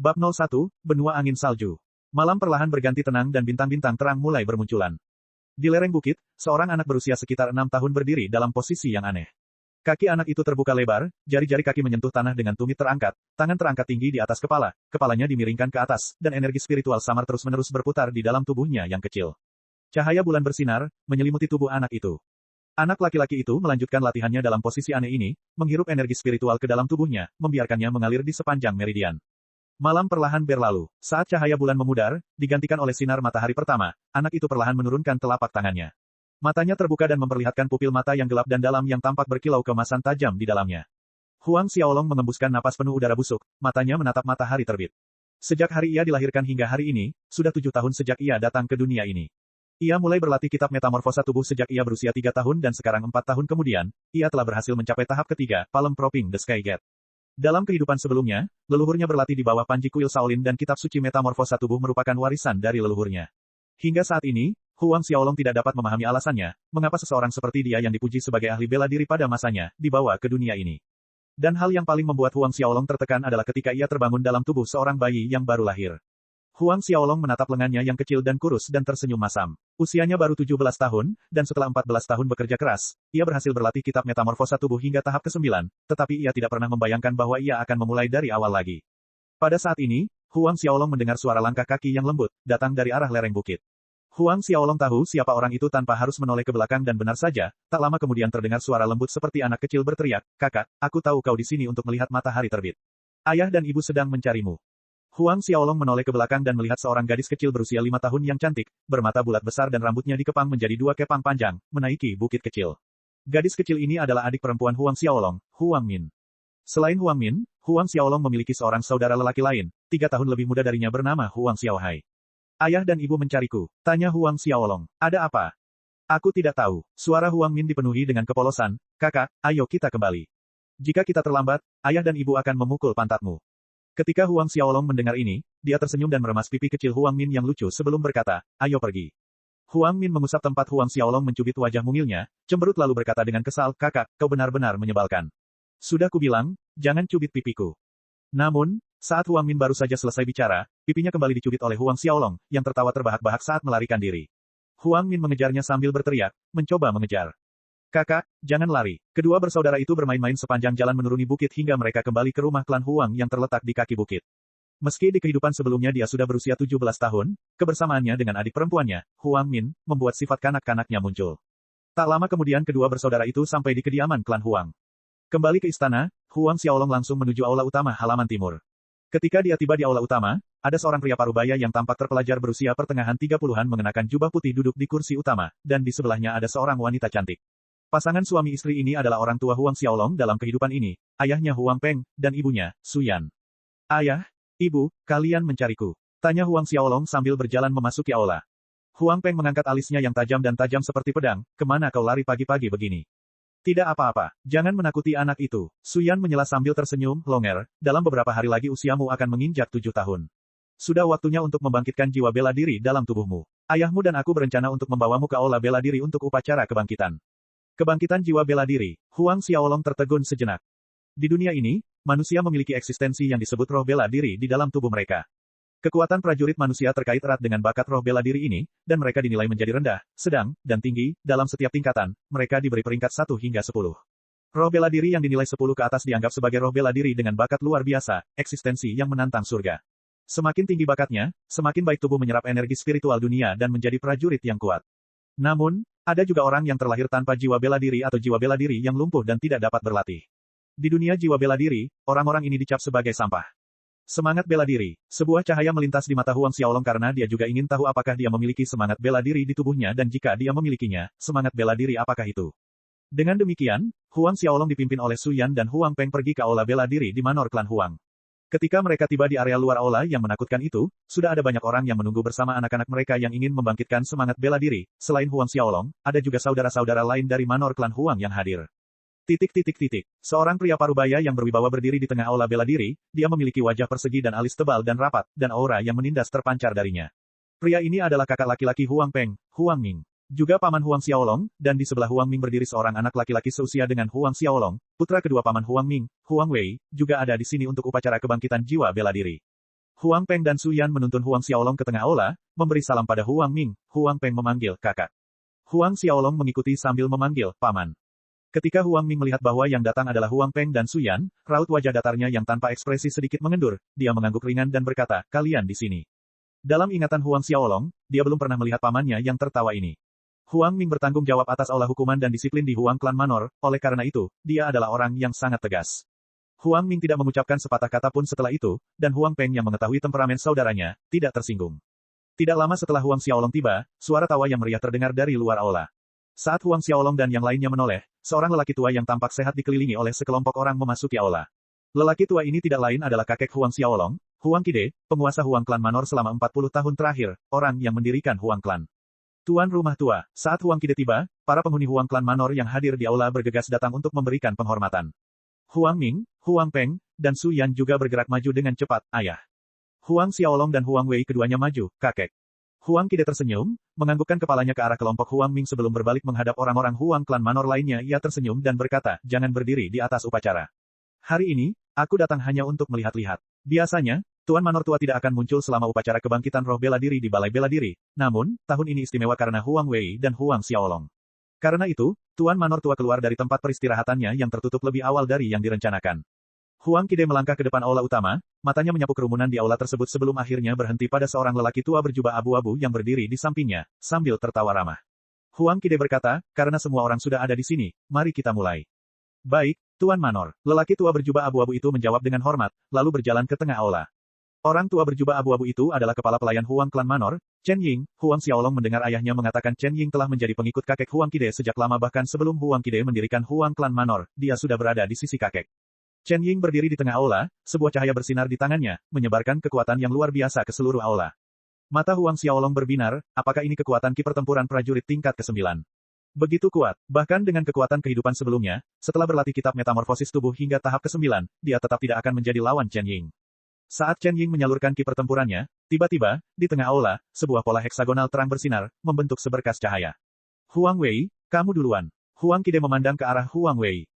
Bab 01, Benua Angin Salju. Malam perlahan berganti tenang dan bintang-bintang terang mulai bermunculan. Di lereng bukit, seorang anak berusia sekitar 6 tahun berdiri dalam posisi yang aneh. Kaki anak itu terbuka lebar, jari-jari kaki menyentuh tanah dengan tumit terangkat, tangan terangkat tinggi di atas kepala, kepalanya dimiringkan ke atas, dan energi spiritual samar terus-menerus berputar di dalam tubuhnya yang kecil. Cahaya bulan bersinar, menyelimuti tubuh anak itu. Anak laki-laki itu melanjutkan latihannya dalam posisi aneh ini, menghirup energi spiritual ke dalam tubuhnya, membiarkannya mengalir di sepanjang meridian. Malam perlahan berlalu. Saat cahaya bulan memudar, digantikan oleh sinar matahari pertama, anak itu perlahan menurunkan telapak tangannya. Matanya terbuka dan memperlihatkan pupil mata yang gelap dan dalam yang tampak berkilau kemasan tajam di dalamnya. Huang Xiaolong mengembuskan napas penuh udara busuk, matanya menatap matahari terbit. Sejak hari ia dilahirkan hingga hari ini, sudah 7 tahun sejak ia datang ke dunia ini. Ia mulai berlatih kitab metamorfosa tubuh sejak ia berusia 3 tahun dan sekarang 4 tahun kemudian, ia telah berhasil mencapai tahap ketiga, Palm Propping the Sky Gate. Dalam kehidupan sebelumnya, leluhurnya berlatih di bawah panji kuil Shaolin dan kitab suci metamorfosa tubuh merupakan warisan dari leluhurnya. Hingga saat ini, Huang Xiaolong tidak dapat memahami alasannya, mengapa seseorang seperti dia yang dipuji sebagai ahli bela diri pada masanya, dibawa ke dunia ini. Dan hal yang paling membuat Huang Xiaolong tertekan adalah ketika ia terbangun dalam tubuh seorang bayi yang baru lahir. Huang Xiaolong menatap lengannya yang kecil dan kurus dan tersenyum masam. Usianya baru 17 tahun, dan setelah 14 tahun bekerja keras, ia berhasil berlatih kitab metamorfosa tubuh hingga tahap ke-9, tetapi ia tidak pernah membayangkan bahwa ia akan memulai dari awal lagi. Pada saat ini, Huang Xiaolong mendengar suara langkah kaki yang lembut, datang dari arah lereng bukit. Huang Xiaolong tahu siapa orang itu tanpa harus menoleh ke belakang dan benar saja, tak lama kemudian terdengar suara lembut seperti anak kecil berteriak, "Kakak, aku tahu kau di sini untuk melihat matahari terbit. Ayah dan ibu sedang mencarimu." Huang Xiaolong menoleh ke belakang dan melihat seorang gadis kecil berusia 5 tahun yang cantik, bermata bulat besar dan rambutnya dikepang menjadi 2 kepang panjang, menaiki bukit kecil. Gadis kecil ini adalah adik perempuan Huang Xiaolong, Huang Min. Selain Huang Min, Huang Xiaolong memiliki seorang saudara lelaki lain, 3 tahun lebih muda darinya bernama Huang Xiaohai. "Ayah dan ibu mencariku," tanya Huang Xiaolong. "Ada apa?" "Aku tidak tahu." Suara Huang Min dipenuhi dengan kepolosan. "Kakak, ayo kita kembali. Jika kita terlambat, ayah dan ibu akan memukul pantatmu." Ketika Huang Xiaolong mendengar ini, dia tersenyum dan meremas pipi kecil Huang Min yang lucu sebelum berkata, "Ayo pergi." Huang Min mengusap tempat Huang Xiaolong mencubit wajah mungilnya, cemberut lalu berkata dengan kesal, "Kakak, kau benar-benar menyebalkan. Sudah kubilang, jangan cubit pipiku." Namun, saat Huang Min baru saja selesai bicara, pipinya kembali dicubit oleh Huang Xiaolong, yang tertawa terbahak-bahak saat melarikan diri. Huang Min mengejarnya sambil berteriak, mencoba mengejar. "Kakak, jangan lari." Kedua bersaudara itu bermain-main sepanjang jalan menuruni bukit hingga mereka kembali ke rumah klan Huang yang terletak di kaki bukit. Meski di kehidupan sebelumnya dia sudah berusia 17 tahun, kebersamaannya dengan adik perempuannya, Huang Min, membuat sifat kanak-kanaknya muncul. Tak lama kemudian kedua bersaudara itu sampai di kediaman klan Huang. Kembali ke istana, Huang Xiaolong langsung menuju aula utama halaman timur. Ketika dia tiba di aula utama, ada seorang pria parubaya yang tampak terpelajar berusia pertengahan 30-an mengenakan jubah putih duduk di kursi utama, dan di sebelahnya ada seorang wanita cantik. Pasangan suami istri ini adalah orang tua Huang Xiaolong dalam kehidupan ini, ayahnya Huang Peng, dan ibunya, Su Yan. "Ayah, ibu, kalian mencariku?" tanya Huang Xiaolong sambil berjalan memasuki aula. Huang Peng mengangkat alisnya yang tajam dan tajam seperti pedang, "Kemana kau lari pagi-pagi begini?" "Tidak apa-apa, jangan menakuti anak itu." Su Yan menyela sambil tersenyum, "Longer, dalam beberapa hari lagi usiamu akan menginjak 7 tahun. Sudah waktunya untuk membangkitkan jiwa bela diri dalam tubuhmu. Ayahmu dan aku berencana untuk membawamu ke aula bela diri untuk upacara kebangkitan." Kebangkitan jiwa bela diri, Huang Xiaolong tertegun sejenak. Di dunia ini, manusia memiliki eksistensi yang disebut roh bela diri di dalam tubuh mereka. Kekuatan prajurit manusia terkait erat dengan bakat roh bela diri ini, dan mereka dinilai menjadi rendah, sedang, dan tinggi, dalam setiap tingkatan, mereka diberi peringkat 1 hingga 10. Roh bela diri yang dinilai 10 ke atas dianggap sebagai roh bela diri dengan bakat luar biasa, eksistensi yang menantang surga. Semakin tinggi bakatnya, semakin baik tubuh menyerap energi spiritual dunia dan menjadi prajurit yang kuat. Namun, ada juga orang yang terlahir tanpa jiwa bela diri atau jiwa bela diri yang lumpuh dan tidak dapat berlatih. Di dunia jiwa bela diri, orang-orang ini dicap sebagai sampah. Semangat bela diri. Sebuah cahaya melintas di mata Huang Xiaolong karena dia juga ingin tahu apakah dia memiliki semangat bela diri di tubuhnya dan jika dia memilikinya, semangat bela diri apakah itu. Dengan demikian, Huang Xiaolong dipimpin oleh Su Yan dan Huang Peng pergi ke aula bela diri di manor klan Huang. Ketika mereka tiba di area luar aula yang menakutkan itu, sudah ada banyak orang yang menunggu bersama anak-anak mereka yang ingin membangkitkan semangat bela diri. Selain Huang Xiaolong, ada juga saudara-saudara lain dari manor klan Huang yang hadir. Seorang pria parubaya yang berwibawa berdiri di tengah aula bela diri, dia memiliki wajah persegi dan alis tebal dan rapat, dan aura yang menindas terpancar darinya. Pria ini adalah kakak laki-laki Huang Peng, Huang Ming. Juga paman Huang Xiaolong, dan di sebelah Huang Ming berdiri seorang anak laki-laki seusia dengan Huang Xiaolong, putra kedua paman Huang Ming, Huang Wei, juga ada di sini untuk upacara kebangkitan jiwa bela diri. Huang Peng dan Su Yan menuntun Huang Xiaolong ke tengah aula, memberi salam pada Huang Ming. Huang Peng memanggil kakak. Huang Xiaolong mengikuti sambil memanggil paman. Ketika Huang Ming melihat bahwa yang datang adalah Huang Peng dan Su Yan, raut wajah datarnya yang tanpa ekspresi sedikit mengendur, dia mengangguk ringan dan berkata, kalian di sini. Dalam ingatan Huang Xiaolong, dia belum pernah melihat pamannya yang tertawa ini. Huang Ming bertanggung jawab atas aula hukuman dan disiplin di Huang Clan Manor, oleh karena itu, dia adalah orang yang sangat tegas. Huang Ming tidak mengucapkan sepatah kata pun setelah itu, dan Huang Peng yang mengetahui temperamen saudaranya, tidak tersinggung. Tidak lama setelah Huang Xiaolong tiba, suara tawa yang meriah terdengar dari luar aula. Saat Huang Xiaolong dan yang lainnya menoleh, seorang lelaki tua yang tampak sehat dikelilingi oleh sekelompok orang memasuki aula. Lelaki tua ini tidak lain adalah kakek Huang Xiaolong, Huang Qide, penguasa Huang Clan Manor selama 40 tahun terakhir, orang yang mendirikan Huang Clan. Tuan rumah tua, saat Huang Qide tiba, para penghuni Huang Clan Manor yang hadir di aula bergegas datang untuk memberikan penghormatan. Huang Ming, Huang Peng, dan Su Yan juga bergerak maju dengan cepat, ayah. Huang Xiaolong dan Huang Wei keduanya maju, kakek. Huang Qide tersenyum, menganggukkan kepalanya ke arah kelompok Huang Ming sebelum berbalik menghadap orang-orang Huang Clan Manor lainnya. Ia tersenyum dan berkata, jangan berdiri di atas upacara. Hari ini, aku datang hanya untuk melihat-lihat. Biasanya, Tuan Manor tua tidak akan muncul selama upacara kebangkitan roh bela diri di Balai Bela Diri. Namun, tahun ini istimewa karena Huang Wei dan Huang Xiaolong. Karena itu, Tuan Manor tua keluar dari tempat peristirahatannya yang tertutup lebih awal dari yang direncanakan. Huang Qide melangkah ke depan aula utama, matanya menyapu kerumunan di aula tersebut sebelum akhirnya berhenti pada seorang lelaki tua berjubah abu-abu yang berdiri di sampingnya, sambil tertawa ramah. Huang Qide berkata, karena semua orang sudah ada di sini, mari kita mulai. Baik, Tuan Manor. Lelaki tua berjubah abu-abu itu menjawab dengan hormat, lalu berjalan ke tengah aula. Orang tua berjubah abu-abu itu adalah kepala pelayan Huang Clan Manor, Chen Ying. Huang Xiaolong mendengar ayahnya mengatakan Chen Ying telah menjadi pengikut kakek Huang Qide sejak lama bahkan sebelum Huang Qide mendirikan Huang Clan Manor, dia sudah berada di sisi kakek. Chen Ying berdiri di tengah aula, sebuah cahaya bersinar di tangannya, menyebarkan kekuatan yang luar biasa ke seluruh aula. Mata Huang Xiaolong berbinar, apakah ini kekuatan ki pertempuran prajurit tingkat ke-9? Begitu kuat, bahkan dengan kekuatan kehidupan sebelumnya, setelah berlatih kitab metamorfosis tubuh hingga tahap ke-9, dia tetap tidak akan menjadi lawan Chen Ying. Saat Chen Ying menyalurkan ki pertempurannya, tiba-tiba, di tengah aula, sebuah pola heksagonal terang bersinar, membentuk seberkas cahaya. Huang Wei, kamu duluan. Huang Qide memandang ke arah Huang Wei.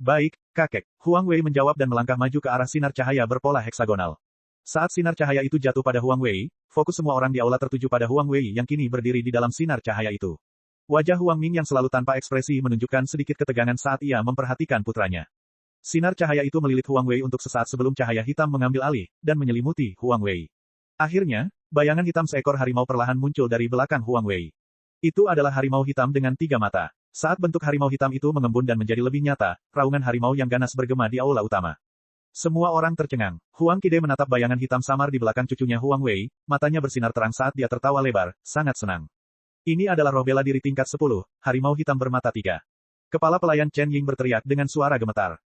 Baik, kakek. Huang Wei menjawab dan melangkah maju ke arah sinar cahaya berpola heksagonal. Saat sinar cahaya itu jatuh pada Huang Wei, fokus semua orang di aula tertuju pada Huang Wei yang kini berdiri di dalam sinar cahaya itu. Wajah Huang Ming yang selalu tanpa ekspresi menunjukkan sedikit ketegangan saat ia memperhatikan putranya. Sinar cahaya itu melilit Huang Wei untuk sesaat sebelum cahaya hitam mengambil alih, dan menyelimuti Huang Wei. Akhirnya, bayangan hitam seekor harimau perlahan muncul dari belakang Huang Wei. Itu adalah harimau hitam dengan 3 mata. Saat bentuk harimau hitam itu mengembun dan menjadi lebih nyata, raungan harimau yang ganas bergema di aula utama. Semua orang tercengang. Huang Qide menatap bayangan hitam samar di belakang cucunya Huang Wei, matanya bersinar terang saat dia tertawa lebar, sangat senang. Ini adalah roh bela diri tingkat 10, harimau hitam bermata 3. Kepala pelayan Chen Ying berteriak dengan suara gemetar.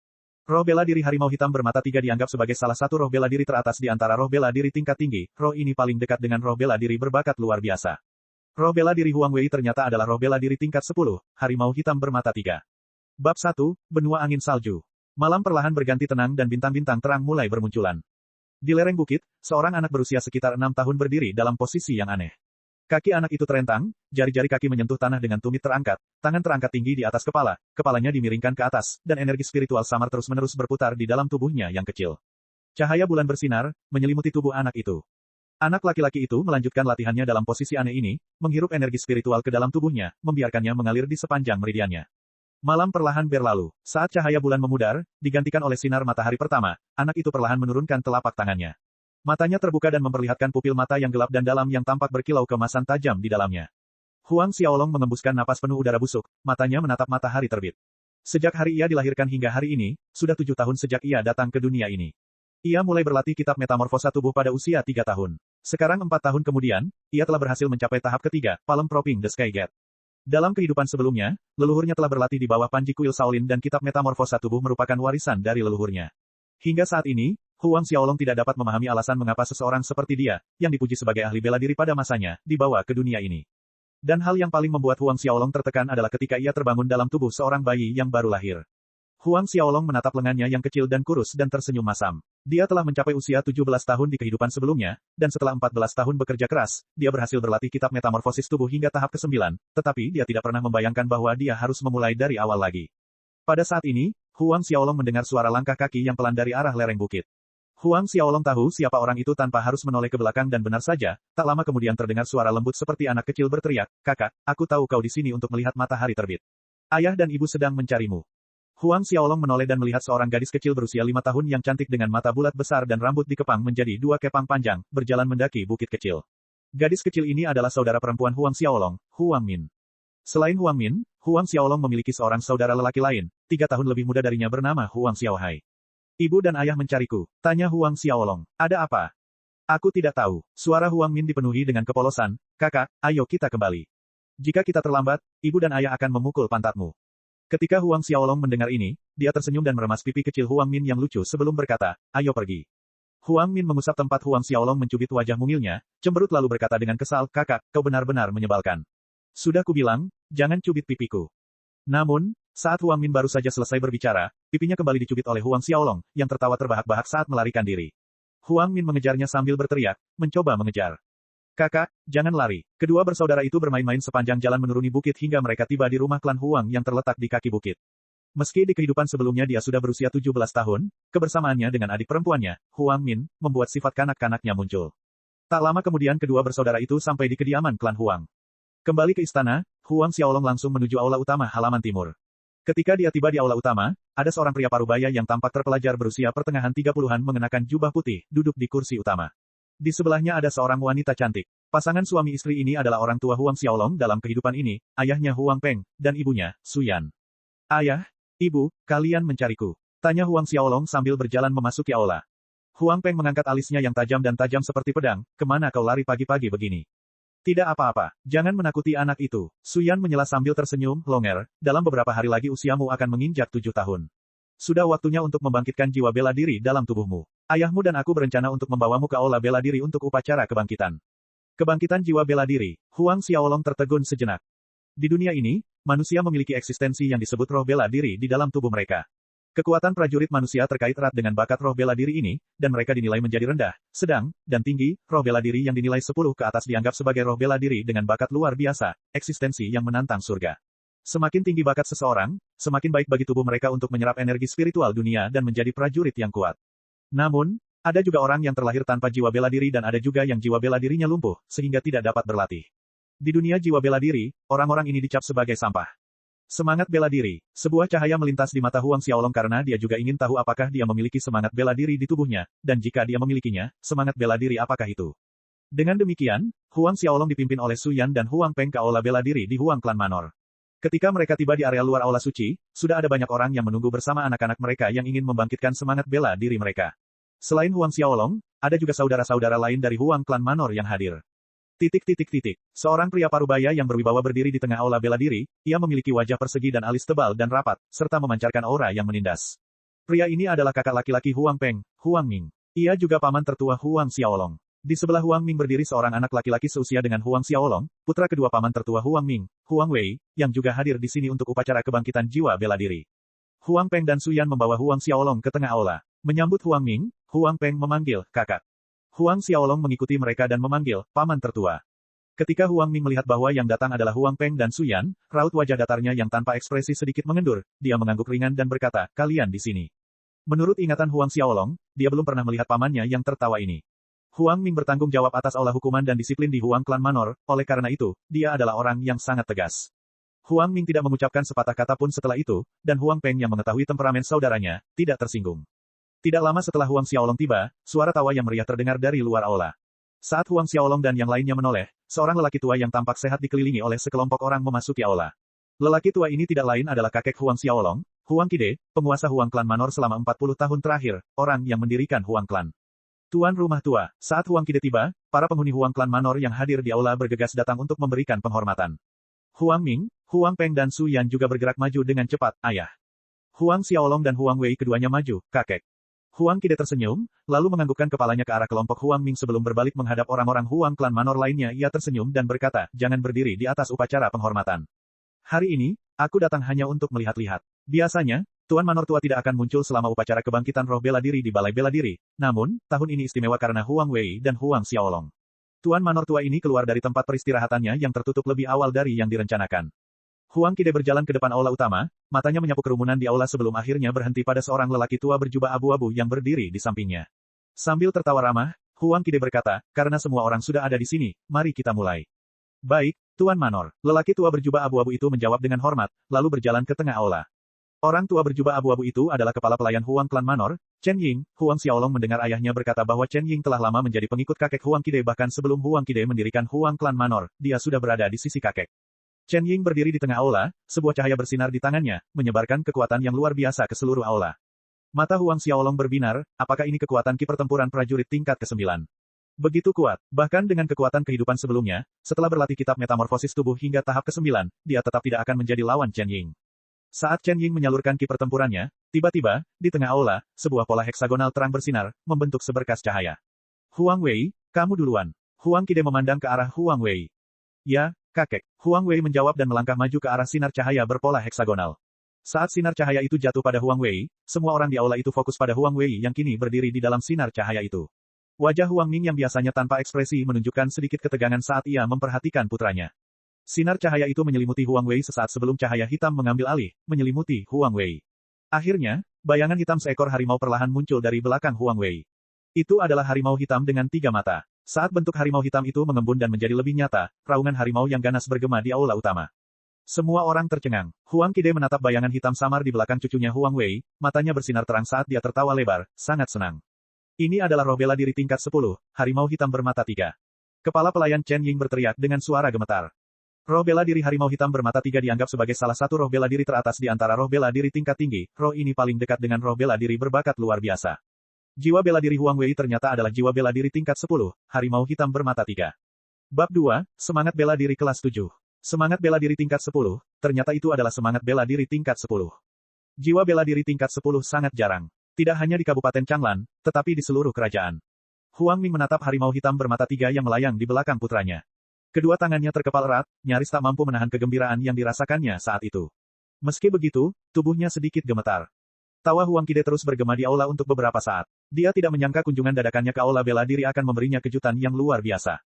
Roh bela diri harimau hitam bermata 3 dianggap sebagai salah satu roh bela diri teratas di antara roh bela diri tingkat tinggi, roh ini paling dekat dengan roh bela diri berbakat luar biasa. Roh bela diri Huang Wei ternyata adalah roh bela diri tingkat 10, harimau hitam bermata 3. Bab 1, Benua Angin Salju. Malam perlahan berganti tenang dan bintang-bintang terang mulai bermunculan. Di lereng bukit, seorang anak berusia sekitar 6 tahun berdiri dalam posisi yang aneh. Kaki anak itu terentang, jari-jari kaki menyentuh tanah dengan tumit terangkat, tangan terangkat tinggi di atas kepala, kepalanya dimiringkan ke atas, dan energi spiritual samar terus-menerus berputar di dalam tubuhnya yang kecil. Cahaya bulan bersinar, menyelimuti tubuh anak itu. Anak laki-laki itu melanjutkan latihannya dalam posisi aneh ini, menghirup energi spiritual ke dalam tubuhnya, membiarkannya mengalir di sepanjang meridiannya. Malam perlahan berlalu. Saat cahaya bulan memudar, digantikan oleh sinar matahari pertama, anak itu perlahan menurunkan telapak tangannya. Matanya terbuka dan memperlihatkan pupil mata yang gelap dan dalam yang tampak berkilau kemasan tajam di dalamnya. Huang Xiaolong mengembuskan napas penuh udara busuk, matanya menatap matahari terbit. Sejak hari ia dilahirkan hingga hari ini, sudah 7 tahun sejak ia datang ke dunia ini. Ia mulai berlatih kitab metamorfosa tubuh pada usia 3 tahun. Sekarang 4 tahun kemudian, ia telah berhasil mencapai tahap ketiga, Palm Propping the Sky Gate. Dalam kehidupan sebelumnya, leluhurnya telah berlatih di bawah Panji Kuil Shaolin dan kitab metamorfosa tubuh merupakan warisan dari leluhurnya. Hingga saat ini, Huang Xiaolong tidak dapat memahami alasan mengapa seseorang seperti dia, yang dipuji sebagai ahli bela diri pada masanya, dibawa ke dunia ini. Dan hal yang paling membuat Huang Xiaolong tertekan adalah ketika ia terbangun dalam tubuh seorang bayi yang baru lahir. Huang Xiaolong menatap lengannya yang kecil dan kurus dan tersenyum masam. Dia telah mencapai usia 17 tahun di kehidupan sebelumnya, dan setelah 14 tahun bekerja keras, dia berhasil berlatih kitab metamorfosis tubuh hingga tahap ke-9, tetapi dia tidak pernah membayangkan bahwa dia harus memulai dari awal lagi. Pada saat ini, Huang Xiaolong mendengar suara langkah kaki yang pelan dari arah lereng bukit. Huang Xiaolong tahu siapa orang itu tanpa harus menoleh ke belakang dan benar saja, tak lama kemudian terdengar suara lembut seperti anak kecil berteriak, "Kakak, aku tahu kau di sini untuk melihat matahari terbit. Ayah dan ibu sedang mencarimu." Huang Xiaolong menoleh dan melihat seorang gadis kecil berusia 5 tahun yang cantik dengan mata bulat besar dan rambut dikepang menjadi 2 kepang panjang, berjalan mendaki bukit kecil. Gadis kecil ini adalah saudara perempuan Huang Xiaolong, Huang Min. Selain Huang Min, Huang Xiaolong memiliki seorang saudara lelaki lain, 3 tahun lebih muda darinya bernama Huang Xiaohai. "Ibu dan ayah mencariku," tanya Huang Xiaolong. "Ada apa?" "Aku tidak tahu." Suara Huang Min dipenuhi dengan kepolosan. "Kakak, ayo kita kembali. Jika kita terlambat, ibu dan ayah akan memukul pantatmu." Ketika Huang Xiaolong mendengar ini, dia tersenyum dan meremas pipi kecil Huang Min yang lucu sebelum berkata, "Ayo pergi." Huang Min mengusap tempat Huang Xiaolong mencubit wajah mungilnya, cemberut lalu berkata dengan kesal, "Kakak, kau benar-benar menyebalkan. Sudah kubilang, jangan cubit pipiku." Namun, saat Huang Min baru saja selesai berbicara, pipinya kembali dicubit oleh Huang Xiaolong, yang tertawa terbahak-bahak saat melarikan diri. Huang Min mengejarnya sambil berteriak, mencoba mengejar. "Kakak, jangan lari." Kedua bersaudara itu bermain-main sepanjang jalan menuruni bukit hingga mereka tiba di rumah klan Huang yang terletak di kaki bukit. Meski di kehidupan sebelumnya dia sudah berusia 17 tahun, kebersamaannya dengan adik perempuannya, Huang Min, membuat sifat kanak-kanaknya muncul. Tak lama kemudian kedua bersaudara itu sampai di kediaman klan Huang. Kembali ke istana, Huang Xiaolong langsung menuju aula utama halaman timur. Ketika dia tiba di aula utama, ada seorang pria parubaya yang tampak terpelajar berusia pertengahan 30-an mengenakan jubah putih, duduk di kursi utama. Di sebelahnya ada seorang wanita cantik. Pasangan suami istri ini adalah orang tua Huang Xiaolong dalam kehidupan ini, ayahnya Huang Peng, dan ibunya, Su Yan. "Ayah, ibu, kalian mencariku?" tanya Huang Xiaolong sambil berjalan memasuki aula. Huang Peng mengangkat alisnya yang tajam dan tajam seperti pedang, "Kemana kau lari pagi-pagi begini?" "Tidak apa-apa, jangan menakuti anak itu." Su Yan menyela sambil tersenyum, "Longer, dalam beberapa hari lagi usiamu akan menginjak 7 tahun. Sudah waktunya untuk membangkitkan jiwa bela diri dalam tubuhmu. Ayahmu dan aku berencana untuk membawamu ke aula bela diri untuk upacara kebangkitan." Kebangkitan jiwa bela diri, Huang Xiaolong tertegun sejenak. Di dunia ini, manusia memiliki eksistensi yang disebut roh bela diri di dalam tubuh mereka. Kekuatan prajurit manusia terkait erat dengan bakat roh bela diri ini, dan mereka dinilai menjadi rendah, sedang, dan tinggi. Roh bela diri yang dinilai 10 ke atas dianggap sebagai roh bela diri dengan bakat luar biasa, eksistensi yang menantang surga. Semakin tinggi bakat seseorang, semakin baik bagi tubuh mereka untuk menyerap energi spiritual dunia dan menjadi prajurit yang kuat. Namun, ada juga orang yang terlahir tanpa jiwa bela diri dan ada juga yang jiwa bela dirinya lumpuh, sehingga tidak dapat berlatih. Di dunia jiwa bela diri, orang-orang ini dicap sebagai sampah. Semangat bela diri. Sebuah cahaya melintas di mata Huang Xiaolong karena dia juga ingin tahu apakah dia memiliki semangat bela diri di tubuhnya, dan jika dia memilikinya, semangat bela diri apakah itu. Dengan demikian, Huang Xiaolong dipimpin oleh Su Yan dan Huang Peng ke aula bela diri di Huang Klan Manor. Ketika mereka tiba di area luar aula suci, sudah ada banyak orang yang menunggu bersama anak-anak mereka yang ingin membangkitkan semangat bela diri mereka. Selain Huang Xiaolong, ada juga saudara-saudara lain dari Huang Klan Manor yang hadir. Seorang pria parubaya yang berwibawa berdiri di tengah aula bela diri, ia memiliki wajah persegi dan alis tebal dan rapat, serta memancarkan aura yang menindas. Pria ini adalah kakak laki-laki Huang Peng, Huang Ming. Ia juga paman tertua Huang Xiaolong. Di sebelah Huang Ming berdiri seorang anak laki-laki seusia dengan Huang Xiaolong, putra kedua paman tertua Huang Ming, Huang Wei, yang juga hadir di sini untuk upacara kebangkitan jiwa bela diri. Huang Peng dan Su Yan membawa Huang Xiaolong ke tengah aula. Menyambut Huang Ming, Huang Peng memanggil, "Kakak." Huang Xiaolong mengikuti mereka dan memanggil, "Paman tertua." Ketika Huang Ming melihat bahwa yang datang adalah Huang Peng dan Su Yan, raut wajah datarnya yang tanpa ekspresi sedikit mengendur, dia mengangguk ringan dan berkata, "Kalian di sini." Menurut ingatan Huang Xiaolong, dia belum pernah melihat pamannya yang tertawa ini. Huang Ming bertanggung jawab atas aula hukuman dan disiplin di Huang Klan Manor, oleh karena itu, dia adalah orang yang sangat tegas. Huang Ming tidak mengucapkan sepatah kata pun setelah itu, dan Huang Peng yang mengetahui temperamen saudaranya, tidak tersinggung. Tidak lama setelah Huang Xiaolong tiba, suara tawa yang meriah terdengar dari luar aula. Saat Huang Xiaolong dan yang lainnya menoleh, seorang lelaki tua yang tampak sehat dikelilingi oleh sekelompok orang memasuki aula. Lelaki tua ini tidak lain adalah kakek Huang Xiaolong, Huang Qide, penguasa Huang Klan Manor selama 40 tahun terakhir, orang yang mendirikan Huang Klan. Tuan rumah tua, saat Huang Qide tiba, para penghuni Huang Klan Manor yang hadir di aula bergegas datang untuk memberikan penghormatan. Huang Ming, Huang Peng dan Su Yan juga bergerak maju dengan cepat, "Ayah." Huang Xiaolong dan Huang Wei keduanya maju, "Kakek." Huang Qide tersenyum, lalu menganggukkan kepalanya ke arah kelompok Huang Ming sebelum berbalik menghadap orang-orang Huang Klan Manor lainnya. Ia tersenyum dan berkata, "Jangan berdiri di atas upacara penghormatan. Hari ini, aku datang hanya untuk melihat-lihat. Biasanya, Tuan Manor tua tidak akan muncul selama upacara kebangkitan roh bela diri di Balai Bela Diri. Namun, tahun ini istimewa karena Huang Wei dan Huang Xiaolong. Tuan Manor tua ini keluar dari tempat peristirahatannya yang tertutup lebih awal dari yang direncanakan." Huang Qide berjalan ke depan aula utama, matanya menyapu kerumunan di aula sebelum akhirnya berhenti pada seorang lelaki tua berjubah abu-abu yang berdiri di sampingnya. Sambil tertawa ramah, Huang Qide berkata, karena semua orang sudah ada di sini, mari kita mulai. Baik, Tuan Manor. Lelaki tua berjubah abu-abu itu menjawab dengan hormat, lalu berjalan ke tengah aula. Orang tua berjubah abu-abu itu adalah kepala pelayan Huang Klan Manor, Chen Ying. Huang Xiaolong mendengar ayahnya berkata bahwa Chen Ying telah lama menjadi pengikut kakek Huang Qide bahkan sebelum Huang Qide mendirikan Huang Klan Manor, dia sudah berada di sisi kakek. Chen Ying berdiri di tengah aula, sebuah cahaya bersinar di tangannya, menyebarkan kekuatan yang luar biasa ke seluruh aula. Mata Huang Xiaolong berbinar, apakah ini kekuatan ki pertempuran prajurit tingkat ke-9? Begitu kuat, bahkan dengan kekuatan kehidupan sebelumnya, setelah berlatih kitab metamorfosis tubuh hingga tahap ke-9, dia tetap tidak akan menjadi lawan Chen Ying. Saat Chen Ying menyalurkan ki pertempurannya, tiba-tiba, di tengah aula, sebuah pola heksagonal terang bersinar, membentuk seberkas cahaya. Huang Wei, kamu duluan. Huang Qide memandang ke arah Huang Wei. Ya, kakek. Huang Wei menjawab dan melangkah maju ke arah sinar cahaya berpola heksagonal. Saat sinar cahaya itu jatuh pada Huang Wei, semua orang di aula itu fokus pada Huang Wei yang kini berdiri di dalam sinar cahaya itu. Wajah Huang Ming yang biasanya tanpa ekspresi menunjukkan sedikit ketegangan saat ia memperhatikan putranya. Sinar cahaya itu menyelimuti Huang Wei sesaat sebelum cahaya hitam mengambil alih, menyelimuti Huang Wei. Akhirnya, bayangan hitam seekor harimau perlahan muncul dari belakang Huang Wei. Itu adalah harimau hitam dengan 3 mata. Saat bentuk harimau hitam itu mengembun dan menjadi lebih nyata, raungan harimau yang ganas bergema di aula utama. Semua orang tercengang. Huang Qide menatap bayangan hitam samar di belakang cucunya Huang Wei, matanya bersinar terang saat dia tertawa lebar, sangat senang. Ini adalah roh bela diri tingkat 10, harimau hitam bermata 3. Kepala pelayan Chen Ying berteriak dengan suara gemetar. Roh bela diri harimau hitam bermata 3 dianggap sebagai salah satu roh bela diri teratas di antara roh bela diri tingkat tinggi, roh ini paling dekat dengan roh bela diri berbakat luar biasa. Jiwa bela diri Huang Wei ternyata adalah jiwa bela diri tingkat 10, harimau hitam bermata 3. Bab 2, Semangat Bela Diri Kelas 7. Semangat bela diri tingkat 10, ternyata itu adalah semangat bela diri tingkat 10. Jiwa bela diri tingkat 10 sangat jarang. Tidak hanya di Kabupaten Changlan, tetapi di seluruh kerajaan. Huang Ming menatap harimau hitam bermata 3 yang melayang di belakang putranya. Kedua tangannya terkepal erat, nyaris tak mampu menahan kegembiraan yang dirasakannya saat itu. Meski begitu, tubuhnya sedikit gemetar. Tawa Huang Qide terus bergema di aula untuk beberapa saat. Dia tidak menyangka kunjungan dadakannya ke aula bela diri akan memberinya kejutan yang luar biasa.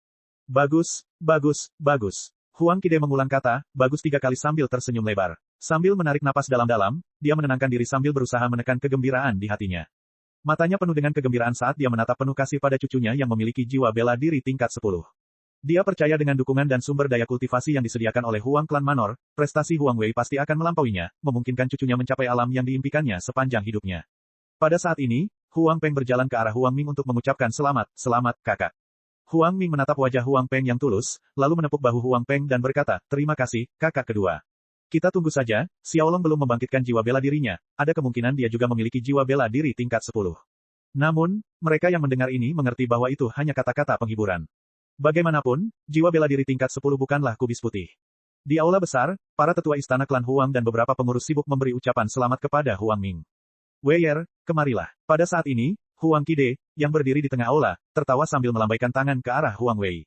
Bagus, bagus, bagus. Huang Qide mengulang kata, bagus 3 kali sambil tersenyum lebar. Sambil menarik napas dalam-dalam, dia menenangkan diri sambil berusaha menekan kegembiraan di hatinya. Matanya penuh dengan kegembiraan saat dia menatap penuh kasih pada cucunya yang memiliki jiwa bela diri tingkat 10. Dia percaya dengan dukungan dan sumber daya kultivasi yang disediakan oleh Huang Klan Manor, prestasi Huang Wei pasti akan melampauinya, memungkinkan cucunya mencapai alam yang diimpikannya sepanjang hidupnya. Pada saat ini, Huang Peng berjalan ke arah Huang Ming untuk mengucapkan selamat, selamat, kakak. Huang Ming menatap wajah Huang Peng yang tulus, lalu menepuk bahu Huang Peng dan berkata, terima kasih, kakak kedua. Kita tunggu saja, Xiaolong belum membangkitkan jiwa bela dirinya, ada kemungkinan dia juga memiliki jiwa bela diri tingkat 10. Namun, mereka yang mendengar ini mengerti bahwa itu hanya kata-kata penghiburan. Bagaimanapun, jiwa bela diri tingkat 10 bukanlah kubis putih. Di aula besar, para tetua istana klan Huang dan beberapa pengurus sibuk memberi ucapan selamat kepada Huang Ming. Weier, kemarilah. Pada saat ini, Huang Qide, yang berdiri di tengah aula, tertawa sambil melambaikan tangan ke arah Huang Wei.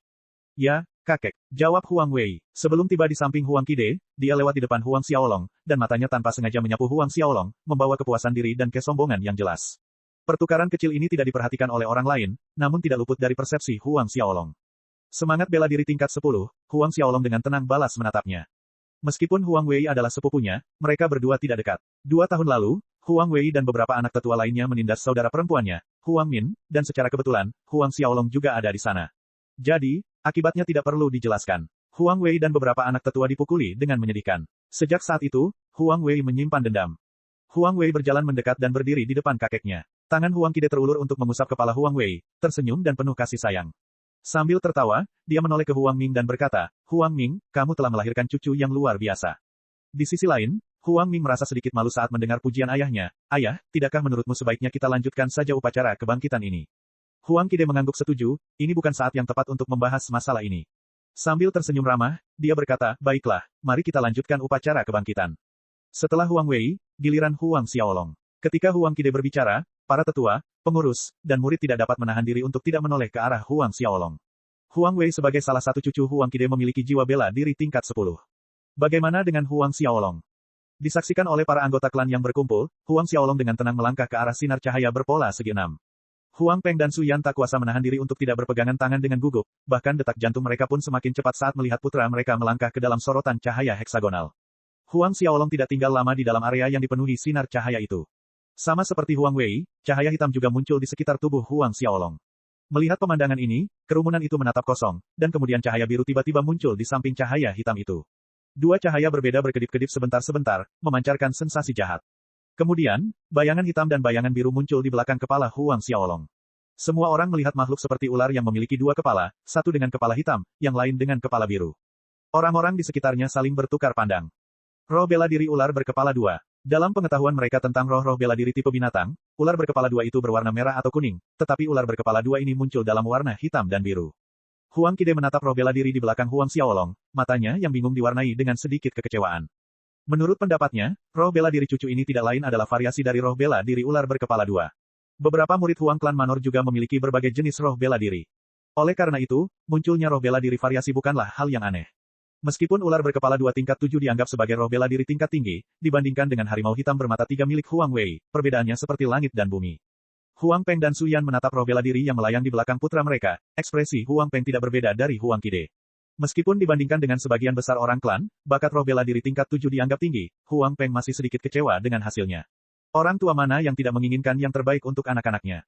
Ya, kakek, jawab Huang Wei. Sebelum tiba di samping Huang Qide, dia lewat di depan Huang Xiaolong, dan matanya tanpa sengaja menyapu Huang Xiaolong, membawa kepuasan diri dan kesombongan yang jelas. Pertukaran kecil ini tidak diperhatikan oleh orang lain, namun tidak luput dari persepsi Huang Xiaolong. Semangat bela diri tingkat 10, Huang Xiaolong dengan tenang balas menatapnya. Meskipun Huang Wei adalah sepupunya, mereka berdua tidak dekat. 2 tahun lalu, Huang Wei dan beberapa anak tetua lainnya menindas saudara perempuannya, Huang Min, dan secara kebetulan, Huang Xiaolong juga ada di sana. Jadi, akibatnya tidak perlu dijelaskan. Huang Wei dan beberapa anak tetua dipukuli dengan menyedihkan. Sejak saat itu, Huang Wei menyimpan dendam. Huang Wei berjalan mendekat dan berdiri di depan kakeknya. Tangan Huang Qide terulur untuk mengusap kepala Huang Wei, tersenyum dan penuh kasih sayang. Sambil tertawa, dia menoleh ke Huang Ming dan berkata, Huang Ming, kamu telah melahirkan cucu yang luar biasa. Di sisi lain, Huang Ming merasa sedikit malu saat mendengar pujian ayahnya. Ayah, tidakkah menurutmu sebaiknya kita lanjutkan saja upacara kebangkitan ini? Huang Qide mengangguk setuju, ini bukan saat yang tepat untuk membahas masalah ini. Sambil tersenyum ramah, dia berkata, baiklah, mari kita lanjutkan upacara kebangkitan. Setelah Huang Wei, giliran Huang Xiaolong. Ketika Huang Qide berbicara, para tetua, pengurus, dan murid tidak dapat menahan diri untuk tidak menoleh ke arah Huang Xiaolong. Huang Wei sebagai salah satu cucu Huang Qide memiliki jiwa bela diri tingkat 10. Bagaimana dengan Huang Xiaolong? Disaksikan oleh para anggota klan yang berkumpul, Huang Xiaolong dengan tenang melangkah ke arah sinar cahaya berpola segi 6. Huang Peng dan Su Yan tak kuasa menahan diri untuk tidak berpegangan tangan dengan gugup, bahkan detak jantung mereka pun semakin cepat saat melihat putra mereka melangkah ke dalam sorotan cahaya heksagonal. Huang Xiaolong tidak tinggal lama di dalam area yang dipenuhi sinar cahaya itu. Sama seperti Huang Wei, cahaya hitam juga muncul di sekitar tubuh Huang Xiaolong. Melihat pemandangan ini, kerumunan itu menatap kosong, dan kemudian cahaya biru tiba-tiba muncul di samping cahaya hitam itu. Dua cahaya berbeda berkedip-kedip sebentar-sebentar, memancarkan sensasi jahat. Kemudian, bayangan hitam dan bayangan biru muncul di belakang kepala Huang Xiaolong. Semua orang melihat makhluk seperti ular yang memiliki dua kepala, satu dengan kepala hitam, yang lain dengan kepala biru. Orang-orang di sekitarnya saling bertukar pandang. Roh bela diri ular berkepala dua. Dalam pengetahuan mereka tentang roh-roh bela diri tipe binatang, ular berkepala dua itu berwarna merah atau kuning, tetapi ular berkepala dua ini muncul dalam warna hitam dan biru. Huang Qide menatap roh bela diri di belakang Huang Xiaolong, matanya yang bingung diwarnai dengan sedikit kekecewaan. Menurut pendapatnya, roh bela diri cucu ini tidak lain adalah variasi dari roh bela diri ular berkepala dua. Beberapa murid Huang klan Manor juga memiliki berbagai jenis roh bela diri. Oleh karena itu, munculnya roh bela diri variasi bukanlah hal yang aneh. Meskipun ular berkepala dua tingkat 7 dianggap sebagai roh bela diri tingkat tinggi, dibandingkan dengan harimau hitam bermata 3 milik Huang Wei, perbedaannya seperti langit dan bumi. Huang Peng dan Su Yan menatap roh bela diri yang melayang di belakang putra mereka, ekspresi Huang Peng tidak berbeda dari Huang Qide. Meskipun dibandingkan dengan sebagian besar orang klan, bakat roh bela diri tingkat 7 dianggap tinggi, Huang Peng masih sedikit kecewa dengan hasilnya. Orang tua mana yang tidak menginginkan yang terbaik untuk anak-anaknya?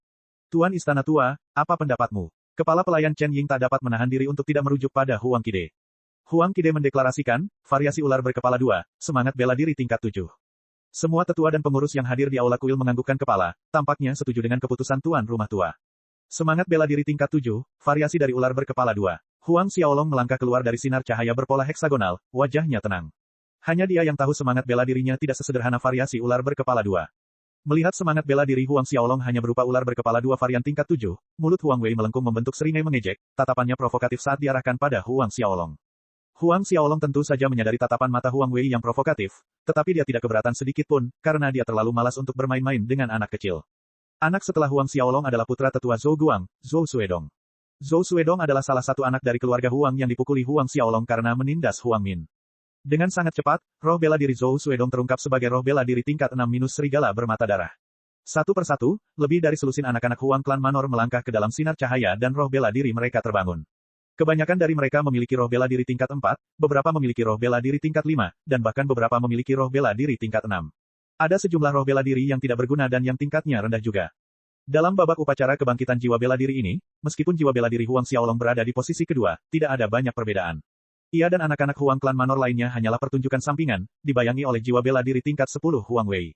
Tuan Istana Tua, apa pendapatmu? Kepala pelayan Chen Ying tak dapat menahan diri untuk tidak merujuk pada Huang Qide. Huang Qide mendeklarasikan, variasi ular berkepala dua, semangat bela diri tingkat 7. Semua tetua dan pengurus yang hadir di aula kuil menganggukkan kepala, tampaknya setuju dengan keputusan tuan rumah tua. Semangat bela diri tingkat 7, variasi dari ular berkepala dua. Huang Xiaolong melangkah keluar dari sinar cahaya berpola heksagonal, wajahnya tenang. Hanya dia yang tahu semangat bela dirinya tidak sesederhana variasi ular berkepala dua. Melihat semangat bela diri Huang Xiaolong hanya berupa ular berkepala dua varian tingkat 7, mulut Huang Wei melengkung membentuk seringai mengejek, tatapannya provokatif saat diarahkan pada Huang Xiaolong. Huang Xiaolong tentu saja menyadari tatapan mata Huang Wei yang provokatif, tetapi dia tidak keberatan sedikit pun, karena dia terlalu malas untuk bermain-main dengan anak kecil. Anak setelah Huang Xiaolong adalah putra tetua Zhou Guang, Zhou Suedong. Zhou Suedong adalah salah satu anak dari keluarga Huang yang dipukuli Huang Xiaolong karena menindas Huang Min. Dengan sangat cepat, roh bela diri Zhou Suedong terungkap sebagai roh bela diri tingkat 6- serigala bermata darah. Satu persatu, lebih dari selusin anak-anak Huang klan Manor melangkah ke dalam sinar cahaya dan roh bela diri mereka terbangun. Kebanyakan dari mereka memiliki roh bela diri tingkat 4, beberapa memiliki roh bela diri tingkat 5, dan bahkan beberapa memiliki roh bela diri tingkat 6. Ada sejumlah roh bela diri yang tidak berguna dan yang tingkatnya rendah juga. Dalam babak upacara kebangkitan jiwa bela diri ini, meskipun jiwa bela diri Huang Xiaolong berada di posisi kedua, tidak ada banyak perbedaan. Ia dan anak-anak Huang klan Manor lainnya hanyalah pertunjukan sampingan, dibayangi oleh jiwa bela diri tingkat 10 Huang Wei.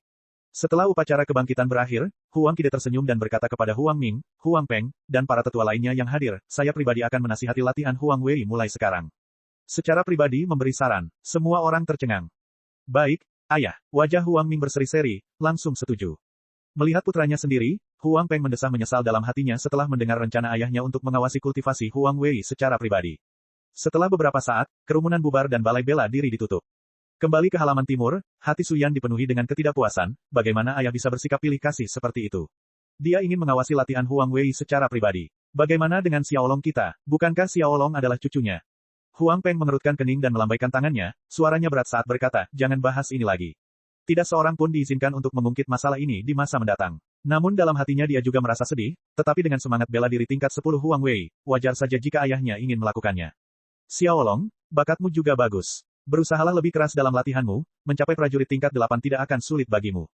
Setelah upacara kebangkitan berakhir, Huang Qide tersenyum dan berkata kepada Huang Ming, Huang Peng, dan para tetua lainnya yang hadir, saya pribadi akan menasihati latihan Huang Wei mulai sekarang. Secara pribadi memberi saran, semua orang tercengang. Baik, ayah, wajah Huang Ming berseri-seri, langsung setuju. Melihat putranya sendiri, Huang Peng mendesah menyesal dalam hatinya setelah mendengar rencana ayahnya untuk mengawasi kultivasi Huang Wei secara pribadi. Setelah beberapa saat, kerumunan bubar dan balai bela diri ditutup. Kembali ke halaman timur, hati Su Yan dipenuhi dengan ketidakpuasan, bagaimana ayah bisa bersikap pilih kasih seperti itu. Dia ingin mengawasi latihan Huang Wei secara pribadi. Bagaimana dengan Xiaolong kita, bukankah Xiaolong adalah cucunya? Huang Peng mengerutkan kening dan melambaikan tangannya, suaranya berat saat berkata, jangan bahas ini lagi. Tidak seorang pun diizinkan untuk mengungkit masalah ini di masa mendatang. Namun dalam hatinya dia juga merasa sedih, tetapi dengan semangat bela diri tingkat 10 Huang Wei, wajar saja jika ayahnya ingin melakukannya. Xiaolong, bakatmu juga bagus. Berusahalah lebih keras dalam latihanmu, mencapai prajurit tingkat 8 tidak akan sulit bagimu.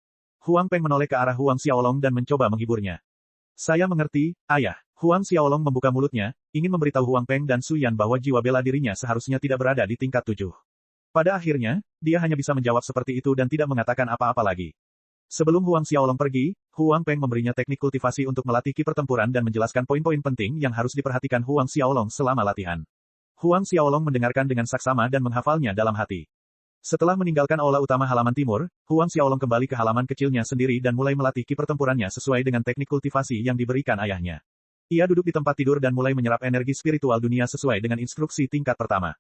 Huang Peng menoleh ke arah Huang Xiaolong dan mencoba menghiburnya. Saya mengerti, ayah. Huang Xiaolong membuka mulutnya, ingin memberitahu Huang Peng dan Su Yan bahwa jiwa bela dirinya seharusnya tidak berada di tingkat 7. Pada akhirnya, dia hanya bisa menjawab seperti itu dan tidak mengatakan apa-apa lagi. Sebelum Huang Xiaolong pergi, Huang Peng memberinya teknik kultivasi untuk melatih ki pertempuran dan menjelaskan poin-poin penting yang harus diperhatikan Huang Xiaolong selama latihan. Huang Xiaolong mendengarkan dengan saksama dan menghafalnya dalam hati. Setelah meninggalkan aula utama halaman timur, Huang Xiaolong kembali ke halaman kecilnya sendiri dan mulai melatih ki pertempurannya sesuai dengan teknik kultivasi yang diberikan ayahnya. Ia duduk di tempat tidur dan mulai menyerap energi spiritual dunia sesuai dengan instruksi tingkat pertama.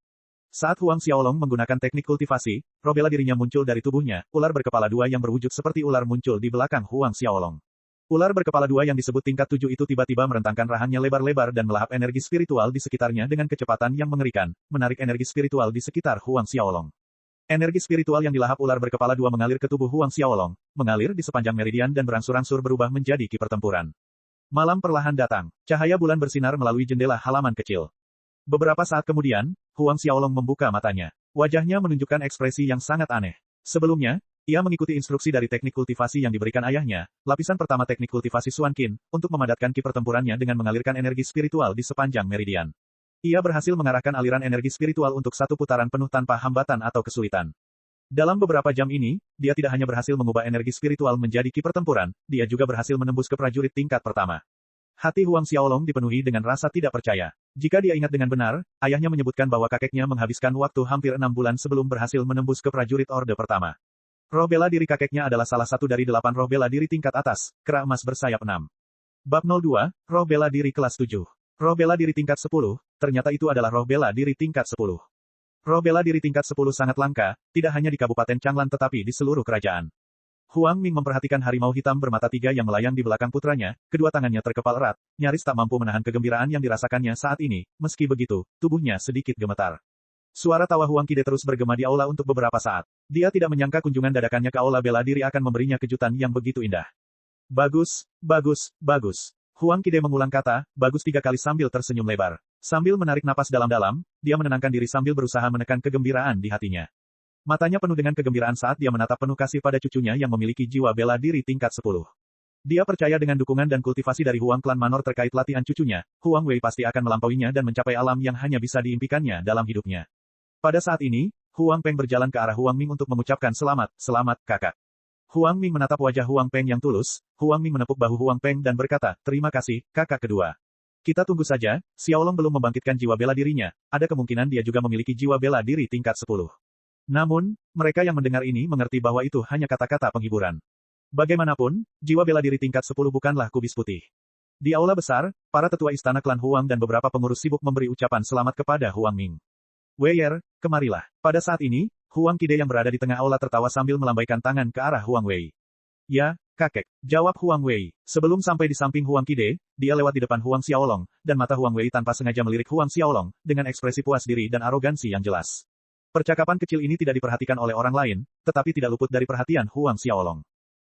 Saat Huang Xiaolong menggunakan teknik kultivasi, roh bela dirinya muncul dari tubuhnya, ular berkepala dua yang berwujud seperti ular muncul di belakang Huang Xiaolong. Ular berkepala dua yang disebut tingkat 7 itu tiba-tiba merentangkan rahangnya lebar-lebar dan melahap energi spiritual di sekitarnya dengan kecepatan yang mengerikan, menarik energi spiritual di sekitar Huang Xiaolong. Energi spiritual yang dilahap ular berkepala dua mengalir ke tubuh Huang Xiaolong, mengalir di sepanjang meridian dan berangsur-angsur berubah menjadi ki pertempuran. Malam perlahan datang, cahaya bulan bersinar melalui jendela halaman kecil. Beberapa saat kemudian, Huang Xiaolong membuka matanya. Wajahnya menunjukkan ekspresi yang sangat aneh. Sebelumnya, Ia mengikuti instruksi dari teknik kultivasi yang diberikan ayahnya, lapisan pertama teknik kultivasi Xuan Qin, untuk memadatkan ki pertempurannya dengan mengalirkan energi spiritual di sepanjang meridian. Ia berhasil mengarahkan aliran energi spiritual untuk satu putaran penuh tanpa hambatan atau kesulitan. Dalam beberapa jam ini, dia tidak hanya berhasil mengubah energi spiritual menjadi ki pertempuran, dia juga berhasil menembus ke prajurit tingkat pertama. Hati Huang Xiaolong dipenuhi dengan rasa tidak percaya. Jika dia ingat dengan benar, ayahnya menyebutkan bahwa kakeknya menghabiskan waktu hampir 6 bulan sebelum berhasil menembus ke prajurit orde pertama. Roh bela diri kakeknya adalah salah satu dari 8 roh bela diri tingkat atas, kera emas bersayap 6. Bab 02, Roh bela diri kelas 7. Roh bela diri tingkat 10, ternyata itu adalah roh bela diri tingkat 10. Roh bela diri tingkat 10 sangat langka, tidak hanya di Kabupaten Changlan tetapi di seluruh kerajaan. Huang Ming memperhatikan harimau hitam bermata 3 yang melayang di belakang putranya, kedua tangannya terkepal erat, nyaris tak mampu menahan kegembiraan yang dirasakannya saat ini, meski begitu, tubuhnya sedikit gemetar. Suara tawa Huang Qide terus bergema di aula untuk beberapa saat. Dia tidak menyangka kunjungan dadakannya ke aula bela diri akan memberinya kejutan yang begitu indah. Bagus, bagus, bagus. Huang Qide mengulang kata, bagus 3 kali sambil tersenyum lebar. Sambil menarik napas dalam-dalam, dia menenangkan diri sambil berusaha menekan kegembiraan di hatinya. Matanya penuh dengan kegembiraan saat dia menatap penuh kasih pada cucunya yang memiliki jiwa bela diri tingkat 10. Dia percaya dengan dukungan dan kultivasi dari Huang Klan Manor terkait latihan cucunya, Huang Wei pasti akan melampauinya dan mencapai alam yang hanya bisa diimpikannya dalam hidupnya. Pada saat ini, Huang Peng berjalan ke arah Huang Ming untuk mengucapkan selamat, selamat kakak. Huang Ming menatap wajah Huang Peng yang tulus, Huang Ming menepuk bahu Huang Peng dan berkata, terima kasih, kakak kedua. Kita tunggu saja, Xiaolong belum membangkitkan jiwa bela dirinya, ada kemungkinan dia juga memiliki jiwa bela diri tingkat 10. Namun, mereka yang mendengar ini mengerti bahwa itu hanya kata-kata penghiburan. Bagaimanapun, jiwa bela diri tingkat 10 bukanlah kubis putih. Di aula besar, para tetua istana klan Huang dan beberapa pengurus sibuk memberi ucapan selamat kepada Huang Ming. Weier, kemarilah. Pada saat ini, Huang Qide yang berada di tengah aula tertawa sambil melambaikan tangan ke arah Huang Wei. Ya, kakek, jawab Huang Wei. Sebelum sampai di samping Huang Qide, dia lewat di depan Huang Xiaolong, dan mata Huang Wei tanpa sengaja melirik Huang Xiaolong, dengan ekspresi puas diri dan arogansi yang jelas. Percakapan kecil ini tidak diperhatikan oleh orang lain, tetapi tidak luput dari perhatian Huang Xiaolong.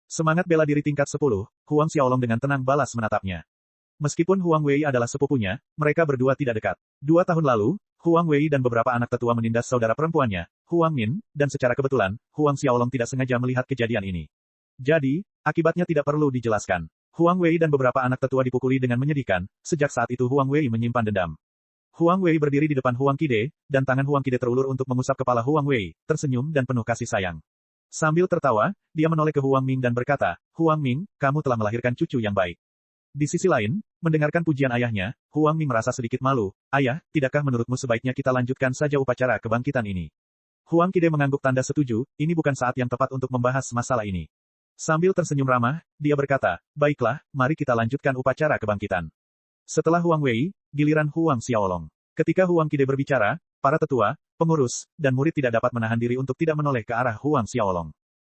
Semangat bela diri tingkat 10, Huang Xiaolong dengan tenang balas menatapnya. Meskipun Huang Wei adalah sepupunya, mereka berdua tidak dekat. 2 tahun lalu, Huang Wei dan beberapa anak tetua menindas saudara perempuannya, Huang Min, dan secara kebetulan, Huang Xiaolong tidak sengaja melihat kejadian ini. Jadi, akibatnya tidak perlu dijelaskan. Huang Wei dan beberapa anak tetua dipukuli dengan menyedihkan, sejak saat itu Huang Wei menyimpan dendam. Huang Wei berdiri di depan Huang Qide, dan tangan Huang Qide terulur untuk mengusap kepala Huang Wei, tersenyum dan penuh kasih sayang. Sambil tertawa, dia menoleh ke Huang Ming dan berkata, Huang Ming, kamu telah melahirkan cucu yang baik. Di sisi lain, mendengarkan pujian ayahnya, Huang Ming merasa sedikit malu. Ayah, tidakkah menurutmu sebaiknya kita lanjutkan saja upacara kebangkitan ini? Huang Qide mengangguk tanda setuju, ini bukan saat yang tepat untuk membahas masalah ini. Sambil tersenyum ramah, dia berkata, baiklah, mari kita lanjutkan upacara kebangkitan. Setelah Huang Wei, giliran Huang Xiaolong. Ketika Huang Qide berbicara, para tetua, pengurus, dan murid tidak dapat menahan diri untuk tidak menoleh ke arah Huang Xiaolong.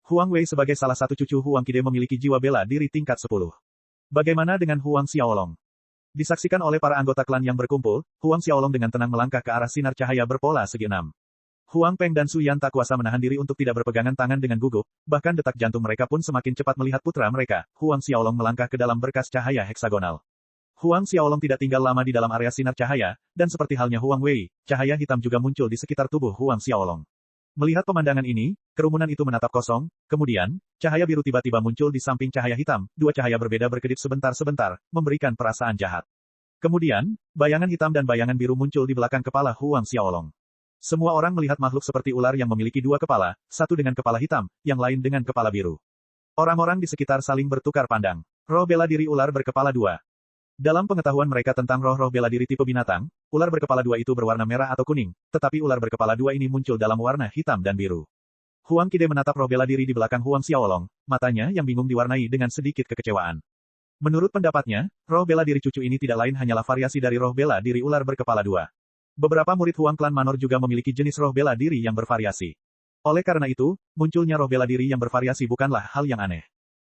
Huang Wei sebagai salah satu cucu Huang Qide memiliki jiwa bela diri tingkat 10. Bagaimana dengan Huang Xiaolong? Disaksikan oleh para anggota klan yang berkumpul, Huang Xiaolong dengan tenang melangkah ke arah sinar cahaya berpola segi 6. Huang Peng dan Su Yan tak kuasa menahan diri untuk tidak berpegangan tangan dengan gugup, bahkan detak jantung mereka pun semakin cepat melihat putra mereka, Huang Xiaolong melangkah ke dalam berkas cahaya heksagonal. Huang Xiaolong tidak tinggal lama di dalam area sinar cahaya, dan seperti halnya Huang Wei, cahaya hitam juga muncul di sekitar tubuh Huang Xiaolong. Melihat pemandangan ini, kerumunan itu menatap kosong, kemudian, cahaya biru tiba-tiba muncul di samping cahaya hitam, 2 cahaya berbeda berkedip sebentar-sebentar, memberikan perasaan jahat. Kemudian, bayangan hitam dan bayangan biru muncul di belakang kepala Huang Xiaolong. Semua orang melihat makhluk seperti ular yang memiliki 2 kepala, satu dengan kepala hitam, yang lain dengan kepala biru. Orang-orang di sekitar saling bertukar pandang. Roh bela diri ular berkepala 2. Dalam pengetahuan mereka tentang roh-roh bela diri tipe binatang, ular berkepala 2 itu berwarna merah atau kuning, tetapi ular berkepala 2 ini muncul dalam warna hitam dan biru. Huang Qide menatap roh bela diri di belakang Huang Xiaolong, matanya yang bingung diwarnai dengan sedikit kekecewaan. Menurut pendapatnya, roh bela diri cucu ini tidak lain hanyalah variasi dari roh bela diri ular berkepala 2. Beberapa murid Huang Klan Manor juga memiliki jenis roh bela diri yang bervariasi. Oleh karena itu, munculnya roh bela diri yang bervariasi bukanlah hal yang aneh.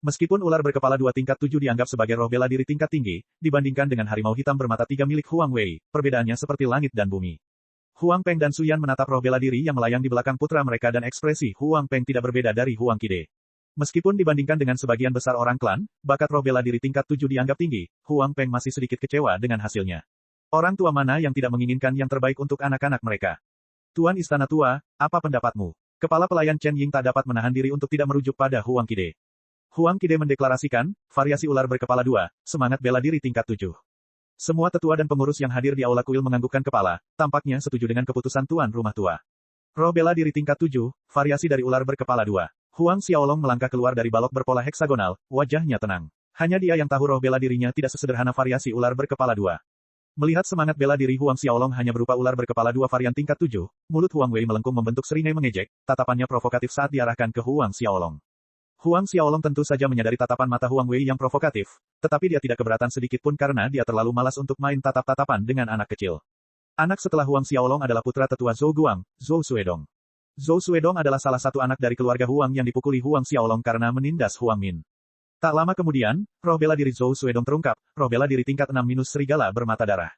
Meskipun ular berkepala 2 tingkat 7 dianggap sebagai roh bela diri tingkat tinggi, dibandingkan dengan harimau hitam bermata 3 milik Huang Wei, perbedaannya seperti langit dan bumi. Huang Peng dan Su Yan menatap roh bela diri yang melayang di belakang putra mereka dan ekspresi Huang Peng tidak berbeda dari Huang Qide. Meskipun dibandingkan dengan sebagian besar orang klan, bakat roh bela diri tingkat 7 dianggap tinggi, Huang Peng masih sedikit kecewa dengan hasilnya. Orang tua mana yang tidak menginginkan yang terbaik untuk anak-anak mereka? Tuan Istana Tua, apa pendapatmu? Kepala pelayan Chen Ying tak dapat menahan diri untuk tidak merujuk pada Huang Qide. Huang Qide mendeklarasikan, variasi ular berkepala dua, semangat bela diri tingkat 7. Semua tetua dan pengurus yang hadir di aula kuil menganggukkan kepala, tampaknya setuju dengan keputusan tuan rumah tua. Roh bela diri tingkat 7, variasi dari ular berkepala dua. Huang Xiaolong melangkah keluar dari balok berpola heksagonal, wajahnya tenang. Hanya dia yang tahu roh bela dirinya tidak sesederhana variasi ular berkepala dua. Melihat semangat bela diri Huang Xiaolong hanya berupa ular berkepala dua varian tingkat 7, mulut Huang Wei melengkung membentuk seringai mengejek, tatapannya provokatif saat diarahkan ke Huang Xiaolong. Huang Xiaolong tentu saja menyadari tatapan mata Huang Wei yang provokatif, tetapi dia tidak keberatan sedikit pun karena dia terlalu malas untuk main tatap-tatapan dengan anak kecil. Anak setelah Huang Xiaolong adalah putra tetua Zhou Guang, Zhou Suedong. Zhou Suedong adalah salah satu anak dari keluarga Huang yang dipukuli Huang Xiaolong karena menindas Huang Min. Tak lama kemudian, roh bela diri Zhou Suedong terungkap, roh bela diri tingkat 6- serigala bermata darah.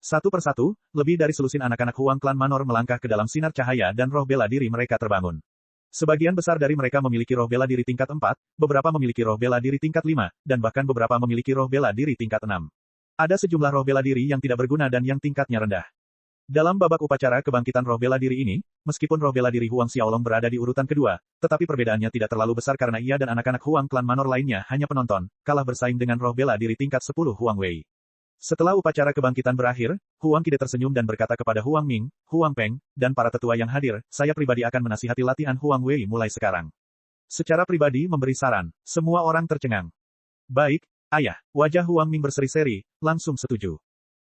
Satu persatu, lebih dari selusin anak-anak Huang klan Manor melangkah ke dalam sinar cahaya dan roh bela diri mereka terbangun. Sebagian besar dari mereka memiliki roh bela diri tingkat 4, beberapa memiliki roh bela diri tingkat 5, dan bahkan beberapa memiliki roh bela diri tingkat 6. Ada sejumlah roh bela diri yang tidak berguna dan yang tingkatnya rendah. Dalam babak upacara kebangkitan roh bela diri ini, meskipun roh bela diri Huang Xiaolong berada di urutan kedua, tetapi perbedaannya tidak terlalu besar karena ia dan anak-anak Huang klan Manor lainnya hanya penonton, kalah bersaing dengan roh bela diri tingkat 10 Huang Wei. Setelah upacara kebangkitan berakhir, Huang Qide tersenyum dan berkata kepada Huang Ming, Huang Peng, dan para tetua yang hadir, saya pribadi akan menasihati latihan Huang Wei mulai sekarang. Secara pribadi memberi saran, semua orang tercengang. Baik, ayah, wajah Huang Ming berseri-seri, langsung setuju.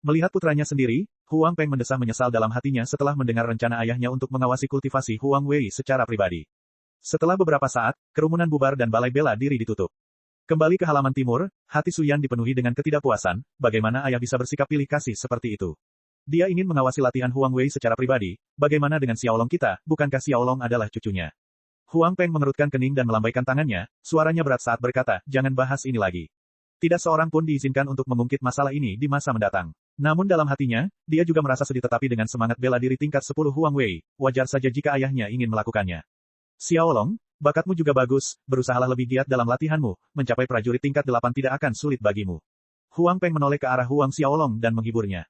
Melihat putranya sendiri, Huang Peng mendesah menyesal dalam hatinya setelah mendengar rencana ayahnya untuk mengawasi kultivasi Huang Wei secara pribadi. Setelah beberapa saat, kerumunan bubar dan balai bela diri ditutup. Kembali ke halaman timur, hati Suyan dipenuhi dengan ketidakpuasan, bagaimana ayah bisa bersikap pilih kasih seperti itu. Dia ingin mengawasi latihan Huang Wei secara pribadi, bagaimana dengan Xiaolong kita, bukankah Xiaolong adalah cucunya? Huang Peng mengerutkan kening dan melambaikan tangannya, suaranya berat saat berkata, jangan bahas ini lagi. Tidak seorang pun diizinkan untuk mengungkit masalah ini di masa mendatang. Namun dalam hatinya, dia juga merasa sedih tetapi dengan semangat bela diri tingkat 10 Huang Wei, wajar saja jika ayahnya ingin melakukannya. Xiaolong, bakatmu juga bagus, berusahalah lebih giat dalam latihanmu, mencapai prajurit tingkat 8 tidak akan sulit bagimu. Huang Peng menoleh ke arah Huang Xiaolong dan menghiburnya.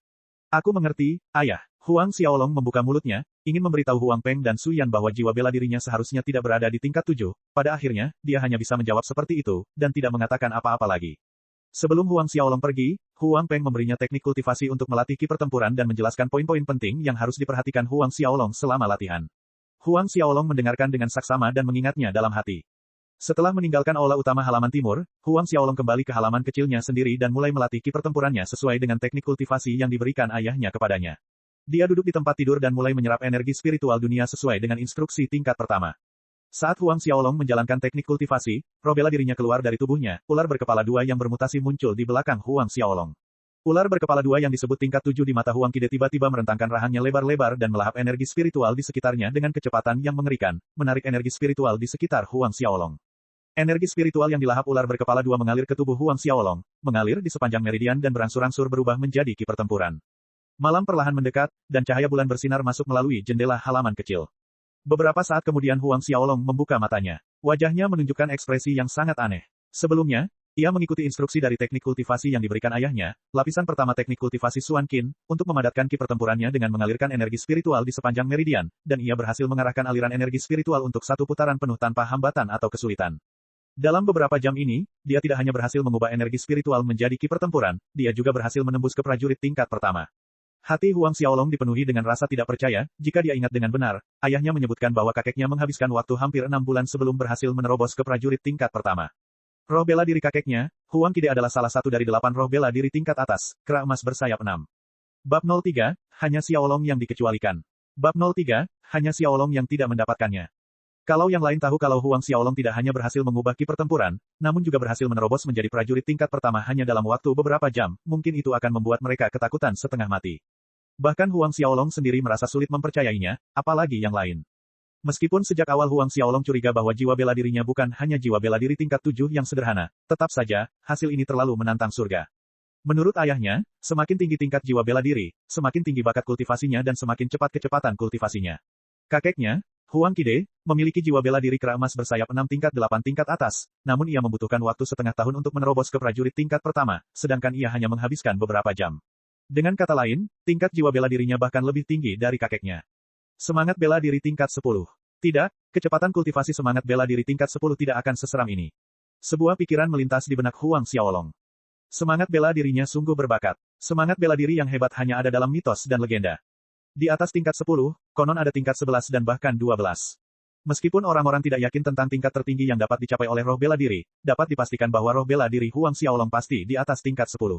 Aku mengerti, ayah. Huang Xiaolong membuka mulutnya, ingin memberitahu Huang Peng dan Su Yan bahwa jiwa bela dirinya seharusnya tidak berada di tingkat 7, pada akhirnya, dia hanya bisa menjawab seperti itu, dan tidak mengatakan apa-apa lagi. Sebelum Huang Xiaolong pergi, Huang Peng memberinya teknik kultivasi untuk melatih ki pertempuran dan menjelaskan poin-poin penting yang harus diperhatikan Huang Xiaolong selama latihan. Huang Xiaolong mendengarkan dengan saksama dan mengingatnya dalam hati. Setelah meninggalkan aula utama halaman timur, Huang Xiaolong kembali ke halaman kecilnya sendiri dan mulai melatih ki pertempurannya sesuai dengan teknik kultivasi yang diberikan ayahnya kepadanya. Dia duduk di tempat tidur dan mulai menyerap energi spiritual dunia sesuai dengan instruksi tingkat pertama. Saat Huang Xiaolong menjalankan teknik kultivasi, roh bela dirinya keluar dari tubuhnya, ular berkepala dua yang bermutasi muncul di belakang Huang Xiaolong. Ular berkepala dua yang disebut tingkat 7 di mata Huang Qide tiba-tiba merentangkan rahangnya lebar-lebar dan melahap energi spiritual di sekitarnya dengan kecepatan yang mengerikan, menarik energi spiritual di sekitar Huang Xiaolong. Energi spiritual yang dilahap ular berkepala dua mengalir ke tubuh Huang Xiaolong, mengalir di sepanjang meridian dan berangsur-angsur berubah menjadi ki pertempuran. Malam perlahan mendekat, dan cahaya bulan bersinar masuk melalui jendela halaman kecil. Beberapa saat kemudian Huang Xiaolong membuka matanya. Wajahnya menunjukkan ekspresi yang sangat aneh. Sebelumnya, ia mengikuti instruksi dari teknik kultivasi yang diberikan ayahnya, lapisan pertama teknik kultivasi Suan Qin, untuk memadatkan ki pertempurannya dengan mengalirkan energi spiritual di sepanjang meridian, dan ia berhasil mengarahkan aliran energi spiritual untuk satu putaran penuh tanpa hambatan atau kesulitan. Dalam beberapa jam ini, dia tidak hanya berhasil mengubah energi spiritual menjadi ki pertempuran, dia juga berhasil menembus ke prajurit tingkat pertama. Hati Huang Xiaolong dipenuhi dengan rasa tidak percaya, jika dia ingat dengan benar, ayahnya menyebutkan bahwa kakeknya menghabiskan waktu hampir 6 bulan sebelum berhasil menerobos ke prajurit tingkat pertama. Roh bela diri kakeknya, Huang Qide adalah salah satu dari 8 roh bela diri tingkat atas, kera emas bersayap 6. Bab 03, hanya Xiaolong yang dikecualikan. Bab 03, hanya Xiaolong yang tidak mendapatkannya. Kalau yang lain tahu kalau Huang Xiaolong tidak hanya berhasil mengubah ki pertempuran, namun juga berhasil menerobos menjadi prajurit tingkat pertama hanya dalam waktu beberapa jam, mungkin itu akan membuat mereka ketakutan setengah mati. Bahkan Huang Xiaolong sendiri merasa sulit mempercayainya, apalagi yang lain. Meskipun sejak awal Huang Xiaolong curiga bahwa jiwa bela dirinya bukan hanya jiwa bela diri tingkat 7 yang sederhana, tetap saja, hasil ini terlalu menantang surga. Menurut ayahnya, semakin tinggi tingkat jiwa bela diri, semakin tinggi bakat kultivasinya dan semakin cepat kecepatan kultivasinya. Kakeknya, Huang Qide, memiliki jiwa bela diri kera emas bersayap 6 tingkat 8 tingkat atas, namun ia membutuhkan waktu setengah tahun untuk menerobos ke prajurit tingkat pertama, sedangkan ia hanya menghabiskan beberapa jam. Dengan kata lain, tingkat jiwa bela dirinya bahkan lebih tinggi dari kakeknya. Semangat bela diri tingkat 10. Tidak, kecepatan kultivasi semangat bela diri tingkat 10 tidak akan seseram ini. Sebuah pikiran melintas di benak Huang Xiaolong. Semangat bela dirinya sungguh berbakat. Semangat bela diri yang hebat hanya ada dalam mitos dan legenda. Di atas tingkat 10, konon ada tingkat 11 dan bahkan 12. Meskipun orang-orang tidak yakin tentang tingkat tertinggi yang dapat dicapai oleh roh bela diri, dapat dipastikan bahwa roh bela diri Huang Xiaolong pasti di atas tingkat 10.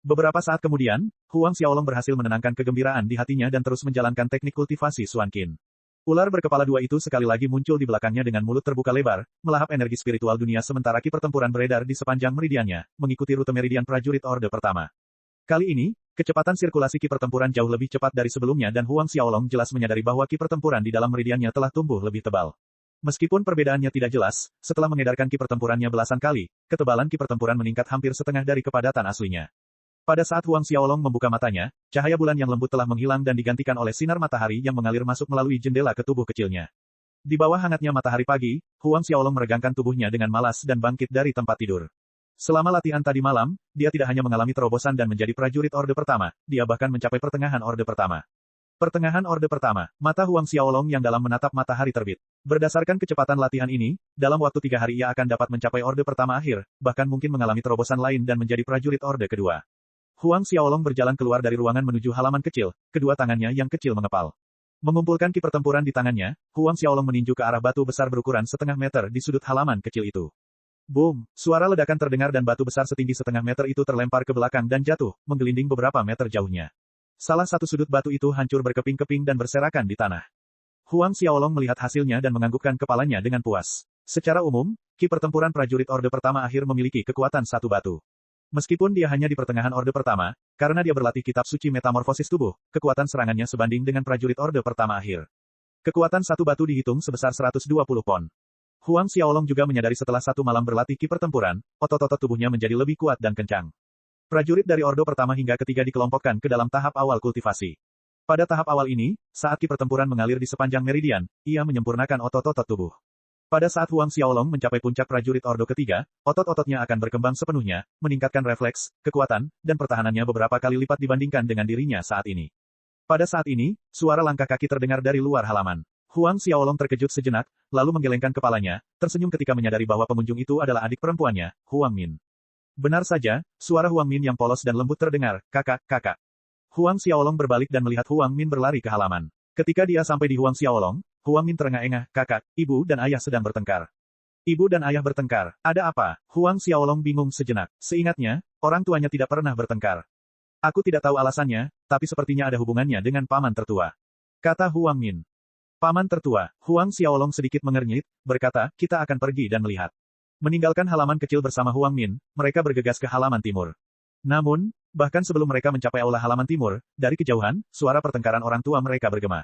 Beberapa saat kemudian, Huang Xiaolong berhasil menenangkan kegembiraan di hatinya dan terus menjalankan teknik kultivasi Xuan Qin. Ular berkepala dua itu sekali lagi muncul di belakangnya dengan mulut terbuka lebar, melahap energi spiritual dunia sementara ki pertempuran beredar di sepanjang meridiannya, mengikuti rute meridian prajurit Orde Pertama. Kali ini, kecepatan sirkulasi ki pertempuran jauh lebih cepat dari sebelumnya dan Huang Xiaolong jelas menyadari bahwa ki pertempuran di dalam meridiannya telah tumbuh lebih tebal. Meskipun perbedaannya tidak jelas, setelah mengedarkan ki pertempurannya belasan kali, ketebalan ki pertempuran meningkat hampir setengah dari kepadatan aslinya. Pada saat Huang Xiaolong membuka matanya, cahaya bulan yang lembut telah menghilang dan digantikan oleh sinar matahari yang mengalir masuk melalui jendela ke tubuh kecilnya. Di bawah hangatnya matahari pagi, Huang Xiaolong meregangkan tubuhnya dengan malas dan bangkit dari tempat tidur. Selama latihan tadi malam, dia tidak hanya mengalami terobosan dan menjadi prajurit Orde Pertama, dia bahkan mencapai pertengahan Orde Pertama. Pertengahan Orde Pertama, mata Huang Xiaolong yang dalam menatap matahari terbit. Berdasarkan kecepatan latihan ini, dalam waktu 3 hari ia akan dapat mencapai Orde Pertama akhir, bahkan mungkin mengalami terobosan lain dan menjadi prajurit Orde Kedua. Huang Xiaolong berjalan keluar dari ruangan menuju halaman kecil, kedua tangannya yang kecil mengepal. Mengumpulkan ki pertempuran di tangannya, Huang Xiaolong meninju ke arah batu besar berukuran setengah meter di sudut halaman kecil itu. Boom! Suara ledakan terdengar dan batu besar setinggi setengah meter itu terlempar ke belakang dan jatuh, menggelinding beberapa meter jauhnya. Salah satu sudut batu itu hancur berkeping-keping dan berserakan di tanah. Huang Xiaolong melihat hasilnya dan menganggukkan kepalanya dengan puas. Secara umum, ki pertempuran prajurit Orde Pertama akhir memiliki kekuatan satu batu. Meskipun dia hanya di pertengahan Orde Pertama, karena dia berlatih kitab suci metamorfosis tubuh, kekuatan serangannya sebanding dengan prajurit Orde Pertama akhir. Kekuatan satu batu dihitung sebesar 120 pon. Huang Xiaolong juga menyadari setelah satu malam berlatih ki pertempuran, otot-otot tubuhnya menjadi lebih kuat dan kencang. Prajurit dari Orde Pertama hingga ketiga dikelompokkan ke dalam tahap awal kultivasi. Pada tahap awal ini, saat ki pertempuran mengalir di sepanjang meridian, ia menyempurnakan otot-otot tubuh. Pada saat Huang Xiaolong mencapai puncak prajurit Ordo ketiga, otot-ototnya akan berkembang sepenuhnya, meningkatkan refleks, kekuatan, dan pertahanannya beberapa kali lipat dibandingkan dengan dirinya saat ini. Pada saat ini, suara langkah kaki terdengar dari luar halaman. Huang Xiaolong terkejut sejenak, lalu menggelengkan kepalanya, tersenyum ketika menyadari bahwa pengunjung itu adalah adik perempuannya, Huang Min. Benar saja, suara Huang Min yang polos dan lembut terdengar, "Kakak, kakak." Huang Xiaolong berbalik dan melihat Huang Min berlari ke halaman. Ketika dia sampai di Huang Xiaolong, Huang Min terengah-engah, "Kakak, ibu dan ayah sedang bertengkar." Ibu dan ayah bertengkar. Ada apa? Huang Xiaolong bingung sejenak. Seingatnya, orang tuanya tidak pernah bertengkar. Aku tidak tahu alasannya, tapi sepertinya ada hubungannya dengan paman tertua. Kata Huang Min. Paman tertua, Huang Xiaolong sedikit mengernyit, berkata, "Kita akan pergi dan melihat." Meninggalkan halaman kecil bersama Huang Min, mereka bergegas ke halaman timur. Namun, bahkan sebelum mereka mencapai aula halaman timur, dari kejauhan, suara pertengkaran orang tua mereka bergema.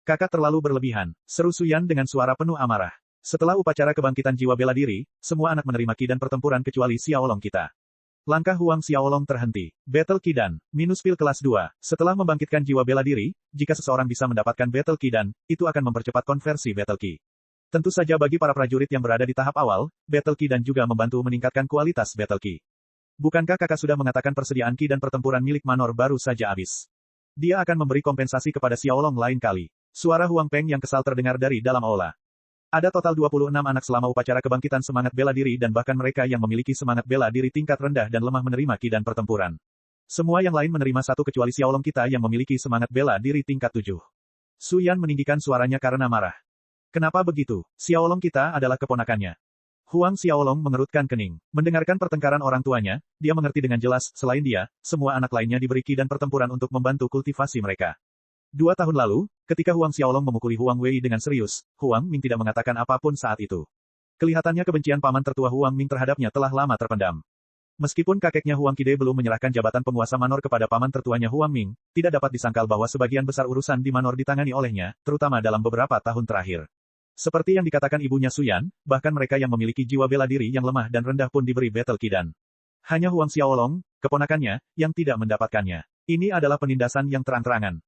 "Kakak terlalu berlebihan," seru Suyan dengan suara penuh amarah. Setelah upacara kebangkitan jiwa bela diri, semua anak menerima ki dan pertempuran kecuali Xiaolong kita. Langkah Huang Xiaolong terhenti. Battle Ki Dan, -pil kelas 2. Setelah membangkitkan jiwa bela diri, jika seseorang bisa mendapatkan Battle Ki Dan, itu akan mempercepat konversi Battle Ki. Tentu saja bagi para prajurit yang berada di tahap awal, Battle Ki Dan juga membantu meningkatkan kualitas Battle Ki. Bukankah kakak sudah mengatakan persediaan ki dan pertempuran milik Manor baru saja habis? Dia akan memberi kompensasi kepada Xiaolong lain kali. Suara Huang Peng yang kesal terdengar dari dalam aula. Ada total 26 anak selama upacara kebangkitan semangat bela diri dan bahkan mereka yang memiliki semangat bela diri tingkat rendah dan lemah menerima ki dan pertempuran. Semua yang lain menerima satu kecuali Xiaolong kita yang memiliki semangat bela diri tingkat 7. Su Yan meninggikan suaranya karena marah. Kenapa begitu? Xiaolong kita adalah keponakannya. Huang Xiaolong mengerutkan kening. Mendengarkan pertengkaran orang tuanya, dia mengerti dengan jelas, selain dia, semua anak lainnya diberi ki dan pertempuran untuk membantu kultivasi mereka. 2 tahun lalu, ketika Huang Xiaolong memukuli Huang Wei dengan serius, Huang Ming tidak mengatakan apapun saat itu. Kelihatannya kebencian paman tertua Huang Ming terhadapnya telah lama terpendam. Meskipun kakeknya Huang Qide belum menyerahkan jabatan penguasa Manor kepada paman tertuanya Huang Ming, tidak dapat disangkal bahwa sebagian besar urusan di Manor ditangani olehnya, terutama dalam beberapa tahun terakhir. Seperti yang dikatakan ibunya Suyan, bahkan mereka yang memiliki jiwa bela diri yang lemah dan rendah pun diberi Battle Ki Dan. Hanya Huang Xiaolong, keponakannya, yang tidak mendapatkannya. Ini adalah penindasan yang terang-terangan.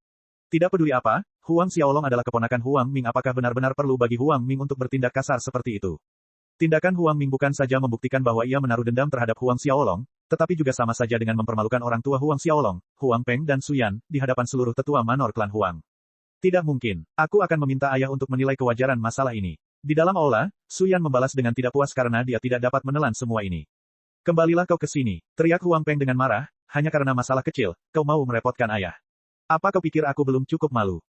Tidak peduli apa, Huang Xiaolong adalah keponakan Huang Ming. Apakah benar-benar perlu bagi Huang Ming untuk bertindak kasar seperti itu? Tindakan Huang Ming bukan saja membuktikan bahwa ia menaruh dendam terhadap Huang Xiaolong, tetapi juga sama saja dengan mempermalukan orang tua Huang Xiaolong, Huang Peng dan Su Yan, di hadapan seluruh tetua Manor klan Huang. Tidak mungkin. Aku akan meminta ayah untuk menilai kewajaran masalah ini. Di dalam aula, Su Yan membalas dengan tidak puas karena dia tidak dapat menelan semua ini. Kembalilah kau ke sini, teriak Huang Peng dengan marah, hanya karena masalah kecil, kau mau merepotkan ayah. Apa kau pikir aku belum cukup malu?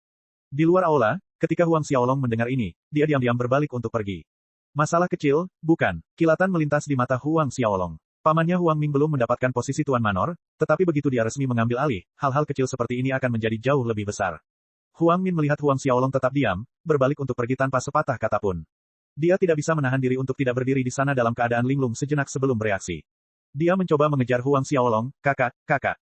Di luar aula, ketika Huang Xiaolong mendengar ini, dia diam-diam berbalik untuk pergi. Masalah kecil, bukan? Kilatan melintas di mata Huang Xiaolong. Pamannya Huang Ming belum mendapatkan posisi Tuan Manor, tetapi begitu dia resmi mengambil alih, hal-hal kecil seperti ini akan menjadi jauh lebih besar. Huang Min melihat Huang Xiaolong tetap diam, berbalik untuk pergi tanpa sepatah kata pun. Dia tidak bisa menahan diri untuk tidak berdiri di sana dalam keadaan linglung sejenak sebelum bereaksi. Dia mencoba mengejar Huang Xiaolong, kakak.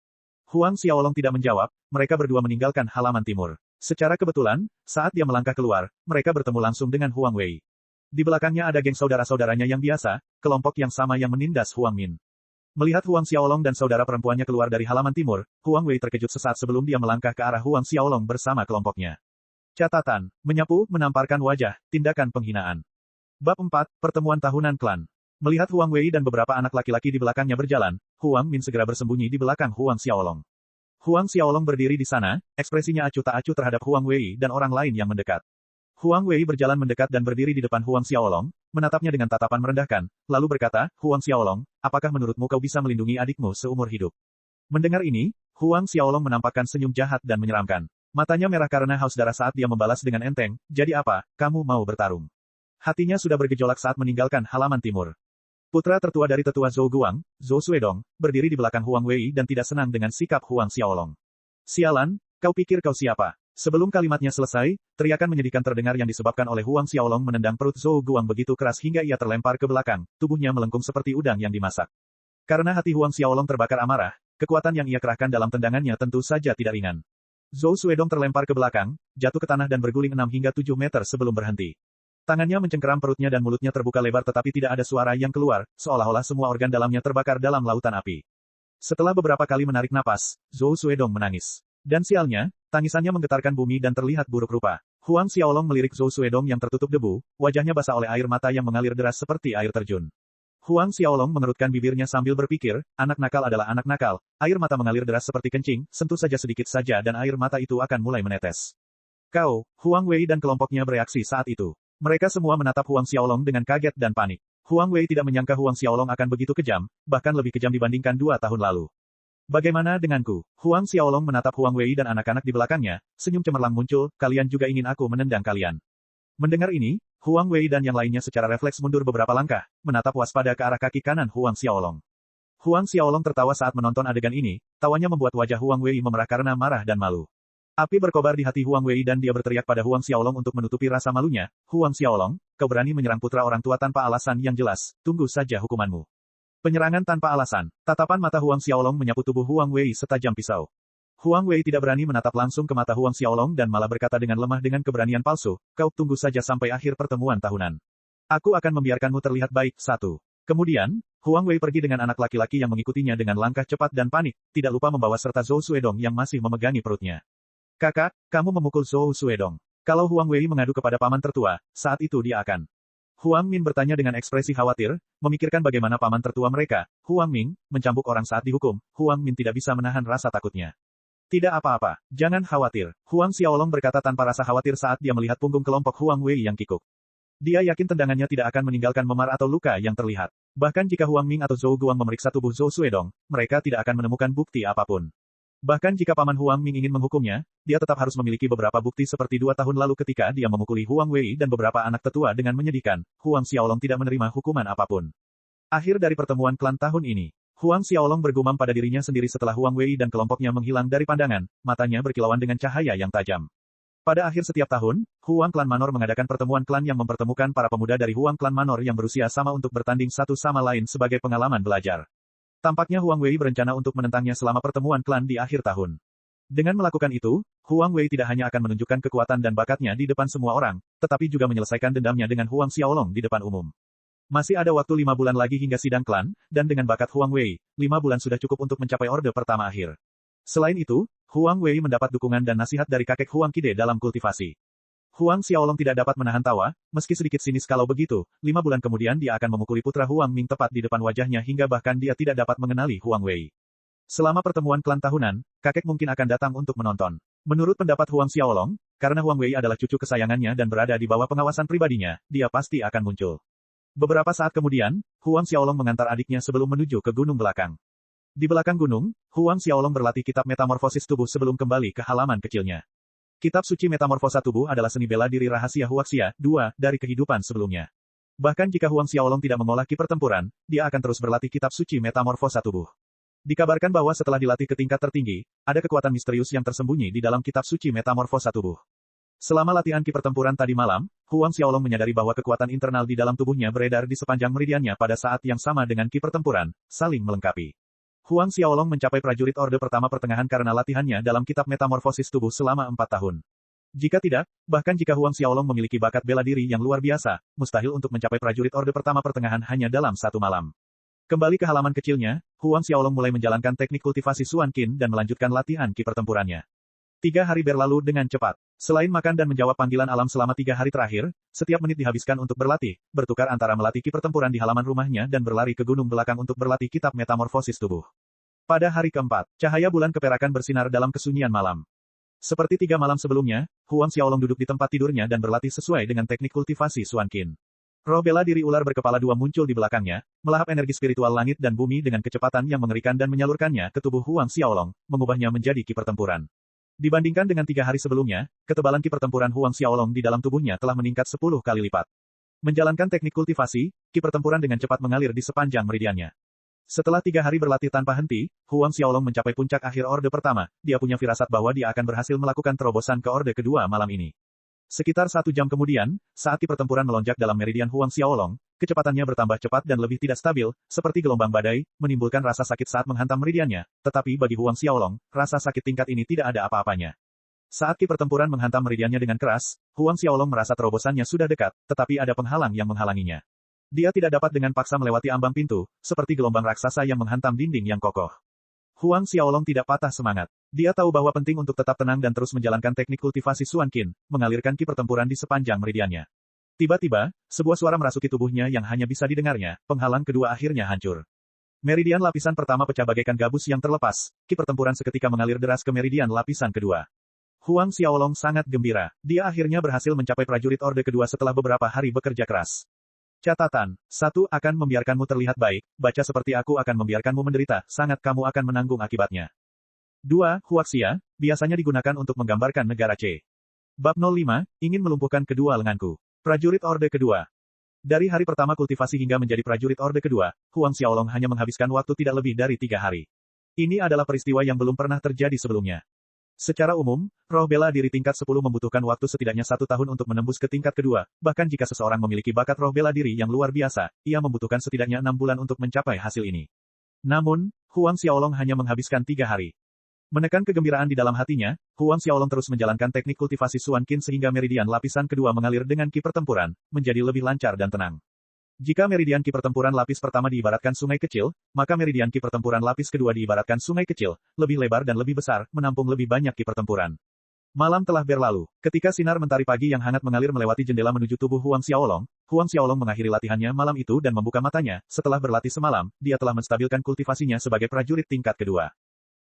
Huang Xiaolong tidak menjawab, mereka berdua meninggalkan halaman timur. Secara kebetulan, saat dia melangkah keluar, mereka bertemu langsung dengan Huang Wei. Di belakangnya ada geng saudara-saudaranya yang biasa, kelompok yang sama yang menindas Huang Min. Melihat Huang Xiaolong dan saudara perempuannya keluar dari halaman timur, Huang Wei terkejut sesaat sebelum dia melangkah ke arah Huang Xiaolong bersama kelompoknya. Catatan, menyapu, menamparkan wajah, tindakan penghinaan. Bab 4, Pertemuan Tahunan Klan. Melihat Huang Wei dan beberapa anak laki-laki di belakangnya berjalan, Huang Min segera bersembunyi di belakang Huang Xiaolong. Huang Xiaolong berdiri di sana, ekspresinya acuh tak acuh terhadap Huang Wei dan orang lain yang mendekat. Huang Wei berjalan mendekat dan berdiri di depan Huang Xiaolong, menatapnya dengan tatapan merendahkan, lalu berkata, Huang Xiaolong, apakah menurutmu kau bisa melindungi adikmu seumur hidup? Mendengar ini, Huang Xiaolong menampakkan senyum jahat dan menyeramkan. Matanya merah karena haus darah saat dia membalas dengan enteng, jadi apa, kamu mau bertarung? Hatinya sudah bergejolak saat meninggalkan halaman timur. Putra tertua dari tetua Zhou Guang, Zhou Suedong, berdiri di belakang Huang Wei dan tidak senang dengan sikap Huang Xiaolong. Sialan, kau pikir kau siapa? Sebelum kalimatnya selesai, teriakan menyedihkan terdengar yang disebabkan oleh Huang Xiaolong menendang perut Zhou Guang begitu keras hingga ia terlempar ke belakang, tubuhnya melengkung seperti udang yang dimasak. Karena hati Huang Xiaolong terbakar amarah, kekuatan yang ia kerahkan dalam tendangannya tentu saja tidak ringan. Zhou Suedong terlempar ke belakang, jatuh ke tanah dan berguling 6 hingga 7 meter sebelum berhenti. Tangannya mencengkeram perutnya dan mulutnya terbuka lebar tetapi tidak ada suara yang keluar, seolah-olah semua organ dalamnya terbakar dalam lautan api. Setelah beberapa kali menarik napas, Zhou Suedong menangis. Dan sialnya, tangisannya menggetarkan bumi dan terlihat buruk rupa. Huang Xiaolong melirik Zhou Suedong yang tertutup debu, wajahnya basah oleh air mata yang mengalir deras seperti air terjun. Huang Xiaolong mengerutkan bibirnya sambil berpikir, anak nakal adalah anak nakal, air mata mengalir deras seperti kencing, sentuh saja sedikit saja dan air mata itu akan mulai menetes. Kau, Huang Wei dan kelompoknya bereaksi saat itu. Mereka semua menatap Huang Xiaolong dengan kaget dan panik. Huang Wei tidak menyangka Huang Xiaolong akan begitu kejam, bahkan lebih kejam dibandingkan 2 tahun lalu. Bagaimana denganku? Huang Xiaolong menatap Huang Wei dan anak-anak di belakangnya, senyum cemerlang muncul, kalian juga ingin aku menendang kalian. Mendengar ini, Huang Wei dan yang lainnya secara refleks mundur beberapa langkah, menatap waspada ke arah kaki kanan Huang Xiaolong. Huang Xiaolong tertawa saat menonton adegan ini, tawanya membuat wajah Huang Wei memerah karena marah dan malu. Api berkobar di hati Huang Wei dan dia berteriak pada Huang Xiaolong untuk menutupi rasa malunya, Huang Xiaolong, kau berani menyerang putra orang tua tanpa alasan yang jelas, tunggu saja hukumanmu. Penyerangan tanpa alasan. Tatapan mata Huang Xiaolong menyapu tubuh Huang Wei setajam pisau. Huang Wei tidak berani menatap langsung ke mata Huang Xiaolong dan malah berkata dengan lemah dengan keberanian palsu, kau tunggu saja sampai akhir pertemuan tahunan. Aku akan membiarkanmu terlihat baik, 1. Kemudian, Huang Wei pergi dengan anak laki-laki yang mengikutinya dengan langkah cepat dan panik, tidak lupa membawa serta Zhou Suedong yang masih memegangi perutnya. Kakak, kamu memukul Zhou Suedong. Kalau Huang Wei mengadu kepada paman tertua, saat itu dia akan. Huang Min bertanya dengan ekspresi khawatir, memikirkan bagaimana paman tertua mereka, Huang Ming, mencambuk orang saat dihukum, Huang Min tidak bisa menahan rasa takutnya. Tidak apa-apa, jangan khawatir, Huang Xiaolong berkata tanpa rasa khawatir saat dia melihat punggung kelompok Huang Wei yang kikuk. Dia yakin tendangannya tidak akan meninggalkan memar atau luka yang terlihat. Bahkan jika Huang Ming atau Zhou Guang memeriksa tubuh Zhou Suedong, mereka tidak akan menemukan bukti apapun. Bahkan jika paman Huang Ming ingin menghukumnya, dia tetap harus memiliki beberapa bukti seperti 2 tahun lalu ketika dia memukuli Huang Wei dan beberapa anak tetua dengan menyedihkan, Huang Xiaolong tidak menerima hukuman apapun. Akhir dari pertemuan klan tahun ini. Huang Xiaolong bergumam pada dirinya sendiri setelah Huang Wei dan kelompoknya menghilang dari pandangan, matanya berkilauan dengan cahaya yang tajam. Pada akhir setiap tahun, Huang Klan Manor mengadakan pertemuan klan yang mempertemukan para pemuda dari Huang Klan Manor yang berusia sama untuk bertanding satu sama lain sebagai pengalaman belajar. Tampaknya Huang Wei berencana untuk menentangnya selama pertemuan klan di akhir tahun. Dengan melakukan itu, Huang Wei tidak hanya akan menunjukkan kekuatan dan bakatnya di depan semua orang, tetapi juga menyelesaikan dendamnya dengan Huang Xiaolong di depan umum. Masih ada waktu 5 bulan lagi hingga sidang klan, dan dengan bakat Huang Wei, 5 bulan sudah cukup untuk mencapai orde pertama akhir. Selain itu, Huang Wei mendapat dukungan dan nasihat dari kakek Huang Qide dalam kultivasi. Huang Xiaolong tidak dapat menahan tawa, meski sedikit sinis kalau begitu, 5 bulan kemudian dia akan memukuli putra Huang Ming tepat di depan wajahnya hingga bahkan dia tidak dapat mengenali Huang Wei. Selama pertemuan klan tahunan, kakek mungkin akan datang untuk menonton. Menurut pendapat Huang Xiaolong, karena Huang Wei adalah cucu kesayangannya dan berada di bawah pengawasan pribadinya, dia pasti akan muncul. Beberapa saat kemudian, Huang Xiaolong mengantar adiknya sebelum menuju ke gunung belakang. Di belakang gunung, Huang Xiaolong berlatih kitab metamorfosis tubuh sebelum kembali ke halaman kecilnya. Kitab suci metamorfosa tubuh adalah seni bela diri rahasia Huaxia, 2, dari kehidupan sebelumnya. Bahkan jika Huang Xiaolong tidak mengolah ki pertempuran, dia akan terus berlatih kitab suci metamorfosa tubuh. Dikabarkan bahwa setelah dilatih ke tingkat tertinggi, ada kekuatan misterius yang tersembunyi di dalam kitab suci metamorfosa tubuh. Selama latihan ki pertempuran tadi malam, Huang Xiaolong menyadari bahwa kekuatan internal di dalam tubuhnya beredar di sepanjang meridiannya pada saat yang sama dengan ki pertempuran, saling melengkapi. Huang Xiaolong mencapai prajurit orde pertama pertengahan karena latihannya dalam kitab metamorfosis tubuh selama 4 tahun. Jika tidak, bahkan jika Huang Xiaolong memiliki bakat bela diri yang luar biasa, mustahil untuk mencapai prajurit orde pertama pertengahan hanya dalam 1 malam. Kembali ke halaman kecilnya, Huang Xiaolong mulai menjalankan teknik kultivasi Suan Qin dan melanjutkan latihan ki pertempurannya. 3 hari berlalu dengan cepat. Selain makan dan menjawab panggilan alam selama 3 hari terakhir, setiap menit dihabiskan untuk berlatih, bertukar antara melatih ki pertempuran di halaman rumahnya dan berlari ke gunung belakang untuk berlatih kitab metamorfosis tubuh. Pada hari keempat, cahaya bulan keperakan bersinar dalam kesunyian malam. Seperti 3 malam sebelumnya, Huang Xiaolong duduk di tempat tidurnya dan berlatih sesuai dengan teknik kultivasi Suan Qin. Roh bela diri ular berkepala 2 muncul di belakangnya, melahap energi spiritual langit dan bumi dengan kecepatan yang mengerikan dan menyalurkannya ke tubuh Huang Xiaolong, mengubahnya menjadi ki pertempuran. Dibandingkan dengan 3 hari sebelumnya, ketebalan ki pertempuran Huang Xiaolong di dalam tubuhnya telah meningkat 10 kali lipat. Menjalankan teknik kultivasi, ki pertempuran dengan cepat mengalir di sepanjang meridiannya. Setelah 3 hari berlatih tanpa henti, Huang Xiaolong mencapai puncak akhir orde pertama, dia punya firasat bahwa dia akan berhasil melakukan terobosan ke orde kedua malam ini. Sekitar 1 jam kemudian, saat ki pertempuran melonjak dalam meridian Huang Xiaolong, kecepatannya bertambah cepat dan lebih tidak stabil, seperti gelombang badai, menimbulkan rasa sakit saat menghantam meridiannya, tetapi bagi Huang Xiaolong, rasa sakit tingkat ini tidak ada apa-apanya. Saat ki pertempuran menghantam meridiannya dengan keras, Huang Xiaolong merasa terobosannya sudah dekat, tetapi ada penghalang yang menghalanginya. Dia tidak dapat dengan paksa melewati ambang pintu, seperti gelombang raksasa yang menghantam dinding yang kokoh. Huang Xiaolong tidak patah semangat. Dia tahu bahwa penting untuk tetap tenang dan terus menjalankan teknik kultivasi Suan Qin, mengalirkan ki pertempuran di sepanjang meridiannya. Tiba-tiba, sebuah suara merasuki tubuhnya yang hanya bisa didengarnya, penghalang kedua akhirnya hancur. Meridian lapisan pertama pecah bagaikan gabus yang terlepas, ki pertempuran seketika mengalir deras ke meridian lapisan kedua. Huang Xiaolong sangat gembira. Dia akhirnya berhasil mencapai prajurit orde kedua setelah beberapa hari bekerja keras. Catatan, 1. Akan membiarkanmu terlihat baik, baca seperti aku akan membiarkanmu menderita, sangat kamu akan menanggung akibatnya. 2. Huaxia, biasanya digunakan untuk menggambarkan negara C. Bab 05, ingin melumpuhkan kedua lenganku. Prajurit orde kedua. Dari hari pertama kultivasi hingga menjadi prajurit orde kedua, Huang Xiaolong hanya menghabiskan waktu tidak lebih dari 3 hari. Ini adalah peristiwa yang belum pernah terjadi sebelumnya. Secara umum, roh bela diri tingkat 10 membutuhkan waktu setidaknya 1 tahun untuk menembus ke tingkat kedua, bahkan jika seseorang memiliki bakat roh bela diri yang luar biasa, ia membutuhkan setidaknya 6 bulan untuk mencapai hasil ini. Namun, Huang Xiaolong hanya menghabiskan 3 hari. Menekan kegembiraan di dalam hatinya, Huang Xiaolong terus menjalankan teknik kultivasi Suan Qin sehingga meridian lapisan kedua mengalir dengan ki pertempuran, menjadi lebih lancar dan tenang. Jika meridian ki pertempuran lapis pertama diibaratkan sungai kecil, maka meridian ki pertempuran lapis kedua diibaratkan sungai kecil, lebih lebar dan lebih besar, menampung lebih banyak ki pertempuran. Malam telah berlalu. Ketika sinar mentari pagi yang hangat mengalir melewati jendela menuju tubuh Huang Xiaolong mengakhiri latihannya malam itu dan membuka matanya. Setelah berlatih semalam, dia telah menstabilkan kultivasinya sebagai prajurit tingkat kedua.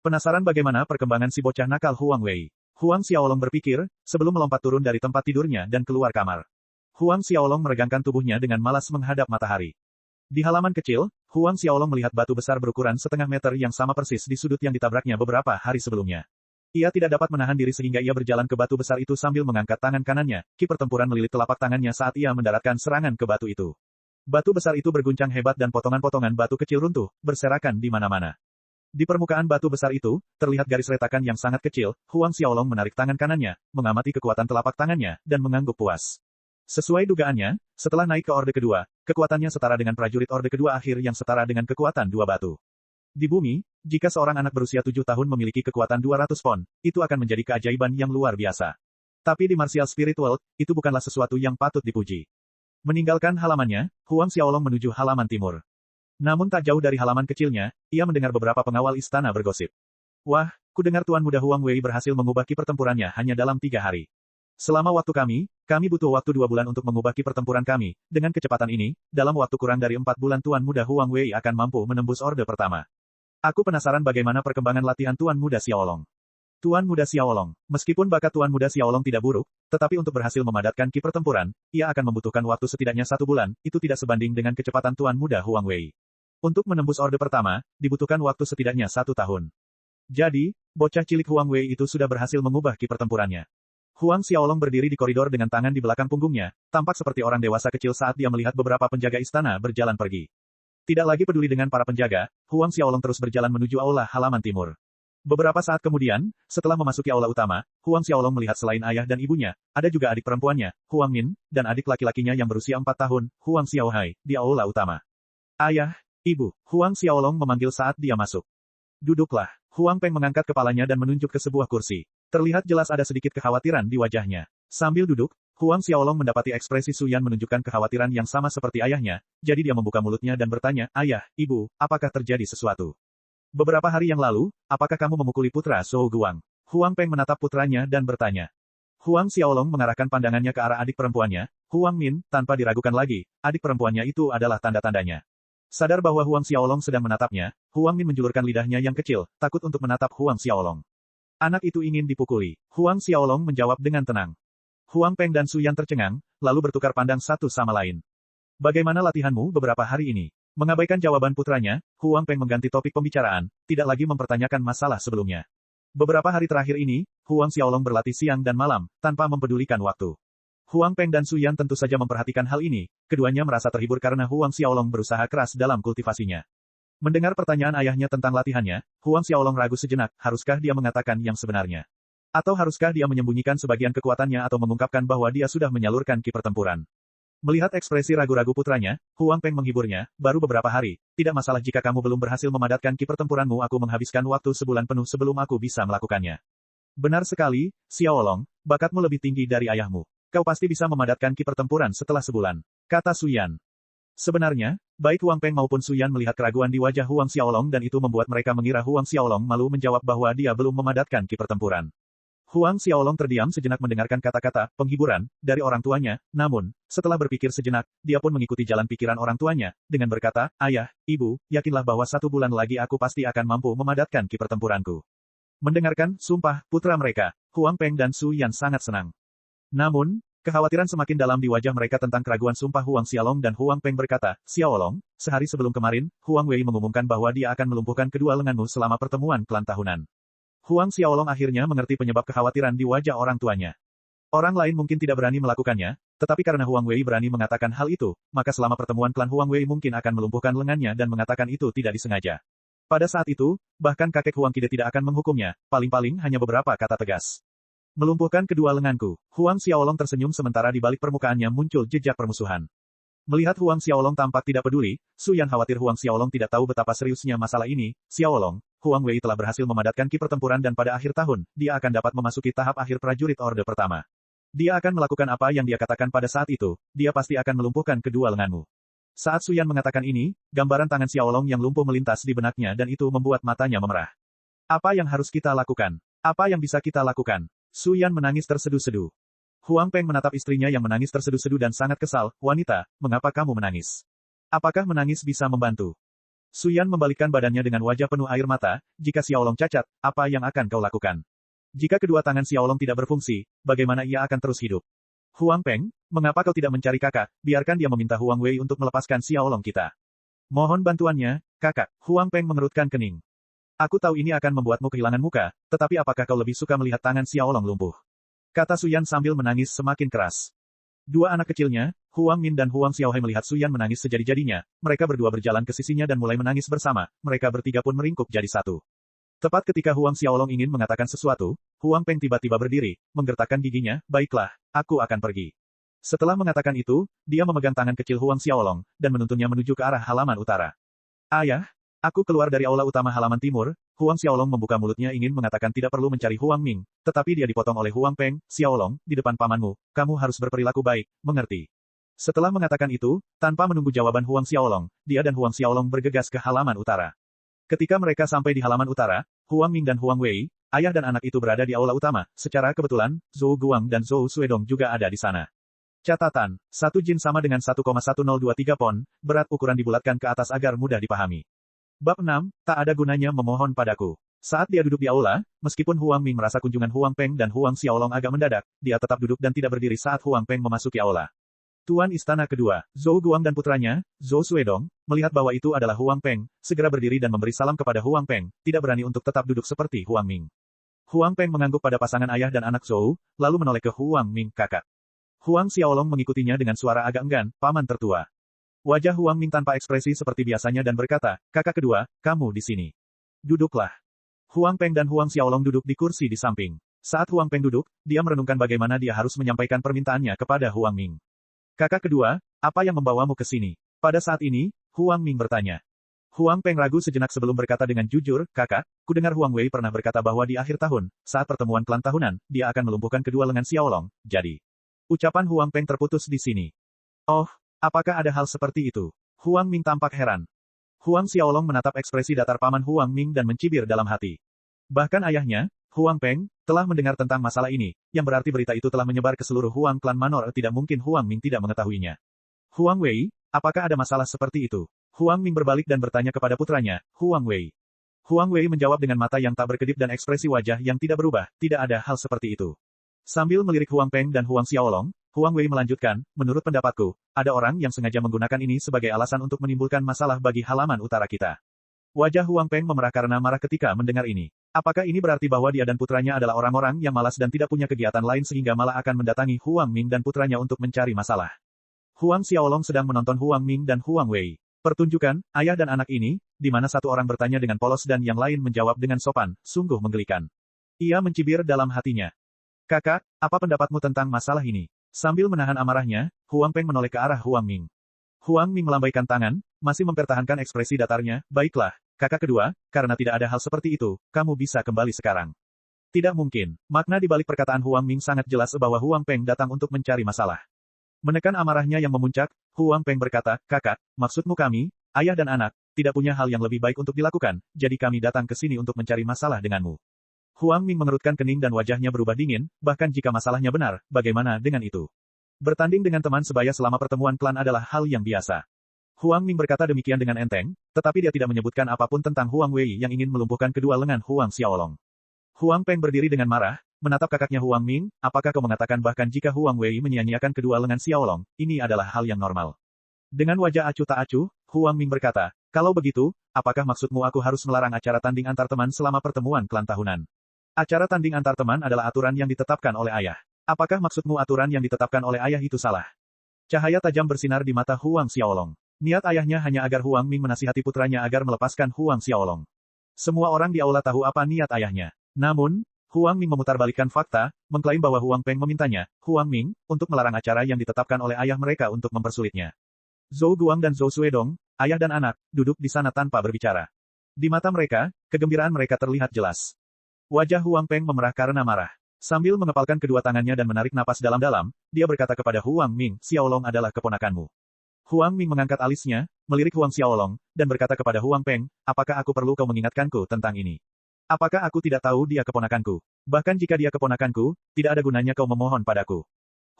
Penasaran bagaimana perkembangan si bocah nakal Huang Wei? Huang Xiaolong berpikir, sebelum melompat turun dari tempat tidurnya dan keluar kamar. Huang Xiaolong meregangkan tubuhnya dengan malas menghadap matahari. Di halaman kecil, Huang Xiaolong melihat batu besar berukuran setengah meter yang sama persis di sudut yang ditabraknya beberapa hari sebelumnya. Ia tidak dapat menahan diri sehingga ia berjalan ke batu besar itu sambil mengangkat tangan kanannya. Ki pertempuran melilit telapak tangannya saat ia mendaratkan serangan ke batu itu. Batu besar itu berguncang hebat dan potongan-potongan batu kecil runtuh, berserakan di mana-mana. Di permukaan batu besar itu, terlihat garis retakan yang sangat kecil. Huang Xiaolong menarik tangan kanannya, mengamati kekuatan telapak tangannya, dan mengangguk puas. Sesuai dugaannya, setelah naik ke orde kedua, kekuatannya setara dengan prajurit orde kedua akhir yang setara dengan kekuatan 2 batu. Di bumi, jika seorang anak berusia 7 tahun memiliki kekuatan 200 pon, itu akan menjadi keajaiban yang luar biasa. Tapi di martial spirit world, itu bukanlah sesuatu yang patut dipuji. Meninggalkan halamannya, Huang Xiaolong menuju halaman timur. Namun tak jauh dari halaman kecilnya, ia mendengar beberapa pengawal istana bergosip. Wah, kudengar Tuan Muda Huang Wei berhasil mengubah ki pertempurannya hanya dalam 3 hari. Selama waktu kami butuh waktu 2 bulan untuk mengubah ki pertempuran kami. Dengan kecepatan ini, dalam waktu kurang dari 4 bulan Tuan Muda Huang Wei akan mampu menembus orde pertama. Aku penasaran bagaimana perkembangan latihan Tuan Muda Xiaolong. Tuan Muda Xiaolong. Meskipun bakat Tuan Muda Xiaolong tidak buruk, tetapi untuk berhasil memadatkan ki pertempuran, ia akan membutuhkan waktu setidaknya 1 bulan, itu tidak sebanding dengan kecepatan Tuan Muda Huang Wei. Untuk menembus orde pertama, dibutuhkan waktu setidaknya 1 tahun. Jadi, bocah cilik Huang Wei itu sudah berhasil mengubah ki pertempurannya. Huang Xiaolong berdiri di koridor dengan tangan di belakang punggungnya, tampak seperti orang dewasa kecil saat dia melihat beberapa penjaga istana berjalan pergi. Tidak lagi peduli dengan para penjaga, Huang Xiaolong terus berjalan menuju aula halaman timur. Beberapa saat kemudian, setelah memasuki aula utama, Huang Xiaolong melihat selain ayah dan ibunya, ada juga adik perempuannya, Huang Min, dan adik laki-lakinya yang berusia 4 tahun, Huang Xiaohai, di aula utama. Ayah, ibu, Huang Xiaolong memanggil saat dia masuk. Duduklah. Huang Peng mengangkat kepalanya dan menunjuk ke sebuah kursi. Terlihat jelas ada sedikit kekhawatiran di wajahnya. Sambil duduk, Huang Xiaolong mendapati ekspresi Su Yan menunjukkan kekhawatiran yang sama seperti ayahnya, jadi dia membuka mulutnya dan bertanya, ayah, ibu, apakah terjadi sesuatu? Beberapa hari yang lalu, apakah kamu memukuli putra Zhou Guang? Huang Peng menatap putranya dan bertanya. Huang Xiaolong mengarahkan pandangannya ke arah adik perempuannya, Huang Min, tanpa diragukan lagi, adik perempuannya itu adalah tanda-tandanya. Sadar bahwa Huang Xiaolong sedang menatapnya, Huang Min menjulurkan lidahnya yang kecil, takut untuk menatap Huang Xiaolong. Anak itu ingin dipukuli. Huang Xiaolong menjawab dengan tenang. Huang Peng dan Su Yan tercengang, lalu bertukar pandang satu sama lain. Bagaimana latihanmu beberapa hari ini? Mengabaikan jawaban putranya, Huang Peng mengganti topik pembicaraan, tidak lagi mempertanyakan masalah sebelumnya. Beberapa hari terakhir ini, Huang Xiaolong berlatih siang dan malam, tanpa mempedulikan waktu. Huang Peng dan Su Yan tentu saja memperhatikan hal ini, keduanya merasa terhibur karena Huang Xiaolong berusaha keras dalam kultivasinya. Mendengar pertanyaan ayahnya tentang latihannya, Huang Xiaolong ragu sejenak, haruskah dia mengatakan yang sebenarnya? Atau haruskah dia menyembunyikan sebagian kekuatannya atau mengungkapkan bahwa dia sudah menyalurkan ki pertempuran? Melihat ekspresi ragu-ragu putranya, Huang Peng menghiburnya, baru beberapa hari, tidak masalah jika kamu belum berhasil memadatkan ki pertempuranmu, aku menghabiskan waktu sebulan penuh sebelum aku bisa melakukannya. Benar sekali, Xiaolong, bakatmu lebih tinggi dari ayahmu. Kau pasti bisa memadatkan ki pertempuran setelah sebulan, kata Su Yan. Sebenarnya, baik Huang Peng maupun Su Yan melihat keraguan di wajah Huang Xiaolong dan itu membuat mereka mengira Huang Xiaolong malu menjawab bahwa dia belum memadatkan ki pertempuran. Huang Xiaolong terdiam sejenak mendengarkan kata-kata penghiburan dari orang tuanya, namun, setelah berpikir sejenak, dia pun mengikuti jalan pikiran orang tuanya, dengan berkata, ayah, ibu, yakinlah bahwa 1 bulan lagi aku pasti akan mampu memadatkan ki pertempuranku. Mendengarkan sumpah putra mereka, Huang Peng dan Su Yan sangat senang. Namun, kekhawatiran semakin dalam di wajah mereka tentang keraguan sumpah Huang Xiaolong dan Huang Peng berkata, Xiaolong, sehari sebelum kemarin, Huang Wei mengumumkan bahwa dia akan melumpuhkan kedua lenganmu selama pertemuan klan tahunan. Huang Xiaolong akhirnya mengerti penyebab kekhawatiran di wajah orang tuanya. Orang lain mungkin tidak berani melakukannya, tetapi karena Huang Wei berani mengatakan hal itu, maka selama pertemuan klan Huang Wei mungkin akan melumpuhkan lengannya dan mengatakan itu tidak disengaja. Pada saat itu, bahkan kakek Huang Qide tidak akan menghukumnya, paling-paling hanya beberapa kata tegas. Melumpuhkan kedua lenganku. Huang Xiaolong tersenyum sementara di balik permukaannya muncul jejak permusuhan. Melihat Huang Xiaolong tampak tidak peduli, Su Yan khawatir Huang Xiaolong tidak tahu betapa seriusnya masalah ini. Xiaolong, Huang Wei telah berhasil memadatkan ki pertempuran dan pada akhir tahun, dia akan dapat memasuki tahap akhir prajurit orde pertama. Dia akan melakukan apa yang dia katakan pada saat itu, dia pasti akan melumpuhkan kedua lenganmu. Saat Su Yan mengatakan ini, gambaran tangan Xiaolong yang lumpuh melintas di benaknya dan itu membuat matanya memerah. Apa yang harus kita lakukan? Apa yang bisa kita lakukan? Su Yan menangis terseduh-seduh. Huang Peng menatap istrinya yang menangis terseduh-seduh dan sangat kesal, wanita, mengapa kamu menangis? Apakah menangis bisa membantu? Su Yan membalikkan badannya dengan wajah penuh air mata, jika Xiaolong cacat, apa yang akan kau lakukan? Jika kedua tangan Xiaolong tidak berfungsi, bagaimana ia akan terus hidup? Huang Peng, mengapa kau tidak mencari kakak, biarkan dia meminta Huang Wei untuk melepaskan Xiaolong kita. Mohon bantuannya, kakak. Huang Peng mengerutkan kening. Aku tahu ini akan membuatmu kehilangan muka, tetapi apakah kau lebih suka melihat tangan Xiaolong lumpuh? Kata Su Yan sambil menangis semakin keras. Dua anak kecilnya, Huang Min dan Huang Xiaohai melihat Su Yan menangis sejadi-jadinya, mereka berdua berjalan ke sisinya dan mulai menangis bersama, mereka bertiga pun meringkuk jadi satu. Tepat ketika Huang Xiaolong ingin mengatakan sesuatu, Huang Peng tiba-tiba berdiri, menggertakkan giginya, baiklah, aku akan pergi. Setelah mengatakan itu, dia memegang tangan kecil Huang Xiaolong, dan menuntunnya menuju ke arah halaman utara. Ayah, aku keluar dari aula utama halaman timur. Huang Xiaolong membuka mulutnya ingin mengatakan tidak perlu mencari Huang Ming, tetapi dia dipotong oleh Huang Peng. Xiaolong, di depan pamanmu, kamu harus berperilaku baik, mengerti? Setelah mengatakan itu, tanpa menunggu jawaban Huang Xiaolong, dia dan Huang Xiaolong bergegas ke halaman utara. Ketika mereka sampai di halaman utara, Huang Ming dan Huang Wei, ayah dan anak itu berada di aula utama. Secara kebetulan, Zhou Guang dan Zhou Suedong juga ada di sana. Catatan, 1 jin sama dengan 1,1023 pon, berat ukuran dibulatkan ke atas agar mudah dipahami. Bab 6, tak ada gunanya memohon padaku. Saat dia duduk di aula, meskipun Huang Ming merasa kunjungan Huang Peng dan Huang Xiaolong agak mendadak, dia tetap duduk dan tidak berdiri saat Huang Peng memasuki aula. Tuan Istana Kedua, Zhou Guang dan putranya, Zhou Suedong, melihat bahwa itu adalah Huang Peng, segera berdiri dan memberi salam kepada Huang Peng, tidak berani untuk tetap duduk seperti Huang Ming. Huang Peng mengangguk pada pasangan ayah dan anak Zhou, lalu menoleh ke Huang Ming, kakak. Huang Xiaolong mengikutinya dengan suara agak enggan, paman tertua. Wajah Huang Ming tanpa ekspresi seperti biasanya dan berkata, kakak kedua, kamu di sini. Duduklah. Huang Peng dan Huang Xiaolong duduk di kursi di samping. Saat Huang Peng duduk, dia merenungkan bagaimana dia harus menyampaikan permintaannya kepada Huang Ming. Kakak kedua, apa yang membawamu ke sini? Pada saat ini, Huang Ming bertanya. Huang Peng ragu sejenak sebelum berkata dengan jujur, kakak, kudengar Huang Wei pernah berkata bahwa di akhir tahun, saat pertemuan klan tahunan, dia akan melumpuhkan kedua lengan Xiaolong, jadi. Ucapan Huang Peng terputus di sini. Oh, apakah ada hal seperti itu? Huang Ming tampak heran. Huang Xiaolong menatap ekspresi datar paman Huang Ming dan mencibir dalam hati. Bahkan ayahnya, Huang Peng, telah mendengar tentang masalah ini, yang berarti berita itu telah menyebar ke seluruh Huang klan Manor, tidak mungkin Huang Ming tidak mengetahuinya. Huang Wei, apakah ada masalah seperti itu? Huang Ming berbalik dan bertanya kepada putranya, Huang Wei. Huang Wei menjawab dengan mata yang tak berkedip dan ekspresi wajah yang tidak berubah, tidak ada hal seperti itu. Sambil melirik Huang Peng dan Huang Xiaolong, Huang Wei melanjutkan, menurut pendapatku, ada orang yang sengaja menggunakan ini sebagai alasan untuk menimbulkan masalah bagi halaman utara kita. Wajah Huang Peng memerah karena marah ketika mendengar ini. Apakah ini berarti bahwa dia dan putranya adalah orang-orang yang malas dan tidak punya kegiatan lain sehingga malah akan mendatangi Huang Ming dan putranya untuk mencari masalah? Huang Xiaolong sedang menonton Huang Ming dan Huang Wei. Pertunjukan, ayah dan anak ini, di mana satu orang bertanya dengan polos dan yang lain menjawab dengan sopan, sungguh menggelikan. Ia mencibir dalam hatinya. Kakak, apa pendapatmu tentang masalah ini? Sambil menahan amarahnya, Huang Peng menoleh ke arah Huang Ming. Huang Ming melambaikan tangan, masih mempertahankan ekspresi datarnya, baiklah, kakak kedua, karena tidak ada hal seperti itu, kamu bisa kembali sekarang. Tidak mungkin, makna di balik perkataan Huang Ming sangat jelas bahwa Huang Peng datang untuk mencari masalah. Menekan amarahnya yang memuncak, Huang Peng berkata, kakak, maksudmu kami, ayah dan anak, tidak punya hal yang lebih baik untuk dilakukan, jadi kami datang ke sini untuk mencari masalah denganmu. Huang Ming mengerutkan kening dan wajahnya berubah dingin, bahkan jika masalahnya benar, bagaimana dengan itu? Bertanding dengan teman sebaya selama pertemuan klan adalah hal yang biasa. Huang Ming berkata demikian dengan enteng, tetapi dia tidak menyebutkan apapun tentang Huang Wei yang ingin melumpuhkan kedua lengan Huang Xiaolong. Huang Peng berdiri dengan marah, menatap kakaknya Huang Ming, apakah kau mengatakan bahkan jika Huang Wei menyia-nyiakan kedua lengan Xiaolong, ini adalah hal yang normal? Dengan wajah acuh tak acuh, Huang Ming berkata, kalau begitu, apakah maksudmu aku harus melarang acara tanding antar teman selama pertemuan klan tahunan? Acara tanding antar teman adalah aturan yang ditetapkan oleh ayah. Apakah maksudmu aturan yang ditetapkan oleh ayah itu salah? Cahaya tajam bersinar di mata Huang Xiaolong. Niat ayahnya hanya agar Huang Ming menasihati putranya agar melepaskan Huang Xiaolong. Semua orang di aula tahu apa niat ayahnya. Namun, Huang Ming memutarbalikkan fakta, mengklaim bahwa Huang Peng memintanya, Huang Ming, untuk melarang acara yang ditetapkan oleh ayah mereka untuk mempersulitnya. Zhou Guang dan Zhou Suedong, ayah dan anak, duduk di sana tanpa berbicara. Di mata mereka, kegembiraan mereka terlihat jelas. Wajah Huang Peng memerah karena marah. Sambil mengepalkan kedua tangannya dan menarik napas dalam-dalam, dia berkata kepada Huang Ming, Xiaolong adalah keponakanmu. Huang Ming mengangkat alisnya, melirik Huang Xiaolong, dan berkata kepada Huang Peng, apakah aku perlu kau mengingatkanku tentang ini? Apakah aku tidak tahu dia keponakanku? Bahkan jika dia keponakanku, tidak ada gunanya kau memohon padaku.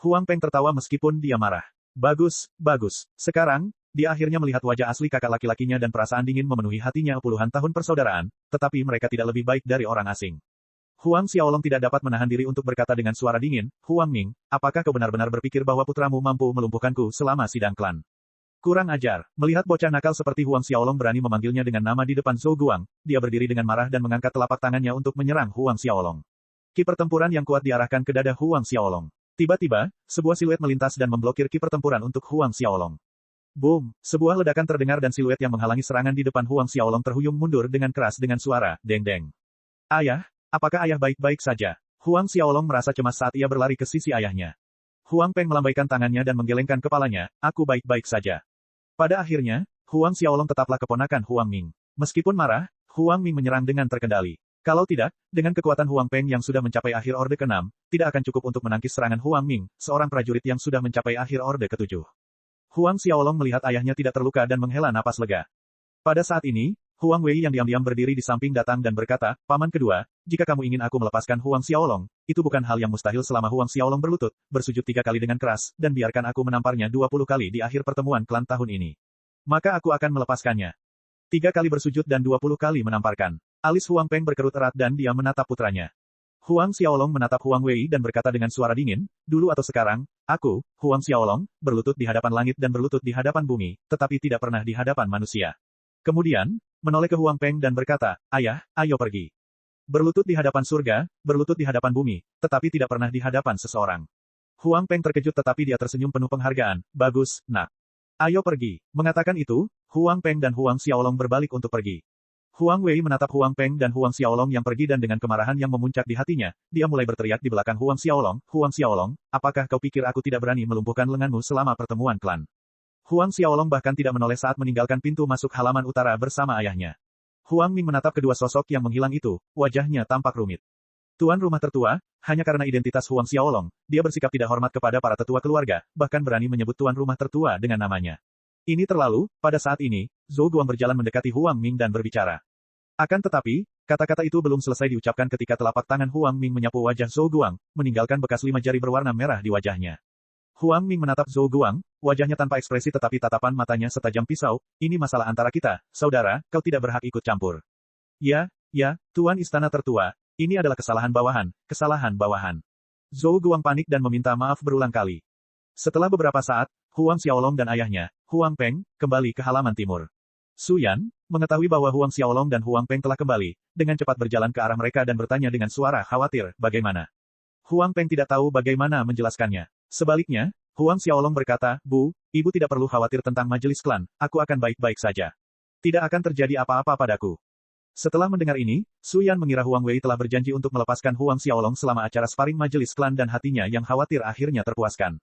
Huang Peng tertawa meskipun dia marah. Bagus, bagus. Sekarang, dia akhirnya melihat wajah asli kakak laki-lakinya dan perasaan dingin memenuhi hatinya puluhan tahun persaudaraan, tetapi mereka tidak lebih baik dari orang asing. Huang Xiaolong tidak dapat menahan diri untuk berkata dengan suara dingin, Huang Ming, apakah kau benar-benar berpikir bahwa putramu mampu melumpuhkanku selama sidang klan? Kurang ajar. Melihat bocah nakal seperti Huang Xiaolong berani memanggilnya dengan nama di depan Zhou Guang, dia berdiri dengan marah dan mengangkat telapak tangannya untuk menyerang Huang Xiaolong. Ki pertempuran yang kuat diarahkan ke dada Huang Xiaolong. Tiba-tiba, sebuah siluet melintas dan memblokir ki pertempuran untuk Huang Xiaolong. Boom! Sebuah ledakan terdengar dan siluet yang menghalangi serangan di depan Huang Xiaolong terhuyung mundur dengan keras dengan suara, deng-deng. Ayah, apakah ayah baik-baik saja? Huang Xiaolong merasa cemas saat ia berlari ke sisi ayahnya. Huang Peng melambaikan tangannya dan menggelengkan kepalanya, aku baik-baik saja. Pada akhirnya, Huang Xiaolong tetaplah keponakan Huang Ming. Meskipun marah, Huang Ming menyerang dengan terkendali. Kalau tidak, dengan kekuatan Huang Peng yang sudah mencapai akhir Orde ke-6, tidak akan cukup untuk menangkis serangan Huang Ming, seorang prajurit yang sudah mencapai akhir Orde ke-7. Huang Xiaolong melihat ayahnya tidak terluka dan menghela napas lega. Pada saat ini, Huang Wei yang diam-diam berdiri di samping datang dan berkata, Paman kedua, jika kamu ingin aku melepaskan Huang Xiaolong, itu bukan hal yang mustahil selama Huang Xiaolong berlutut, bersujud 3 kali dengan keras, dan biarkan aku menamparnya 20 kali di akhir pertemuan klan tahun ini. Maka aku akan melepaskannya. 3 kali bersujud dan 20 kali menamparkan. Alis Huang Peng berkerut erat dan dia menatap putranya. Huang Xiaolong menatap Huang Wei dan berkata dengan suara dingin, dulu atau sekarang, aku, Huang Xiaolong, berlutut di hadapan langit dan berlutut di hadapan bumi, tetapi tidak pernah di hadapan manusia. Kemudian, menoleh ke Huang Peng dan berkata, ayah, ayo pergi. Berlutut di hadapan surga, berlutut di hadapan bumi, tetapi tidak pernah di hadapan seseorang. Huang Peng terkejut tetapi dia tersenyum penuh penghargaan, bagus, nak. Ayo pergi. Mengatakan itu, Huang Peng dan Huang Xiaolong berbalik untuk pergi. Huang Wei menatap Huang Peng dan Huang Xiaolong yang pergi dan dengan kemarahan yang memuncak di hatinya, dia mulai berteriak di belakang Huang Xiaolong, apakah kau pikir aku tidak berani melumpuhkan lenganmu selama pertemuan klan? Huang Xiaolong bahkan tidak menoleh saat meninggalkan pintu masuk halaman utara bersama ayahnya. Huang Ming menatap kedua sosok yang menghilang itu, wajahnya tampak rumit. Tuan rumah tertua, hanya karena identitas Huang Xiaolong, dia bersikap tidak hormat kepada para tetua keluarga, bahkan berani menyebut tuan rumah tertua dengan namanya. Ini terlalu, pada saat ini, Zhou Guang berjalan mendekati Huang Ming dan berbicara. Akan tetapi, kata-kata itu belum selesai diucapkan ketika telapak tangan Huang Ming menyapu wajah Zhou Guang, meninggalkan bekas 5 jari berwarna merah di wajahnya. Huang Ming menatap Zhou Guang, wajahnya tanpa ekspresi tetapi tatapan matanya setajam pisau, ini masalah antara kita, saudara, kau tidak berhak ikut campur. Ya, Tuan Istana Tertua, ini adalah kesalahan bawahan. Zhou Guang panik dan meminta maaf berulang kali. Setelah beberapa saat, Huang Xiaolong dan ayahnya, Huang Peng, kembali ke halaman timur. Su Yan, mengetahui bahwa Huang Xiaolong dan Huang Peng telah kembali, dengan cepat berjalan ke arah mereka dan bertanya dengan suara khawatir, bagaimana? Huang Peng tidak tahu bagaimana menjelaskannya. Sebaliknya, Huang Xiaolong berkata, Bu, ibu tidak perlu khawatir tentang majelis klan, aku akan baik-baik saja. Tidak akan terjadi apa-apa padaku. Setelah mendengar ini, Su Yan mengira Huang Wei telah berjanji untuk melepaskan Huang Xiaolong selama acara sparring majelis klan dan hatinya yang khawatir akhirnya terpuaskan.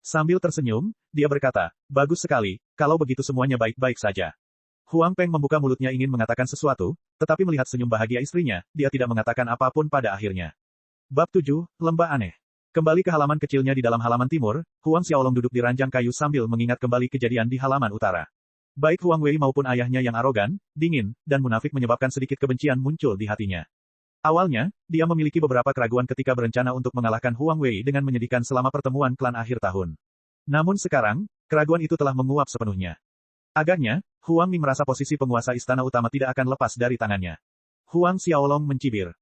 Sambil tersenyum, dia berkata, bagus sekali, kalau begitu semuanya baik-baik saja. Huang Peng membuka mulutnya ingin mengatakan sesuatu, tetapi melihat senyum bahagia istrinya, dia tidak mengatakan apapun pada akhirnya. Bab 7, Lembah Aneh. Kembali ke halaman kecilnya di dalam halaman timur, Huang Xiaolong duduk di ranjang kayu sambil mengingat kembali kejadian di halaman utara. Baik Huang Wei maupun ayahnya yang arogan, dingin, dan munafik menyebabkan sedikit kebencian muncul di hatinya. Awalnya, dia memiliki beberapa keraguan ketika berencana untuk mengalahkan Huang Wei dengan menyedihkan selama pertemuan klan akhir tahun. Namun sekarang, keraguan itu telah menguap sepenuhnya. Agaknya, Huang Ming merasa posisi penguasa istana utama tidak akan lepas dari tangannya. Huang Xiaolong mencibir.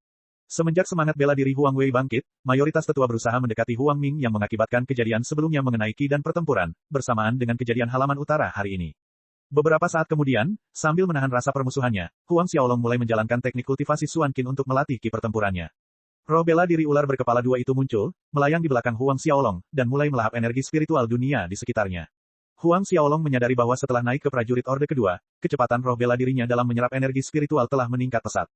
Semenjak semangat bela diri Huang Wei bangkit, mayoritas tetua berusaha mendekati Huang Ming yang mengakibatkan kejadian sebelumnya mengenai Qi dan pertempuran, bersamaan dengan kejadian halaman utara hari ini. Beberapa saat kemudian, sambil menahan rasa permusuhannya, Huang Xiaolong mulai menjalankan teknik kultivasi Xuan Qin untuk melatih Qi pertempurannya. Roh bela diri ular berkepala dua itu muncul, melayang di belakang Huang Xiaolong, dan mulai melahap energi spiritual dunia di sekitarnya. Huang Xiaolong menyadari bahwa setelah naik ke prajurit Orde kedua, kecepatan roh bela dirinya dalam menyerap energi spiritual telah meningkat pesat.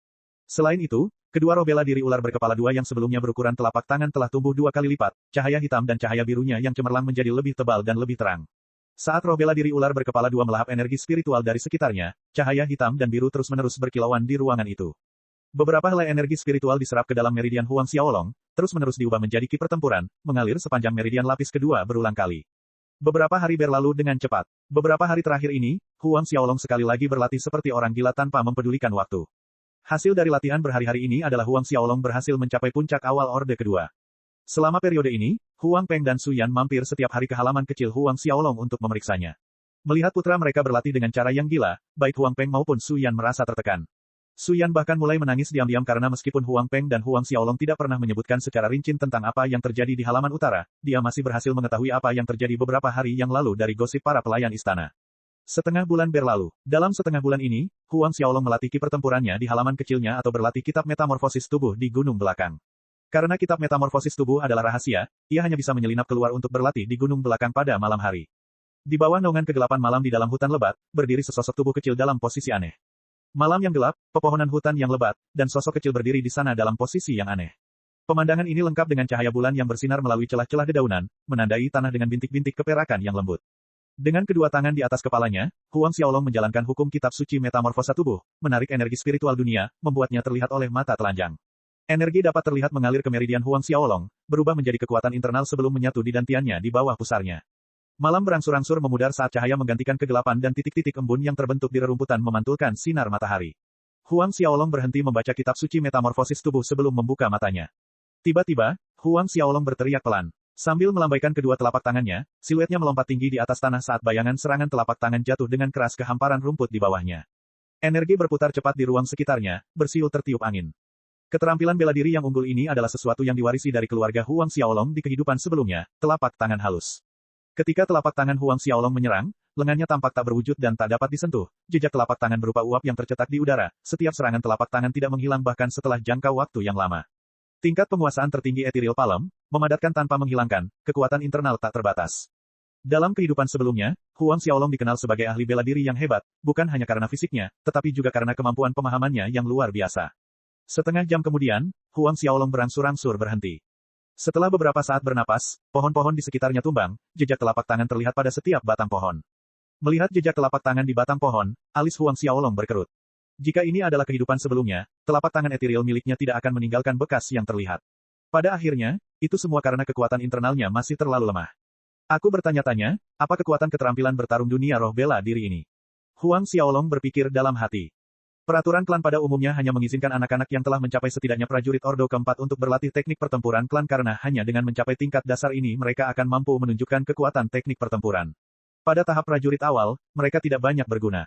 Selain itu, kedua roh bela diri ular berkepala dua yang sebelumnya berukuran telapak tangan telah tumbuh 2 kali lipat, cahaya hitam dan cahaya birunya yang cemerlang menjadi lebih tebal dan lebih terang. Saat roh bela diri ular berkepala dua melahap energi spiritual dari sekitarnya, cahaya hitam dan biru terus-menerus berkilauan di ruangan itu. Beberapa helai energi spiritual diserap ke dalam meridian Huang Xiaolong, terus-menerus diubah menjadi Qi pertempuran, mengalir sepanjang meridian lapis kedua berulang kali. Beberapa hari berlalu dengan cepat. Beberapa hari terakhir ini, Huang Xiaolong sekali lagi berlatih seperti orang gila tanpa mempedulikan waktu. Hasil dari latihan berhari-hari ini adalah Huang Xiaolong berhasil mencapai puncak awal Orde kedua. Selama periode ini, Huang Peng dan Su Yan mampir setiap hari ke halaman kecil Huang Xiaolong untuk memeriksanya. Melihat putra mereka berlatih dengan cara yang gila, baik Huang Peng maupun Su Yan merasa tertekan. Su Yan bahkan mulai menangis diam-diam karena meskipun Huang Peng dan Huang Xiaolong tidak pernah menyebutkan secara rinci tentang apa yang terjadi di halaman utara, dia masih berhasil mengetahui apa yang terjadi beberapa hari yang lalu dari gosip para pelayan istana. Setengah bulan berlalu. Dalam setengah bulan ini, Huang Xiaolong melatih Qi pertempurannya di halaman kecilnya atau berlatih kitab metamorfosis tubuh di gunung belakang. Karena kitab metamorfosis tubuh adalah rahasia, ia hanya bisa menyelinap keluar untuk berlatih di gunung belakang pada malam hari. Di bawah naungan kegelapan malam di dalam hutan lebat, berdiri sesosok tubuh kecil dalam posisi aneh. Malam yang gelap, pepohonan hutan yang lebat, dan sosok kecil berdiri di sana dalam posisi yang aneh. Pemandangan ini lengkap dengan cahaya bulan yang bersinar melalui celah-celah dedaunan, menandai tanah dengan bintik-bintik keperakan yang lembut. Dengan kedua tangan di atas kepalanya, Huang Xiaolong menjalankan hukum kitab suci metamorfosa tubuh, menarik energi spiritual dunia, membuatnya terlihat oleh mata telanjang. Energi dapat terlihat mengalir ke meridian Huang Xiaolong, berubah menjadi kekuatan internal sebelum menyatu di dantiannya di bawah pusarnya. Malam berangsur-angsur memudar saat cahaya menggantikan kegelapan dan titik-titik embun yang terbentuk di rerumputan memantulkan sinar matahari. Huang Xiaolong berhenti membaca kitab suci metamorfosis tubuh sebelum membuka matanya. Tiba-tiba, Huang Xiaolong berteriak pelan. Sambil melambaikan kedua telapak tangannya, siluetnya melompat tinggi di atas tanah saat bayangan serangan telapak tangan jatuh dengan keras ke hamparan rumput di bawahnya. Energi berputar cepat di ruang sekitarnya, bersiul tertiup angin. Keterampilan bela diri yang unggul ini adalah sesuatu yang diwarisi dari keluarga Huang Xiaolong di kehidupan sebelumnya, telapak tangan halus. Ketika telapak tangan Huang Xiaolong menyerang, lengannya tampak tak berwujud dan tak dapat disentuh, jejak telapak tangan berupa uap yang tercetak di udara, setiap serangan telapak tangan tidak menghilang bahkan setelah jangka waktu yang lama. Tingkat penguasaan tertinggi Ethereal Palm, memadatkan tanpa menghilangkan, kekuatan internal tak terbatas. Dalam kehidupan sebelumnya, Huang Xiaolong dikenal sebagai ahli bela diri yang hebat, bukan hanya karena fisiknya, tetapi juga karena kemampuan pemahamannya yang luar biasa. Setengah jam kemudian, Huang Xiaolong berangsur-angsur berhenti. Setelah beberapa saat bernapas, pohon-pohon di sekitarnya tumbang, jejak telapak tangan terlihat pada setiap batang pohon. Melihat jejak telapak tangan di batang pohon, alis Huang Xiaolong berkerut. Jika ini adalah kehidupan sebelumnya, telapak tangan ethereal miliknya tidak akan meninggalkan bekas yang terlihat. Pada akhirnya, itu semua karena kekuatan internalnya masih terlalu lemah. Aku bertanya-tanya, apa kekuatan keterampilan bertarung dunia roh bela diri ini? Huang Xiaolong berpikir dalam hati. Peraturan klan pada umumnya hanya mengizinkan anak-anak yang telah mencapai setidaknya prajurit Ordo keempat untuk berlatih teknik pertempuran klan karena hanya dengan mencapai tingkat dasar ini mereka akan mampu menunjukkan kekuatan teknik pertempuran. Pada tahap prajurit awal, mereka tidak banyak berguna.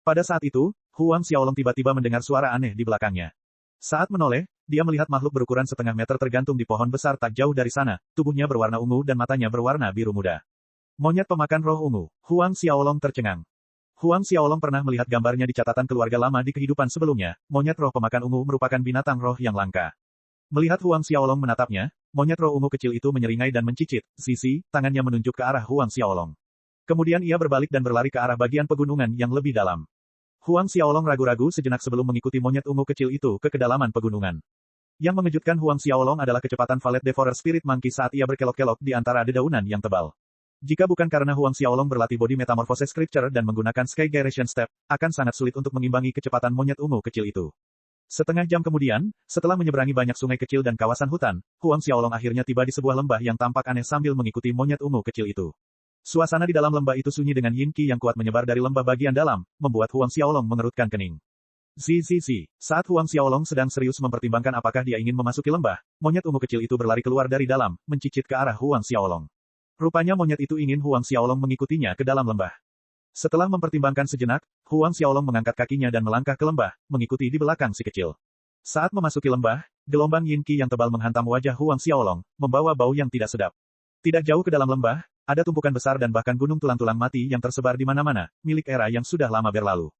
Pada saat itu, Huang Xiaolong tiba-tiba mendengar suara aneh di belakangnya. Saat menoleh, dia melihat makhluk berukuran setengah meter tergantung di pohon besar tak jauh dari sana, tubuhnya berwarna ungu dan matanya berwarna biru muda. Monyet pemakan roh ungu, Huang Xiaolong tercengang. Huang Xiaolong pernah melihat gambarnya di catatan keluarga lama di kehidupan sebelumnya, monyet roh pemakan ungu merupakan binatang roh yang langka. Melihat Huang Xiaolong menatapnya, monyet roh ungu kecil itu menyeringai dan mencicit, sisi, tangannya menunjuk ke arah Huang Xiaolong. Kemudian ia berbalik dan berlari ke arah bagian pegunungan yang lebih dalam. Huang Xiaolong ragu-ragu sejenak sebelum mengikuti monyet ungu kecil itu ke kedalaman pegunungan. Yang mengejutkan Huang Xiaolong adalah kecepatan Valet Devourer Spirit Monkey saat ia berkelok-kelok di antara dedaunan yang tebal. Jika bukan karena Huang Xiaolong berlatih body metamorphosis scripture dan menggunakan Sky Gyration Step, akan sangat sulit untuk mengimbangi kecepatan monyet ungu kecil itu. Setengah jam kemudian, setelah menyeberangi banyak sungai kecil dan kawasan hutan, Huang Xiaolong akhirnya tiba di sebuah lembah yang tampak aneh sambil mengikuti monyet ungu kecil itu. Suasana di dalam lembah itu sunyi dengan yin qi yang kuat menyebar dari lembah bagian dalam, membuat Huang Xiaolong mengerutkan kening. Zizizi. Saat Huang Xiaolong sedang serius mempertimbangkan apakah dia ingin memasuki lembah, monyet ungu kecil itu berlari keluar dari dalam, mencicit ke arah Huang Xiaolong. Rupanya monyet itu ingin Huang Xiaolong mengikutinya ke dalam lembah. Setelah mempertimbangkan sejenak, Huang Xiaolong mengangkat kakinya dan melangkah ke lembah, mengikuti di belakang si kecil. Saat memasuki lembah, gelombang yin qi yang tebal menghantam wajah Huang Xiaolong, membawa bau yang tidak sedap. Tidak jauh ke dalam lembah, ada tumpukan besar dan bahkan gunung tulang-tulang mati yang tersebar di mana-mana, milik era yang sudah lama berlalu.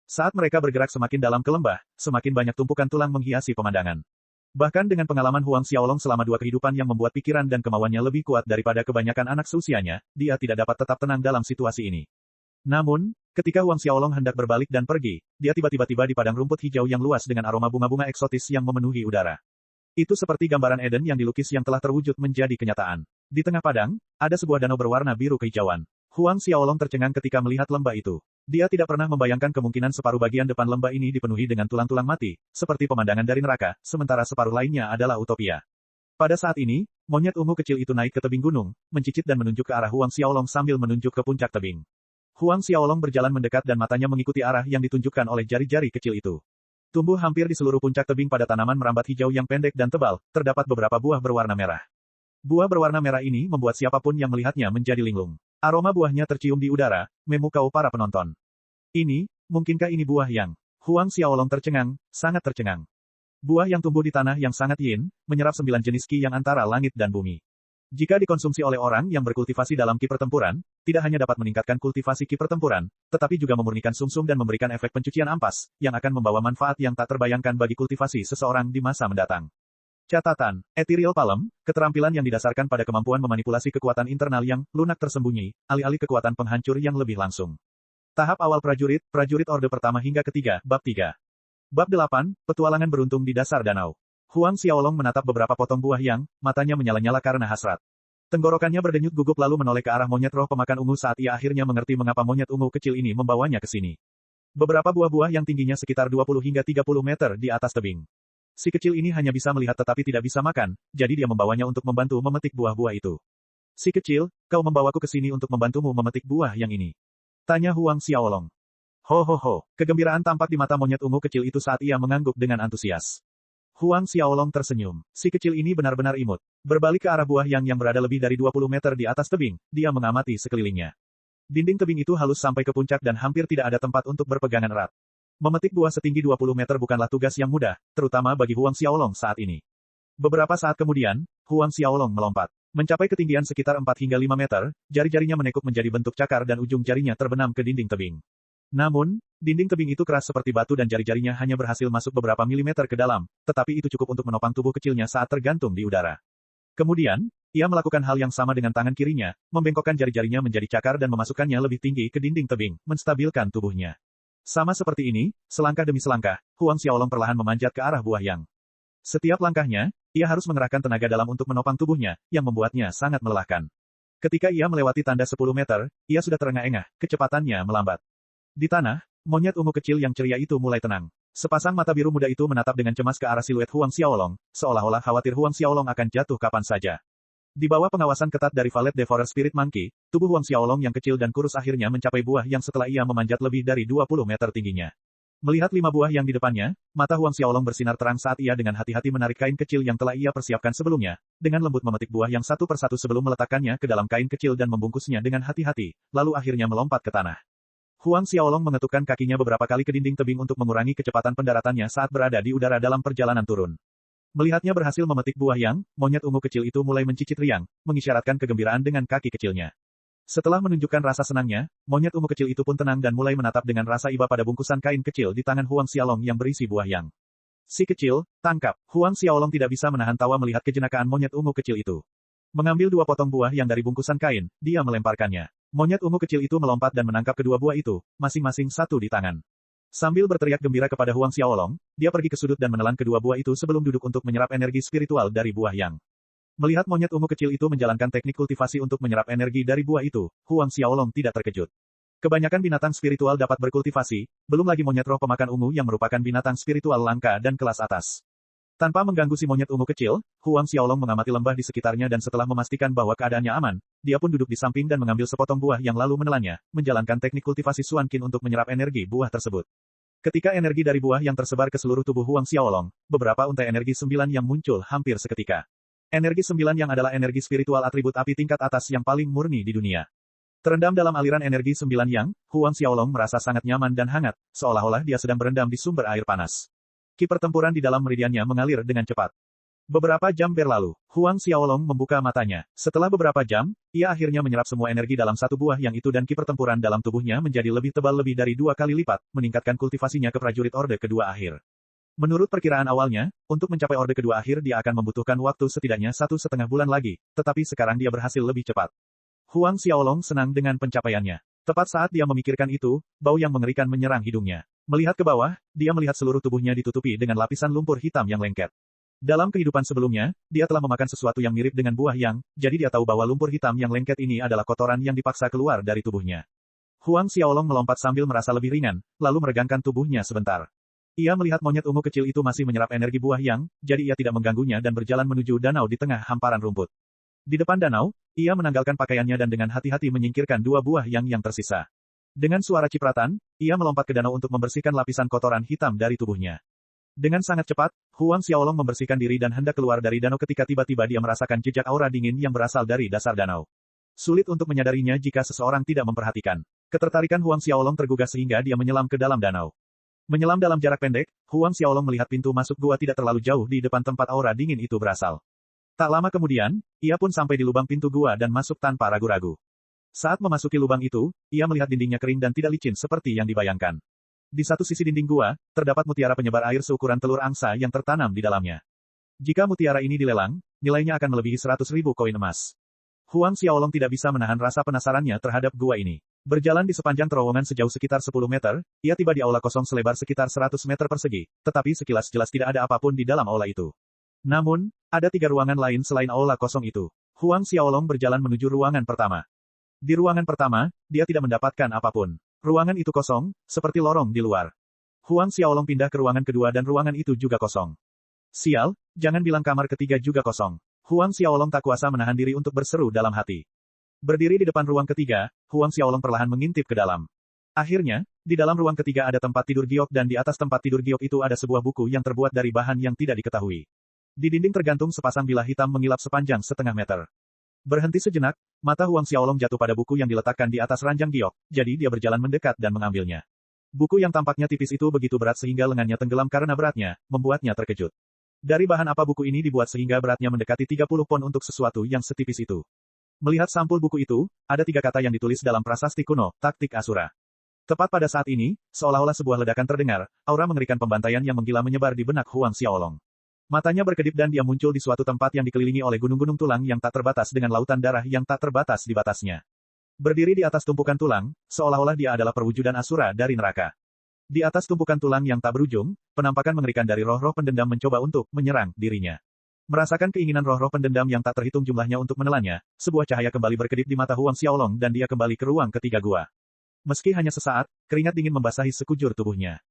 Saat mereka bergerak semakin dalam ke lembah, semakin banyak tumpukan tulang menghiasi pemandangan. Bahkan dengan pengalaman Huang Xiaolong selama 2 kehidupan yang membuat pikiran dan kemauannya lebih kuat daripada kebanyakan anak seusianya, dia tidak dapat tetap tenang dalam situasi ini. Namun, ketika Huang Xiaolong hendak berbalik dan pergi, dia tiba-tiba tiba di padang rumput hijau yang luas dengan aroma bunga-bunga eksotis yang memenuhi udara. Itu seperti gambaran Eden yang dilukis yang telah terwujud menjadi kenyataan. Di tengah padang, ada sebuah danau berwarna biru kehijauan. Huang Xiaolong tercengang ketika melihat lembah itu. Dia tidak pernah membayangkan kemungkinan separuh bagian depan lembah ini dipenuhi dengan tulang-tulang mati, seperti pemandangan dari neraka, sementara separuh lainnya adalah utopia. Pada saat ini, monyet ungu kecil itu naik ke tebing gunung, mencicit dan menunjuk ke arah Huang Xiaolong sambil menunjuk ke puncak tebing. Huang Xiaolong berjalan mendekat dan matanya mengikuti arah yang ditunjukkan oleh jari-jari kecil itu. Tumbuh hampir di seluruh puncak tebing pada tanaman merambat hijau yang pendek dan tebal, terdapat beberapa buah berwarna merah. Buah berwarna merah ini membuat siapapun yang melihatnya menjadi linglung. Aroma buahnya tercium di udara, memukau para penonton. Mungkinkah ini buah yang? Huang Xiaolong tercengang, sangat tercengang. Buah yang tumbuh di tanah yang sangat yin, menyerap 9 jenis qi yang antara langit dan bumi. Jika dikonsumsi oleh orang yang berkultivasi dalam qi pertempuran, tidak hanya dapat meningkatkan kultivasi qi pertempuran, tetapi juga memurnikan sumsum dan memberikan efek pencucian ampas, yang akan membawa manfaat yang tak terbayangkan bagi kultivasi seseorang di masa mendatang. Catatan, Ethereal Palm, keterampilan yang didasarkan pada kemampuan memanipulasi kekuatan internal yang lunak tersembunyi, alih-alih kekuatan penghancur yang lebih langsung. Tahap awal prajurit orde pertama hingga ketiga, bab 3. Bab 8, petualangan beruntung di dasar danau. Huang Xiaolong menatap beberapa potong buah yang, matanya menyala-nyala karena hasrat. Tenggorokannya berdenyut gugup lalu menoleh ke arah monyet roh pemakan ungu saat ia akhirnya mengerti mengapa monyet ungu kecil ini membawanya ke sini. Beberapa buah-buah yang tingginya sekitar 20 hingga 30 meter di atas tebing. Si kecil ini hanya bisa melihat tetapi tidak bisa makan, jadi dia membawanya untuk membantu memetik buah-buah itu. Si kecil, kau membawaku ke sini untuk membantumu memetik buah yang ini? Tanya Huang Xiaolong. Ho ho ho, kegembiraan tampak di mata monyet ungu kecil itu saat ia mengangguk dengan antusias. Huang Xiaolong tersenyum. Si kecil ini benar-benar imut. Berbalik ke arah buah yang berada lebih dari 20 meter di atas tebing, dia mengamati sekelilingnya. Dinding tebing itu halus sampai ke puncak dan hampir tidak ada tempat untuk berpegangan erat. Memetik buah setinggi 20 meter bukanlah tugas yang mudah, terutama bagi Huang Xiaolong saat ini. Beberapa saat kemudian, Huang Xiaolong melompat. Mencapai ketinggian sekitar 4 hingga 5 meter, jari-jarinya menekuk menjadi bentuk cakar dan ujung jarinya terbenam ke dinding tebing. Namun, dinding tebing itu keras seperti batu dan jari-jarinya hanya berhasil masuk beberapa milimeter ke dalam, tetapi itu cukup untuk menopang tubuh kecilnya saat tergantung di udara. Kemudian, ia melakukan hal yang sama dengan tangan kirinya, membengkokkan jari-jarinya menjadi cakar dan memasukkannya lebih tinggi ke dinding tebing, menstabilkan tubuhnya. Sama seperti ini, selangkah demi selangkah, Huang Xiaolong perlahan memanjat ke arah buah yang. Setiap langkahnya, ia harus mengerahkan tenaga dalam untuk menopang tubuhnya, yang membuatnya sangat melelahkan. Ketika ia melewati tanda 10 meter, ia sudah terengah-engah, kecepatannya melambat. Di tanah, monyet ungu kecil yang ceria itu mulai tenang. Sepasang mata biru muda itu menatap dengan cemas ke arah siluet Huang Xiaolong, seolah-olah khawatir Huang Xiaolong akan jatuh kapan saja. Di bawah pengawasan ketat dari Valet Devourer Spirit Monkey, tubuh Huang Xiaolong yang kecil dan kurus akhirnya mencapai buah yang setelah ia memanjat lebih dari 20 meter tingginya. Melihat 5 buah yang di depannya, mata Huang Xiaolong bersinar terang saat ia dengan hati-hati menarik kain kecil yang telah ia persiapkan sebelumnya, dengan lembut memetik buah yang satu persatu sebelum meletakkannya ke dalam kain kecil dan membungkusnya dengan hati-hati, lalu akhirnya melompat ke tanah. Huang Xiaolong mengetukkan kakinya beberapa kali ke dinding tebing untuk mengurangi kecepatan pendaratannya saat berada di udara dalam perjalanan turun. Melihatnya berhasil memetik buah yang, monyet ungu kecil itu mulai mencicit riang, mengisyaratkan kegembiraan dengan kaki kecilnya. Setelah menunjukkan rasa senangnya, monyet ungu kecil itu pun tenang dan mulai menatap dengan rasa iba pada bungkusan kain kecil di tangan Huang Xiaolong yang berisi buah yang. Si kecil, tangkap. Huang Xiaolong tidak bisa menahan tawa melihat kejenakaan monyet ungu kecil itu. Mengambil 2 potong buah yang dari bungkusan kain, dia melemparkannya. Monyet ungu kecil itu melompat dan menangkap kedua buah itu, masing-masing satu di tangan. Sambil berteriak gembira kepada Huang Xiaolong, dia pergi ke sudut dan menelan kedua buah itu sebelum duduk untuk menyerap energi spiritual dari buah yang. Melihat monyet ungu kecil itu menjalankan teknik kultivasi untuk menyerap energi dari buah itu, Huang Xiaolong tidak terkejut. Kebanyakan binatang spiritual dapat berkultivasi, belum lagi monyet roh pemakan ungu yang merupakan binatang spiritual langka dan kelas atas. Tanpa mengganggu si monyet ungu kecil, Huang Xiaolong mengamati lembah di sekitarnya dan setelah memastikan bahwa keadaannya aman, dia pun duduk di samping dan mengambil sepotong buah yang lalu menelannya, menjalankan teknik kultivasi Suan Qin untuk menyerap energi buah tersebut. Ketika energi dari buah yang tersebar ke seluruh tubuh Huang Xiaolong, beberapa untai energi 9 yang muncul hampir seketika. Energi 9 yang adalah energi spiritual atribut api tingkat atas yang paling murni di dunia. Terendam dalam aliran energi 9 yang, Huang Xiaolong merasa sangat nyaman dan hangat, seolah-olah dia sedang berendam di sumber air panas. Ki pertempuran di dalam meridiannya mengalir dengan cepat. Beberapa jam berlalu, Huang Xiaolong membuka matanya. Setelah beberapa jam, ia akhirnya menyerap semua energi dalam satu buah yang itu dan ki pertempuran dalam tubuhnya menjadi lebih tebal lebih dari 2 kali lipat, meningkatkan kultivasinya ke prajurit Orde Kedua Akhir. Menurut perkiraan awalnya, untuk mencapai Orde Kedua Akhir dia akan membutuhkan waktu setidaknya 1,5 bulan lagi, tetapi sekarang dia berhasil lebih cepat. Huang Xiaolong senang dengan pencapaiannya. Tepat saat dia memikirkan itu, bau yang mengerikan menyerang hidungnya. Melihat ke bawah, dia melihat seluruh tubuhnya ditutupi dengan lapisan lumpur hitam yang lengket. Dalam kehidupan sebelumnya, dia telah memakan sesuatu yang mirip dengan buah yang, jadi dia tahu bahwa lumpur hitam yang lengket ini adalah kotoran yang dipaksa keluar dari tubuhnya. Huang Xiaolong melompat sambil merasa lebih ringan, lalu meregangkan tubuhnya sebentar. Ia melihat monyet ungu kecil itu masih menyerap energi buah yang, jadi ia tidak mengganggunya dan berjalan menuju danau di tengah hamparan rumput. Di depan danau, ia menanggalkan pakaiannya dan dengan hati-hati menyingkirkan 2 buah yang tersisa. Dengan suara cipratan, ia melompat ke danau untuk membersihkan lapisan kotoran hitam dari tubuhnya. Dengan sangat cepat, Huang Xiaolong membersihkan diri dan hendak keluar dari danau ketika tiba-tiba dia merasakan jejak aura dingin yang berasal dari dasar danau. Sulit untuk menyadarinya jika seseorang tidak memperhatikan. Ketertarikan Huang Xiaolong tergugah sehingga dia menyelam ke dalam danau. Menyelam dalam jarak pendek, Huang Xiaolong melihat pintu masuk gua tidak terlalu jauh di depan tempat aura dingin itu berasal. Tak lama kemudian, ia pun sampai di lubang pintu gua dan masuk tanpa ragu-ragu. Saat memasuki lubang itu, ia melihat dindingnya kering dan tidak licin seperti yang dibayangkan. Di satu sisi dinding gua, terdapat mutiara penyebar air seukuran telur angsa yang tertanam di dalamnya. Jika mutiara ini dilelang, nilainya akan melebihi 100.000 koin emas. Huang Xiaolong tidak bisa menahan rasa penasarannya terhadap gua ini. Berjalan di sepanjang terowongan sejauh sekitar 10 meter, ia tiba di aula kosong selebar sekitar 100 meter persegi, tetapi sekilas jelas tidak ada apapun di dalam aula itu. Namun, ada 3 ruangan lain selain aula kosong itu. Huang Xiaolong berjalan menuju ruangan pertama. Di ruangan pertama, dia tidak mendapatkan apapun. Ruangan itu kosong, seperti lorong di luar. Huang Xiaolong pindah ke ruangan kedua dan ruangan itu juga kosong. Sial, jangan bilang kamar ketiga juga kosong. Huang Xiaolong tak kuasa menahan diri untuk berseru dalam hati. Berdiri di depan ruang ketiga, Huang Xiaolong perlahan mengintip ke dalam. Akhirnya, di dalam ruang ketiga ada tempat tidur giok dan di atas tempat tidur giok itu ada sebuah buku yang terbuat dari bahan yang tidak diketahui. Di dinding tergantung sepasang bilah hitam mengilap sepanjang setengah meter. Berhenti sejenak, mata Huang Xiaolong jatuh pada buku yang diletakkan di atas ranjang giok, jadi dia berjalan mendekat dan mengambilnya. Buku yang tampaknya tipis itu begitu berat sehingga lengannya tenggelam karena beratnya, membuatnya terkejut. Dari bahan apa buku ini dibuat sehingga beratnya mendekati 30 pon untuk sesuatu yang setipis itu? Melihat sampul buku itu, ada 3 kata yang ditulis dalam prasasti kuno, taktik Asura. Tepat pada saat ini, seolah-olah sebuah ledakan terdengar, aura mengerikan pembantaian yang menggila menyebar di benak Huang Xiaolong. Matanya berkedip dan dia muncul di suatu tempat yang dikelilingi oleh gunung-gunung tulang yang tak terbatas dengan lautan darah yang tak terbatas di batasnya. Berdiri di atas tumpukan tulang, seolah-olah dia adalah perwujudan Asura dari neraka. Di atas tumpukan tulang yang tak berujung, penampakan mengerikan dari roh-roh pendendam mencoba untuk menyerang dirinya. Merasakan keinginan roh-roh pendendam yang tak terhitung jumlahnya untuk menelannya, sebuah cahaya kembali berkedip di mata Huang Xiaolong dan dia kembali ke ruang ketiga gua. Meski hanya sesaat, keringat dingin membasahi sekujur tubuhnya.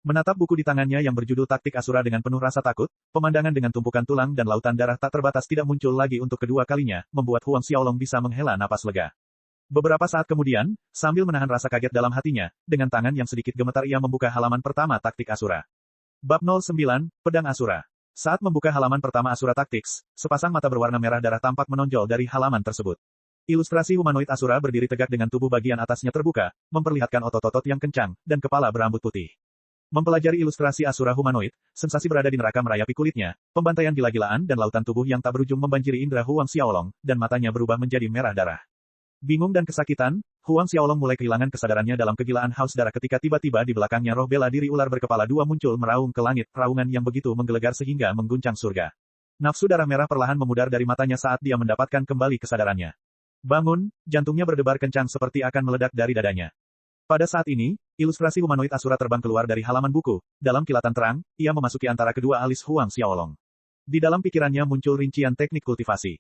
Menatap buku di tangannya yang berjudul Taktik Asura dengan penuh rasa takut, pemandangan dengan tumpukan tulang dan lautan darah tak terbatas tidak muncul lagi untuk kedua kalinya, membuat Huang Xiaolong bisa menghela napas lega. Beberapa saat kemudian, sambil menahan rasa kaget dalam hatinya, dengan tangan yang sedikit gemetar ia membuka halaman pertama Taktik Asura. Bab 09, Pedang Asura. Saat membuka halaman pertama Asura Tactics, sepasang mata berwarna merah darah tampak menonjol dari halaman tersebut. Ilustrasi humanoid Asura berdiri tegak dengan tubuh bagian atasnya terbuka, memperlihatkan otot-otot yang kencang, dan kepala berambut putih. Mempelajari ilustrasi Asura humanoid, sensasi berada di neraka merayapi kulitnya, pembantaian gila-gilaan dan lautan tubuh yang tak berujung membanjiri indera Huang Xiaolong, dan matanya berubah menjadi merah darah. Bingung dan kesakitan, Huang Xiaolong mulai kehilangan kesadarannya dalam kegilaan haus darah ketika tiba-tiba di belakangnya roh bela diri ular berkepala dua muncul meraung ke langit, raungan yang begitu menggelegar sehingga mengguncang surga. Nafsu darah merah perlahan memudar dari matanya saat dia mendapatkan kembali kesadarannya. Bangun, jantungnya berdebar kencang seperti akan meledak dari dadanya. Pada saat ini, ilustrasi humanoid Asura terbang keluar dari halaman buku, dalam kilatan terang, ia memasuki antara kedua alis Huang Xiaolong. Di dalam pikirannya muncul rincian teknik kultivasi.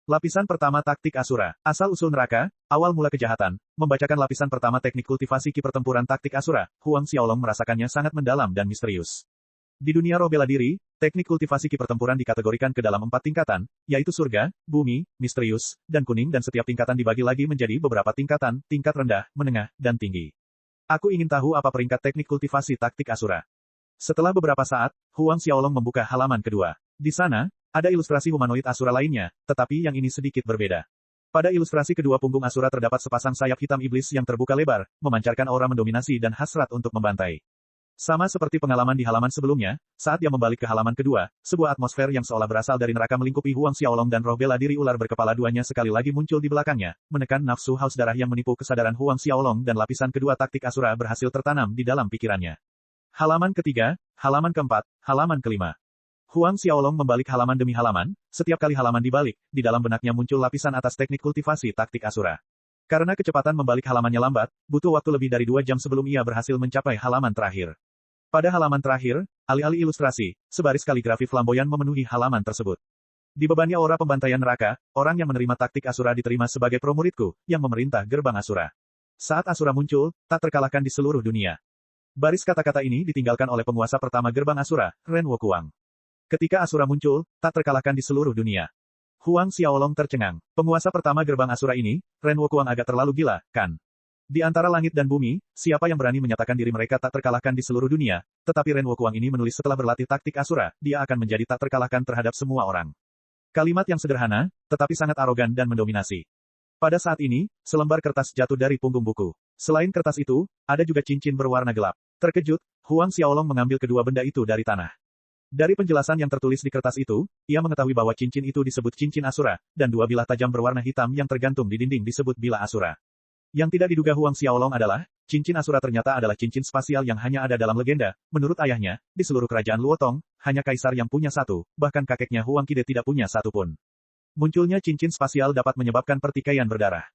Lapisan pertama Taktik Asura, asal-usul neraka, awal mula kejahatan, membacakan lapisan pertama teknik kultivasi ki pertempuran Taktik Asura, Huang Xiaolong merasakannya sangat mendalam dan misterius. Di dunia roh bela diri, teknik kultivasi ki pertempuran dikategorikan ke dalam 4 tingkatan, yaitu surga, bumi, misterius, dan kuning dan setiap tingkatan dibagi lagi menjadi beberapa tingkatan, tingkat rendah, menengah, dan tinggi. Aku ingin tahu apa peringkat teknik kultivasi Taktik Asura. Setelah beberapa saat, Huang Xiaolong membuka halaman kedua. Di sana, ada ilustrasi humanoid Asura lainnya, tetapi yang ini sedikit berbeda. Pada ilustrasi kedua punggung Asura terdapat sepasang sayap hitam iblis yang terbuka lebar, memancarkan aura mendominasi dan hasrat untuk membantai. Sama seperti pengalaman di halaman sebelumnya, saat dia membalik ke halaman kedua, sebuah atmosfer yang seolah berasal dari neraka melingkupi Huang Xiaolong dan roh bela diri ular berkepala duanya sekali lagi muncul di belakangnya, menekan nafsu haus darah yang menipu kesadaran Huang Xiaolong dan lapisan kedua taktik Asura berhasil tertanam di dalam pikirannya. Halaman ketiga, halaman keempat, halaman kelima. Huang Xiaolong membalik halaman demi halaman, setiap kali halaman dibalik, di dalam benaknya muncul lapisan atas teknik kultivasi taktik Asura. Karena kecepatan membalik halamannya lambat, butuh waktu lebih dari 2 jam sebelum ia berhasil mencapai halaman terakhir. Pada halaman terakhir, alih-alih ilustrasi, sebaris kaligrafi flamboyan memenuhi halaman tersebut. Dibebani aura pembantaian neraka, orang yang menerima taktik Asura diterima sebagai pro-muridku, yang memerintah gerbang Asura. Saat Asura muncul, tak terkalahkan di seluruh dunia. Baris kata-kata ini ditinggalkan oleh penguasa pertama gerbang Asura, Ren Wokuang. Ketika Asura muncul, tak terkalahkan di seluruh dunia. Huang Xiaolong tercengang. Penguasa pertama gerbang Asura ini, Ren Wokuang agak terlalu gila, kan? Di antara langit dan bumi, siapa yang berani menyatakan diri mereka tak terkalahkan di seluruh dunia, tetapi Ren Wokuang ini menulis setelah berlatih taktik Asura, dia akan menjadi tak terkalahkan terhadap semua orang. Kalimat yang sederhana, tetapi sangat arogan dan mendominasi. Pada saat ini, selembar kertas jatuh dari punggung buku. Selain kertas itu, ada juga cincin berwarna gelap. Terkejut, Huang Xiaolong mengambil kedua benda itu dari tanah. Dari penjelasan yang tertulis di kertas itu, ia mengetahui bahwa cincin itu disebut cincin Asura, dan 2 bilah tajam berwarna hitam yang tergantung di dinding disebut bilah Asura. Yang tidak diduga Huang Xiaolong adalah, cincin Asura ternyata adalah cincin spasial yang hanya ada dalam legenda. Menurut ayahnya, di seluruh kerajaan Luotong, hanya kaisar yang punya satu, bahkan kakeknya Huang Qide tidak punya satu pun. Munculnya cincin spasial dapat menyebabkan pertikaian berdarah.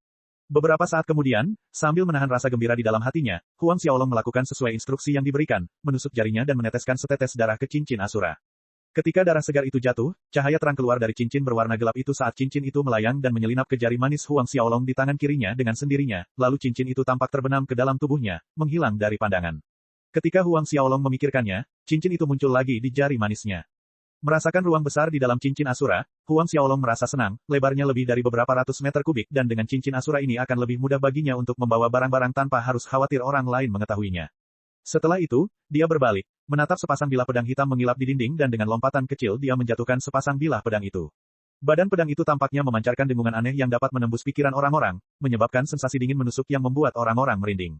Beberapa saat kemudian, sambil menahan rasa gembira di dalam hatinya, Huang Xiaolong melakukan sesuai instruksi yang diberikan, menusuk jarinya dan meneteskan setetes darah ke cincin Asura. Ketika darah segar itu jatuh, cahaya terang keluar dari cincin berwarna gelap itu saat cincin itu melayang dan menyelinap ke jari manis Huang Xiaolong di tangan kirinya dengan sendirinya, lalu cincin itu tampak terbenam ke dalam tubuhnya, menghilang dari pandangan. Ketika Huang Xiaolong memikirkannya, cincin itu muncul lagi di jari manisnya. Merasakan ruang besar di dalam cincin Asura, Huang Xiaolong merasa senang, lebarnya lebih dari beberapa ratus meter kubik dan dengan cincin Asura ini akan lebih mudah baginya untuk membawa barang-barang tanpa harus khawatir orang lain mengetahuinya. Setelah itu, dia berbalik, menatap sepasang bilah pedang hitam mengilap di dinding dan dengan lompatan kecil dia menjatuhkan sepasang bilah pedang itu. Badan pedang itu tampaknya memancarkan dengungan aneh yang dapat menembus pikiran orang-orang, menyebabkan sensasi dingin menusuk yang membuat orang-orang merinding.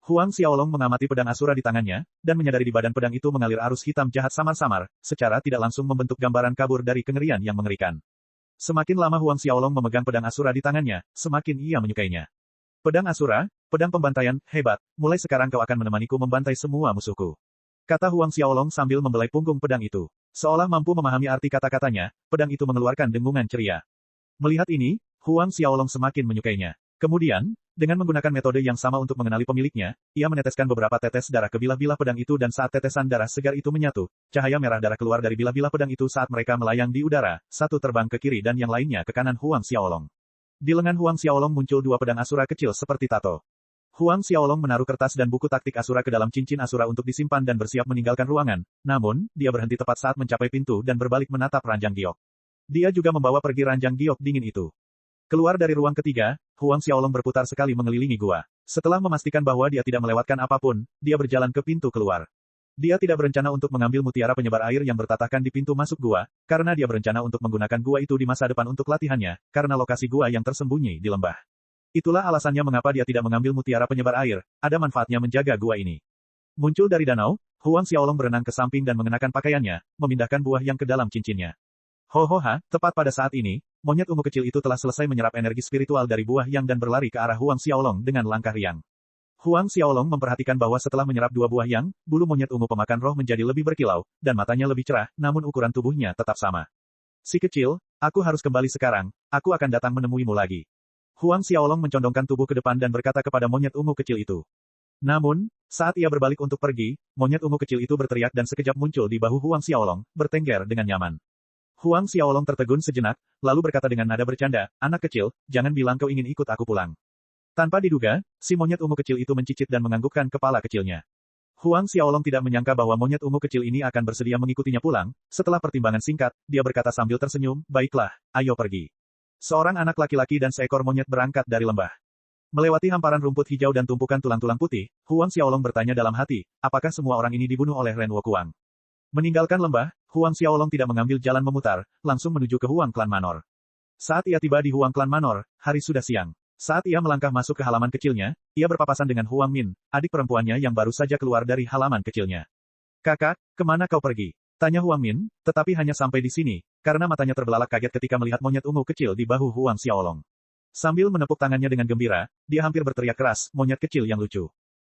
Huang Xiaolong mengamati pedang Asura di tangannya, dan menyadari di badan pedang itu mengalir arus hitam jahat samar-samar, secara tidak langsung membentuk gambaran kabur dari kengerian yang mengerikan. Semakin lama Huang Xiaolong memegang pedang Asura di tangannya, semakin ia menyukainya. Pedang Asura, pedang pembantaian, hebat, mulai sekarang kau akan menemaniku membantai semua musuhku. Kata Huang Xiaolong sambil membelai punggung pedang itu. Seolah mampu memahami arti kata-katanya, pedang itu mengeluarkan dengungan ceria. Melihat ini, Huang Xiaolong semakin menyukainya. Kemudian, dengan menggunakan metode yang sama untuk mengenali pemiliknya, ia meneteskan beberapa tetes darah ke bilah-bilah pedang itu dan saat tetesan darah segar itu menyatu, cahaya merah darah keluar dari bilah-bilah pedang itu saat mereka melayang di udara, satu terbang ke kiri dan yang lainnya ke kanan Huang Xiaolong. Di lengan Huang Xiaolong muncul dua pedang Asura kecil seperti tato. Huang Xiaolong menaruh kertas dan buku taktik Asura ke dalam cincin Asura untuk disimpan dan bersiap meninggalkan ruangan, namun, dia berhenti tepat saat mencapai pintu dan berbalik menatap ranjang giok. Dia juga membawa pergi ranjang giok dingin itu. Keluar dari ruang ketiga, Huang Xiaolong berputar sekali mengelilingi gua. Setelah memastikan bahwa dia tidak melewatkan apapun, dia berjalan ke pintu keluar. Dia tidak berencana untuk mengambil mutiara penyebar air yang bertatahkan di pintu masuk gua, karena dia berencana untuk menggunakan gua itu di masa depan untuk latihannya, karena lokasi gua yang tersembunyi di lembah. Itulah alasannya mengapa dia tidak mengambil mutiara penyebar air, ada manfaatnya menjaga gua ini. Muncul dari danau, Huang Xiaolong berenang ke samping dan mengenakan pakaiannya, memindahkan buah yang ke dalam cincinnya. Hohoha, tepat pada saat ini, monyet ungu kecil itu telah selesai menyerap energi spiritual dari buah yang dan berlari ke arah Huang Xiaolong dengan langkah riang. Huang Xiaolong memperhatikan bahwa setelah menyerap dua buah yang, bulu monyet ungu pemakan roh menjadi lebih berkilau, dan matanya lebih cerah, namun ukuran tubuhnya tetap sama. Si kecil, aku harus kembali sekarang, aku akan datang menemuimu lagi. Huang Xiaolong mencondongkan tubuh ke depan dan berkata kepada monyet ungu kecil itu. Namun, saat ia berbalik untuk pergi, monyet ungu kecil itu berteriak dan sekejap muncul di bahu Huang Xiaolong, bertengger dengan nyaman. Huang Xiaolong tertegun sejenak, lalu berkata dengan nada bercanda, anak kecil, jangan bilang kau ingin ikut aku pulang. Tanpa diduga, si monyet ungu kecil itu mencicit dan menganggukkan kepala kecilnya. Huang Xiaolong tidak menyangka bahwa monyet ungu kecil ini akan bersedia mengikutinya pulang, setelah pertimbangan singkat, dia berkata sambil tersenyum, baiklah, ayo pergi. Seorang anak laki-laki dan seekor monyet berangkat dari lembah. Melewati hamparan rumput hijau dan tumpukan tulang-tulang putih, Huang Xiaolong bertanya dalam hati, apakah semua orang ini dibunuh oleh Ren Wokuang? Meninggalkan lembah, Huang Xiaolong tidak mengambil jalan memutar, langsung menuju ke Huang Klan Manor. Saat ia tiba di Huang Klan Manor, hari sudah siang. Saat ia melangkah masuk ke halaman kecilnya, ia berpapasan dengan Huang Min, adik perempuannya yang baru saja keluar dari halaman kecilnya. Kakak, kemana kau pergi? Tanya Huang Min, tetapi hanya sampai di sini, karena matanya terbelalak kaget ketika melihat monyet ungu kecil di bahu Huang Xiaolong. Sambil menepuk tangannya dengan gembira, dia hampir berteriak keras, monyet kecil yang lucu.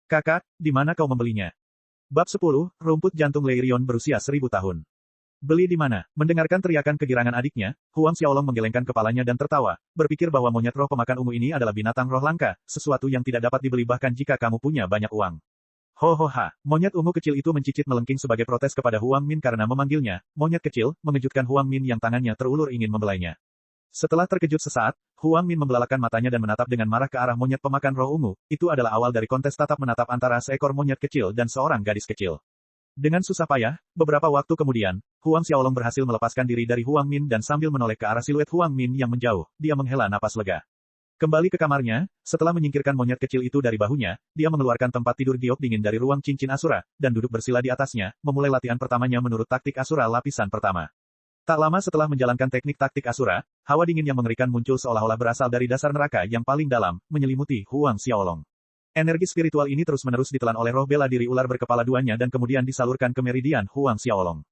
Kakak, di mana kau membelinya? Bab 10, rumput jantung Leirion berusia 1000 tahun. Beli di mana? Mendengarkan teriakan kegirangan adiknya, Huang Xiaolong menggelengkan kepalanya dan tertawa, berpikir bahwa monyet roh pemakan ungu ini adalah binatang roh langka, sesuatu yang tidak dapat dibeli bahkan jika kamu punya banyak uang. Hohoha, monyet ungu kecil itu mencicit melengking sebagai protes kepada Huang Min karena memanggilnya, monyet kecil, mengejutkan Huang Min yang tangannya terulur ingin membelainya. Setelah terkejut sesaat, Huang Min membelalakan matanya dan menatap dengan marah ke arah monyet pemakan roh ungu, itu adalah awal dari kontes tatap menatap antara seekor monyet kecil dan seorang gadis kecil. Dengan susah payah, beberapa waktu kemudian, Huang Xiaolong berhasil melepaskan diri dari Huang Min dan sambil menoleh ke arah siluet Huang Min yang menjauh, dia menghela napas lega. Kembali ke kamarnya, setelah menyingkirkan monyet kecil itu dari bahunya, dia mengeluarkan tempat tidur giok dingin dari ruang cincin Asura, dan duduk bersila di atasnya, memulai latihan pertamanya menurut taktik Asura lapisan pertama. Tak lama setelah menjalankan teknik taktik Asura, hawa dingin yang mengerikan muncul seolah-olah berasal dari dasar neraka yang paling dalam, menyelimuti Huang Xiaolong. Energi spiritual ini terus-menerus ditelan oleh roh bela diri ular berkepala duanya dan kemudian disalurkan ke meridian Huang Xiaolong.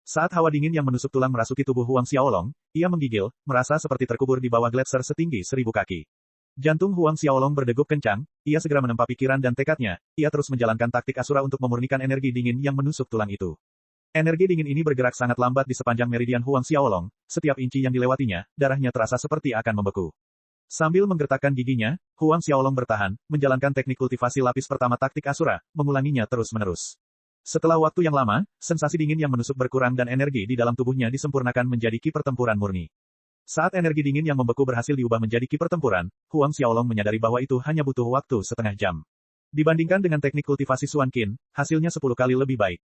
Saat hawa dingin yang menusuk tulang merasuki tubuh Huang Xiaolong, ia menggigil, merasa seperti terkubur di bawah gletser setinggi 1000 kaki. Jantung Huang Xiaolong berdegup kencang, ia segera menempa pikiran dan tekadnya, ia terus menjalankan taktik Asura untuk memurnikan energi dingin yang menusuk tulang itu. Energi dingin ini bergerak sangat lambat di sepanjang meridian Huang Xiaolong, setiap inci yang dilewatinya, darahnya terasa seperti akan membeku. Sambil menggertakkan giginya, Huang Xiaolong bertahan, menjalankan teknik kultivasi lapis pertama taktik Asura, mengulanginya terus-menerus. Setelah waktu yang lama, sensasi dingin yang menusuk berkurang dan energi di dalam tubuhnya disempurnakan menjadi ki pertempuran murni. Saat energi dingin yang membeku berhasil diubah menjadi ki pertempuran, Huang Xiaolong menyadari bahwa itu hanya butuh waktu setengah jam. Dibandingkan dengan teknik kultivasi Suan Qin, hasilnya 10 kali lebih baik.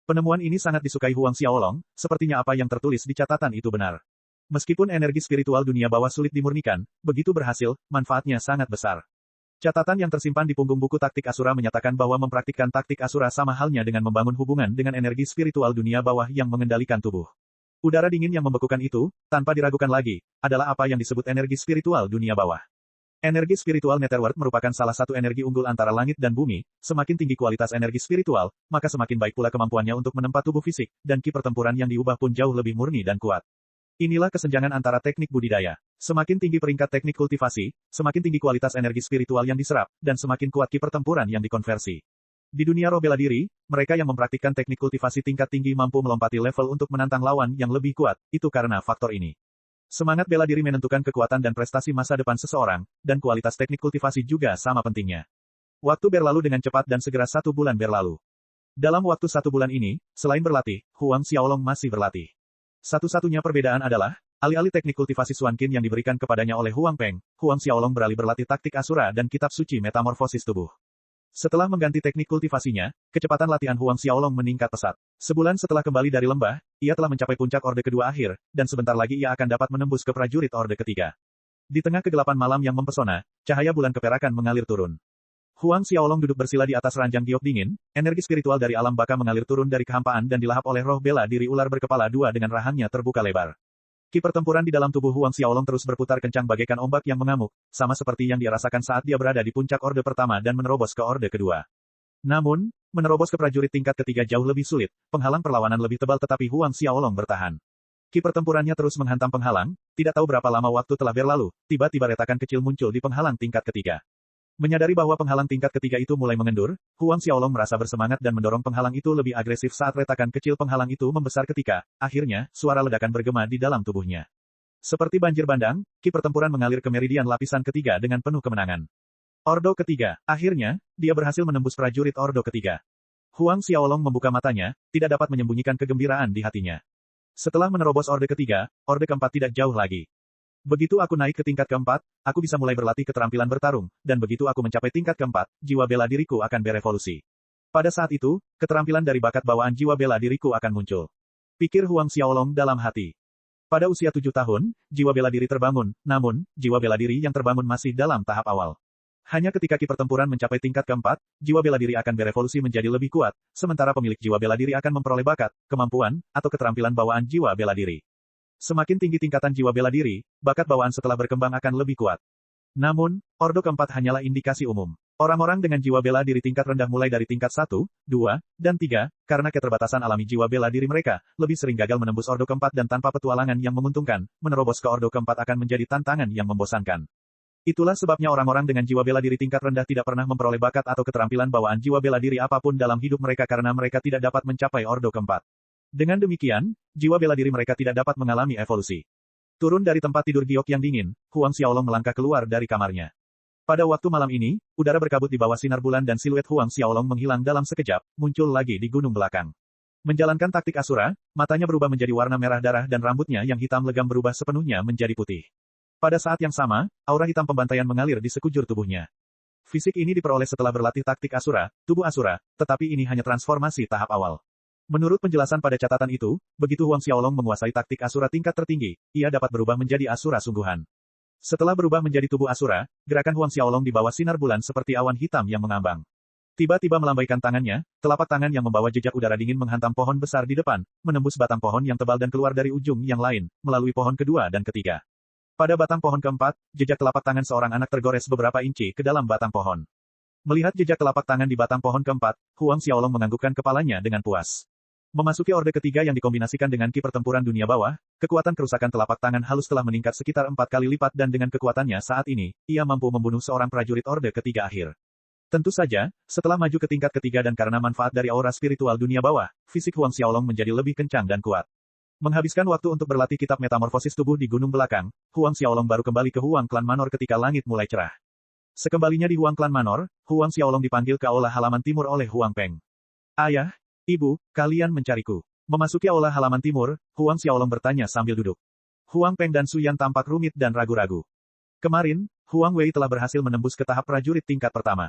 Penemuan ini sangat disukai Huang Xiaolong, sepertinya apa yang tertulis di catatan itu benar. Meskipun energi spiritual dunia bawah sulit dimurnikan, begitu berhasil, manfaatnya sangat besar. Catatan yang tersimpan di punggung buku taktik Asura menyatakan bahwa mempraktikkan taktik Asura sama halnya dengan membangun hubungan dengan energi spiritual dunia bawah yang mengendalikan tubuh. Udara dingin yang membekukan itu, tanpa diragukan lagi, adalah apa yang disebut energi spiritual dunia bawah. Energi spiritual Netherworld merupakan salah satu energi unggul antara langit dan bumi. Semakin tinggi kualitas energi spiritual, maka semakin baik pula kemampuannya untuk menempa tubuh fisik, dan ki pertempuran yang diubah pun jauh lebih murni dan kuat. Inilah kesenjangan antara teknik budidaya. Semakin tinggi peringkat teknik kultivasi, semakin tinggi kualitas energi spiritual yang diserap, dan semakin kuat ki pertempuran yang dikonversi. Di dunia roh bela diri, mereka yang mempraktikkan teknik kultivasi tingkat tinggi mampu melompati level untuk menantang lawan yang lebih kuat, itu karena faktor ini. Semangat bela diri menentukan kekuatan dan prestasi masa depan seseorang, dan kualitas teknik kultivasi juga sama pentingnya. Waktu berlalu dengan cepat dan segera 1 bulan berlalu. Dalam waktu 1 bulan ini, selain berlatih, Huang Xiaolong masih berlatih. Satu-satunya perbedaan adalah, alih-alih teknik kultivasi Xuan Qin yang diberikan kepadanya oleh Huang Peng, Huang Xiaolong beralih berlatih taktik Asura dan kitab suci metamorfosis tubuh. Setelah mengganti teknik kultivasinya, kecepatan latihan Huang Xiaolong meningkat pesat. Sebulan setelah kembali dari lembah, ia telah mencapai puncak Orde Kedua akhir, dan sebentar lagi ia akan dapat menembus ke prajurit Orde Ketiga. Di tengah kegelapan malam yang mempesona, cahaya bulan keperakan mengalir turun. Huang Xiaolong duduk bersila di atas ranjang giok dingin, energi spiritual dari alam baka mengalir turun dari kehampaan dan dilahap oleh roh bela diri ular berkepala 2 dengan rahangnya terbuka lebar. Ki pertempuran di dalam tubuh Huang Xiaolong terus berputar kencang bagaikan ombak yang mengamuk, sama seperti yang dia rasakan saat dia berada di puncak Orde Pertama dan menerobos ke Orde Kedua. Namun, menerobos ke prajurit tingkat ketiga jauh lebih sulit, penghalang perlawanan lebih tebal tetapi Huang Xiaolong bertahan. Ki pertempurannya terus menghantam penghalang, tidak tahu berapa lama waktu telah berlalu, tiba-tiba retakan kecil muncul di penghalang tingkat ketiga. Menyadari bahwa penghalang tingkat ketiga itu mulai mengendur, Huang Xiaolong merasa bersemangat dan mendorong penghalang itu lebih agresif saat retakan kecil penghalang itu membesar ketika, akhirnya, suara ledakan bergema di dalam tubuhnya. Seperti banjir bandang, ki pertempuran mengalir ke meridian lapisan ketiga dengan penuh kemenangan. Ordo ketiga, akhirnya, dia berhasil menembus prajurit Ordo ketiga. Huang Xiaolong membuka matanya, tidak dapat menyembunyikan kegembiraan di hatinya. Setelah menerobos Orde ketiga, Orde keempat tidak jauh lagi. Begitu aku naik ke tingkat keempat, aku bisa mulai berlatih keterampilan bertarung, dan begitu aku mencapai tingkat keempat, jiwa bela diriku akan berevolusi. Pada saat itu, keterampilan dari bakat bawaan jiwa bela diriku akan muncul. Pikir Huang Xiaolong dalam hati. Pada usia 7 tahun, jiwa bela diri terbangun, namun, jiwa bela diri yang terbangun masih dalam tahap awal. Hanya ketika ki pertempuran mencapai tingkat keempat, jiwa bela diri akan berevolusi menjadi lebih kuat, sementara pemilik jiwa bela diri akan memperoleh bakat, kemampuan, atau keterampilan bawaan jiwa bela diri. Semakin tinggi tingkatan jiwa bela diri, bakat bawaan setelah berkembang akan lebih kuat. Namun, Ordo keempat hanyalah indikasi umum. Orang-orang dengan jiwa bela diri tingkat rendah mulai dari tingkat 1, 2, dan 3, karena keterbatasan alami jiwa bela diri mereka, lebih sering gagal menembus Ordo keempat dan tanpa petualangan yang menguntungkan, menerobos ke Ordo keempat akan menjadi tantangan yang membosankan. Itulah sebabnya orang-orang dengan jiwa bela diri tingkat rendah tidak pernah memperoleh bakat atau keterampilan bawaan jiwa bela diri apapun dalam hidup mereka karena mereka tidak dapat mencapai Ordo keempat. Dengan demikian, jiwa bela diri mereka tidak dapat mengalami evolusi. Turun dari tempat tidur giok yang dingin, Huang Xiaolong melangkah keluar dari kamarnya. Pada waktu malam ini, udara berkabut di bawah sinar bulan dan siluet Huang Xiaolong menghilang dalam sekejap, muncul lagi di gunung belakang. Menjalankan taktik Asura, matanya berubah menjadi warna merah darah dan rambutnya yang hitam legam berubah sepenuhnya menjadi putih. Pada saat yang sama, aura hitam pembantaian mengalir di sekujur tubuhnya. Fisik ini diperoleh setelah berlatih taktik Asura, tubuh Asura, tetapi ini hanya transformasi tahap awal. Menurut penjelasan pada catatan itu, begitu Huang Xiaolong menguasai taktik Asura tingkat tertinggi, ia dapat berubah menjadi Asura sungguhan. Setelah berubah menjadi tubuh Asura, gerakan Huang Xiaolong di bawah sinar bulan seperti awan hitam yang mengambang. Tiba-tiba melambaikan tangannya, telapak tangan yang membawa jejak udara dingin menghantam pohon besar di depan, menembus batang pohon yang tebal dan keluar dari ujung yang lain, melalui pohon kedua dan ketiga. Pada batang pohon keempat, jejak telapak tangan seorang anak tergores beberapa inci ke dalam batang pohon. Melihat jejak telapak tangan di batang pohon keempat, Huang Xiaolong menganggukkan kepalanya dengan puas. Memasuki Orde ketiga yang dikombinasikan dengan ki pertempuran dunia bawah, kekuatan kerusakan telapak tangan halus telah meningkat sekitar 4 kali lipat dan dengan kekuatannya saat ini, ia mampu membunuh seorang prajurit Orde ketiga akhir. Tentu saja, setelah maju ke tingkat ketiga dan karena manfaat dari aura spiritual dunia bawah, fisik Huang Xiaolong menjadi lebih kencang dan kuat. Menghabiskan waktu untuk berlatih kitab metamorfosis tubuh di gunung belakang, Huang Xiaolong baru kembali ke Huang Klan Manor ketika langit mulai cerah. Sekembalinya di Huang Klan Manor, Huang Xiaolong dipanggil ke aula halaman timur oleh Huang Peng. Ayah, Ibu, kalian mencariku. Memasuki aula halaman timur, Huang Xiaolong bertanya sambil duduk. Huang Peng dan Su Yan tampak rumit dan ragu-ragu. Kemarin, Huang Wei telah berhasil menembus ke tahap prajurit tingkat pertama.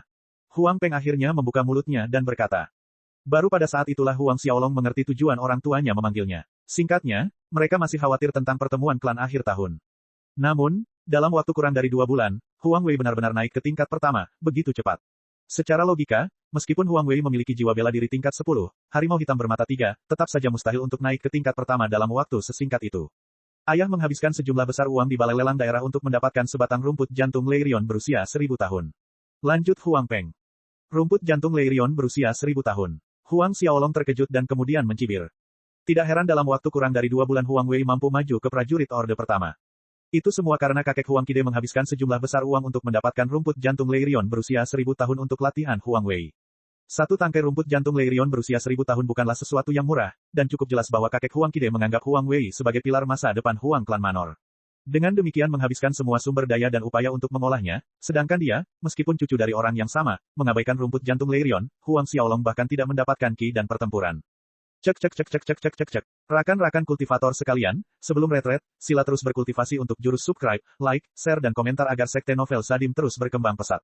Huang Peng akhirnya membuka mulutnya dan berkata. Baru pada saat itulah Huang Xiaolong mengerti tujuan orang tuanya memanggilnya. Singkatnya, mereka masih khawatir tentang pertemuan klan akhir tahun. Namun, dalam waktu kurang dari 2 bulan, Huang Wei benar-benar naik ke tingkat pertama, begitu cepat. Secara logika, meskipun Huang Wei memiliki jiwa bela diri tingkat 10, harimau hitam bermata 3, tetap saja mustahil untuk naik ke tingkat pertama dalam waktu sesingkat itu. Ayah menghabiskan sejumlah besar uang di balai lelang daerah untuk mendapatkan sebatang rumput jantung Leirion berusia 1000 tahun. Lanjut Huang Peng. Rumput jantung Leirion berusia 1000 tahun. Huang Xiaolong terkejut dan kemudian mencibir. Tidak heran dalam waktu kurang dari 2 bulan Huang Wei mampu maju ke prajurit Orde Pertama. Itu semua karena kakek Huang Qide menghabiskan sejumlah besar uang untuk mendapatkan rumput jantung Leirion berusia 1000 tahun untuk latihan Huang Wei. Satu tangkai rumput jantung Leirion berusia 1000 tahun bukanlah sesuatu yang murah, dan cukup jelas bahwa kakek Huang Qide menganggap Huang Wei sebagai pilar masa depan Huang klan Manor. Dengan demikian menghabiskan semua sumber daya dan upaya untuk mengolahnya, sedangkan dia, meskipun cucu dari orang yang sama, mengabaikan rumput jantung Leirion, Huang Xiaolong bahkan tidak mendapatkan ki dan pertempuran. Cek cek cek cek cek cek cek cek. Rakan-rakan kultivator sekalian, sebelum retret, sila terus berkultivasi untuk jurus subscribe, like, share dan komentar agar sekte novel Sadim terus berkembang pesat.